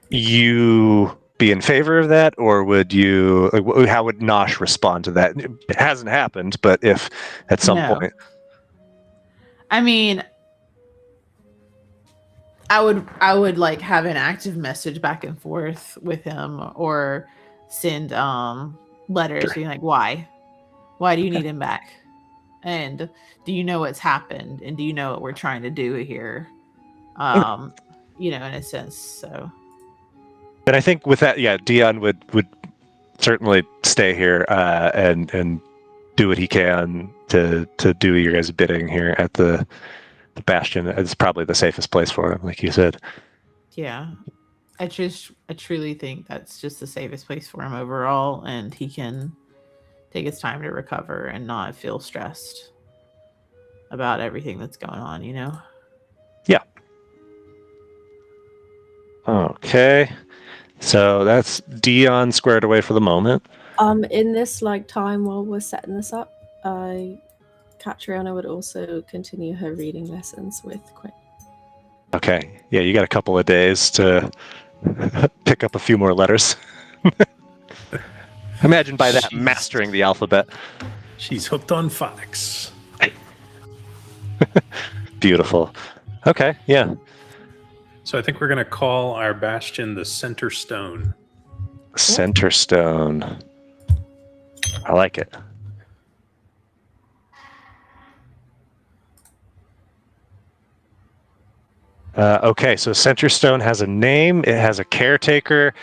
Speaker 2: you be in favor of that, or would you? How would Nosh respond to that? It hasn't happened, but if at some point,
Speaker 6: I mean, I would like have an active message back and forth with him, or send letters being like, why do you need him back, and do you know what's happened, and do you know what we're trying to do here, in a sense. So,
Speaker 2: but I think with that, Dion would certainly stay here and do what he can to do your guys' bidding here at the Bastion. It's probably the safest place for him, like you said.
Speaker 6: Yeah, I truly think that's just the safest place for him overall, and he can take his time to recover and not feel stressed about everything that's going on,
Speaker 2: Yeah. Okay. So that's Dion squared away for the moment.
Speaker 4: In this time while we're setting this up, Catriona would also continue her reading lessons with Quinn.
Speaker 2: Okay. Yeah, you got a couple of days to pick up a few more letters. Imagine by that mastering the alphabet.
Speaker 3: She's hooked on phonics.
Speaker 2: Beautiful. Okay, yeah.
Speaker 3: So I think we're going to call our bastion the Center Stone.
Speaker 2: Center Stone. I like it. Okay, so Center Stone has a name. It has a caretaker.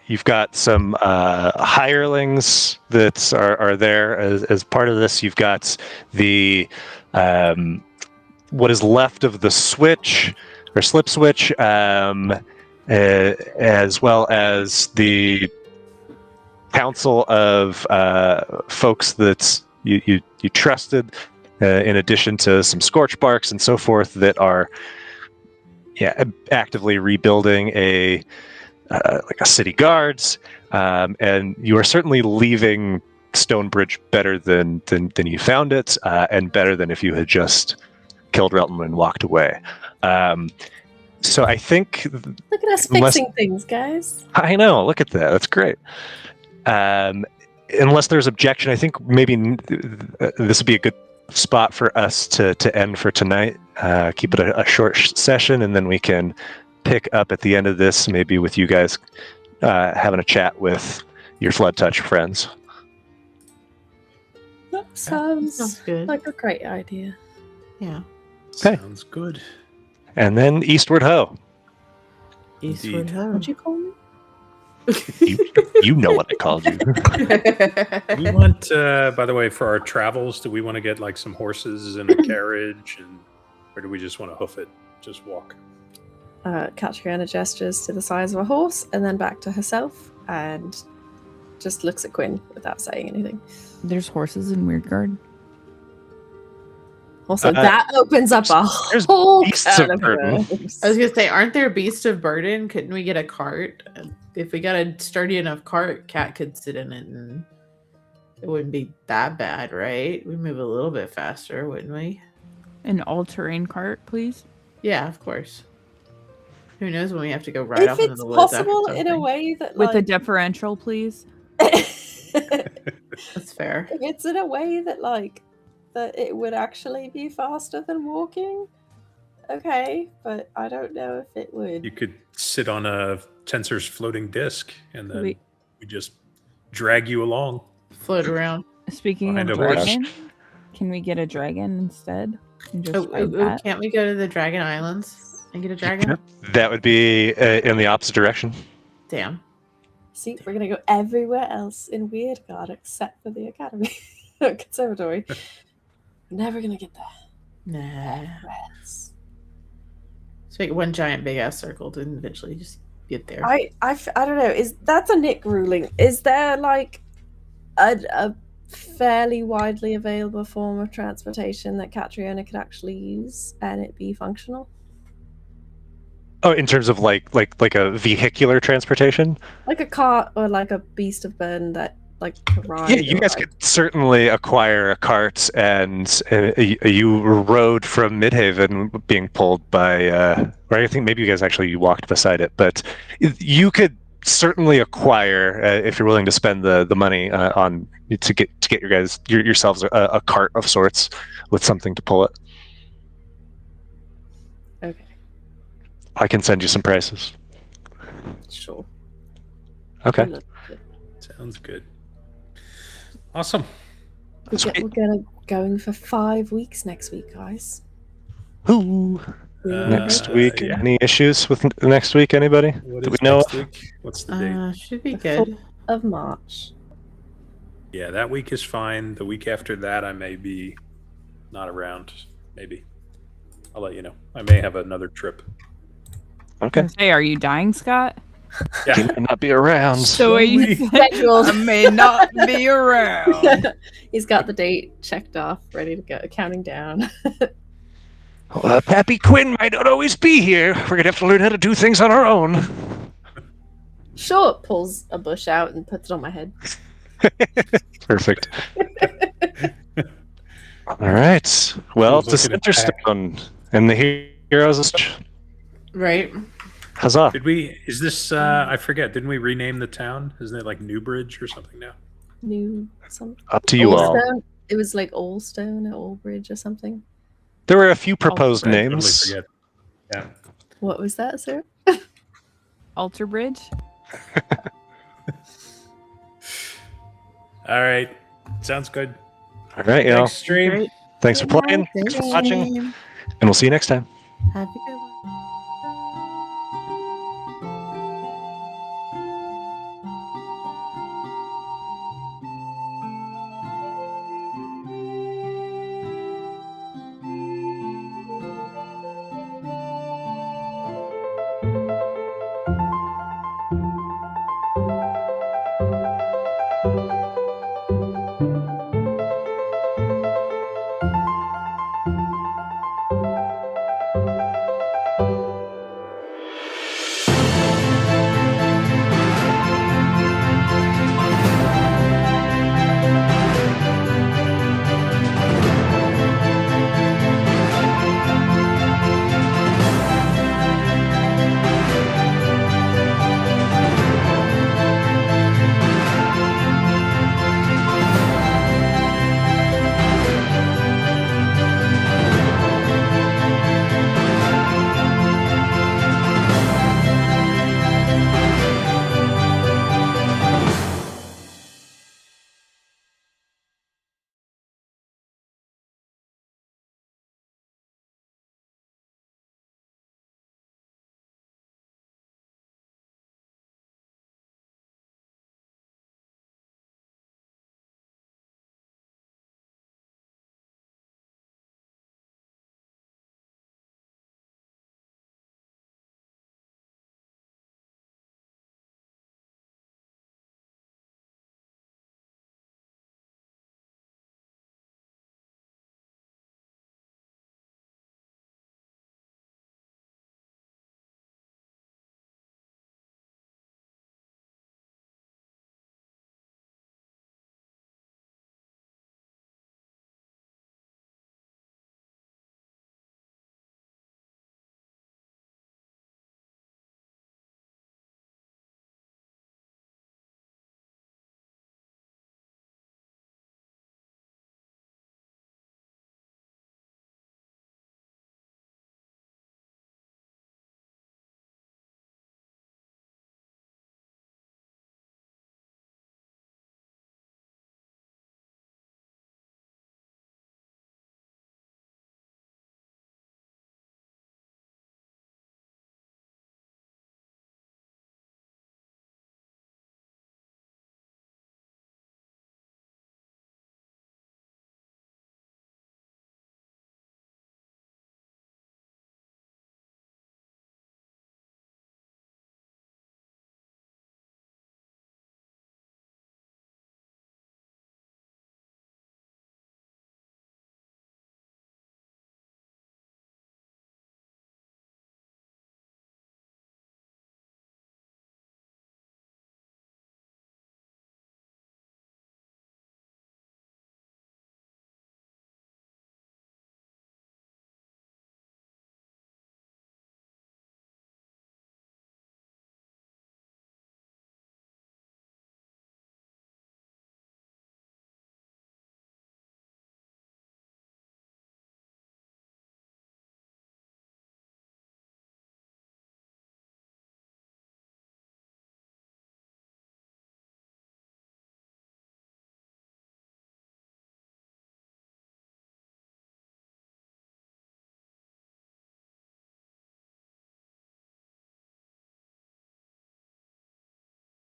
Speaker 2: You've got some hirelings that are there as part of this. You've got the what is left of the switch or slip switch, as well as the council of folks that you trusted, in addition to some scorch barks and so forth that are actively rebuilding a city guards, and you are certainly leaving Stonebridge better than you found it, and better than if you had just killed Relton and walked away. So I think...
Speaker 4: Look at us fixing things, guys.
Speaker 2: I know, look at that. That's great. Unless there's objection, I think maybe this would be a good spot for us to end for tonight. Keep it a short session, and then we can pick up at the end of this, maybe with you guys having a chat with your Flood Touch friends.
Speaker 4: That sounds
Speaker 6: Sounds good.
Speaker 4: like a great idea.
Speaker 6: Yeah.
Speaker 2: Okay.
Speaker 3: Sounds good.
Speaker 2: And then Eastward Ho.
Speaker 6: Eastward
Speaker 3: Indeed.
Speaker 6: Ho.
Speaker 4: What'd you call me?
Speaker 2: You know what I called you.
Speaker 3: We want, by the way, for our travels, do we want to get like some horses and a carriage, or do we just want to hoof it, just walk?
Speaker 4: Catriona gestures to the size of a horse and then back to herself and just looks at Quinn without saying anything.
Speaker 5: There's horses in Wyrdgard.
Speaker 4: Also, that opens up a
Speaker 2: there's
Speaker 4: whole
Speaker 2: beasts
Speaker 4: can
Speaker 2: of
Speaker 4: of
Speaker 2: burden.
Speaker 4: worms.
Speaker 6: I was gonna say, aren't there beasts of burden? Couldn't we get a cart? If we got a sturdy enough cart, Cat could sit in it, and it wouldn't be that bad, right? We move a little bit faster, wouldn't we?
Speaker 5: An all-terrain cart, please.
Speaker 6: Yeah, of course. Who knows when we have to go right
Speaker 4: If
Speaker 6: off into
Speaker 4: it's
Speaker 6: the woods?
Speaker 4: possible
Speaker 6: after
Speaker 4: in a
Speaker 6: something.
Speaker 4: way that,
Speaker 5: With a
Speaker 4: like,
Speaker 5: differential, please.
Speaker 4: if
Speaker 6: That's fair.
Speaker 4: it's in a way that, like, that it would actually be faster than walking, okay, but I don't know if it would.
Speaker 3: You could sit on a Tensor's floating disc, and then
Speaker 5: We-
Speaker 3: we just drag you along.
Speaker 6: Float around.
Speaker 5: Speaking
Speaker 3: Behind
Speaker 5: of
Speaker 3: a horse.
Speaker 5: dragon, can we get a dragon instead? And just ride
Speaker 6: Oh,
Speaker 5: that?
Speaker 6: can't we go to the Dragon Islands and get a dragon?
Speaker 2: That would be in the opposite direction.
Speaker 6: Damn.
Speaker 4: See, we're gonna go everywhere else in Wyrdgard except for the academy, conservatory. Never gonna get there.
Speaker 6: Nah.
Speaker 4: Else.
Speaker 6: Let's make one giant big ass circle to eventually just get there.
Speaker 4: I don't know. Is that's a Nick ruling? Is there like a fairly widely available form of transportation that Catriona could actually use and it be functional?
Speaker 2: Oh, in terms of like a vehicular transportation?
Speaker 4: Like a cart or like a beast of burden that like could ride.
Speaker 2: Yeah, you
Speaker 4: or,
Speaker 2: guys
Speaker 4: like-
Speaker 2: could certainly acquire a cart, and you rode from Midhaven being pulled by, or I think maybe you guys actually walked beside it, but you could certainly acquire, if you're willing to spend the money on to get yourselves a cart of sorts with something to pull it.
Speaker 4: Okay,
Speaker 2: I can send you some prices.
Speaker 4: sure.
Speaker 2: Okay.
Speaker 3: Sounds good. Awesome.
Speaker 4: We're going for 5 weeks next week, guys.
Speaker 2: Ooh. Next week,
Speaker 3: yeah.
Speaker 2: any issues with next week? Anybody?
Speaker 3: What
Speaker 2: Do
Speaker 3: is
Speaker 2: we know?
Speaker 3: next week? What's the date?
Speaker 6: Should be
Speaker 4: The
Speaker 6: good.
Speaker 4: Of March.
Speaker 3: Yeah, that week is fine. The week after that, I may be not around. Maybe. I'll let you know. I may have another trip.
Speaker 2: Okay.
Speaker 5: Hey, are you dying, Scott?
Speaker 2: He
Speaker 3: Yeah.
Speaker 2: might not be around.
Speaker 5: So are you
Speaker 4: Scheduled.
Speaker 5: I may not be around.
Speaker 4: He's got the date checked off, ready to go, counting down.
Speaker 2: Pappy Quinn might not always be here. We're gonna have to learn how to do things on our own.
Speaker 4: Sure, pulls a bush out and puts it on my head.
Speaker 2: Perfect. All right. Well,
Speaker 3: Who's looking at
Speaker 2: the Centerstone and the heroes of such.
Speaker 6: Right.
Speaker 2: Huzzah!
Speaker 3: Did we? Is this? I forget. Didn't we rename the town? Isn't it like Newbridge or something now?
Speaker 4: New some
Speaker 2: Up to you all.
Speaker 4: Allstone? It was like Allstone or Allbridge or something.
Speaker 2: There were a few proposed
Speaker 3: I totally
Speaker 2: names.
Speaker 3: forget. Yeah.
Speaker 4: What was that, sir?
Speaker 5: Alter Bridge?
Speaker 3: All right. Sounds good.
Speaker 2: All right, y'all.
Speaker 3: Next stream.
Speaker 6: Great.
Speaker 2: Thanks for playing. Thanks for watching, and we'll see you next time.
Speaker 6: Have a good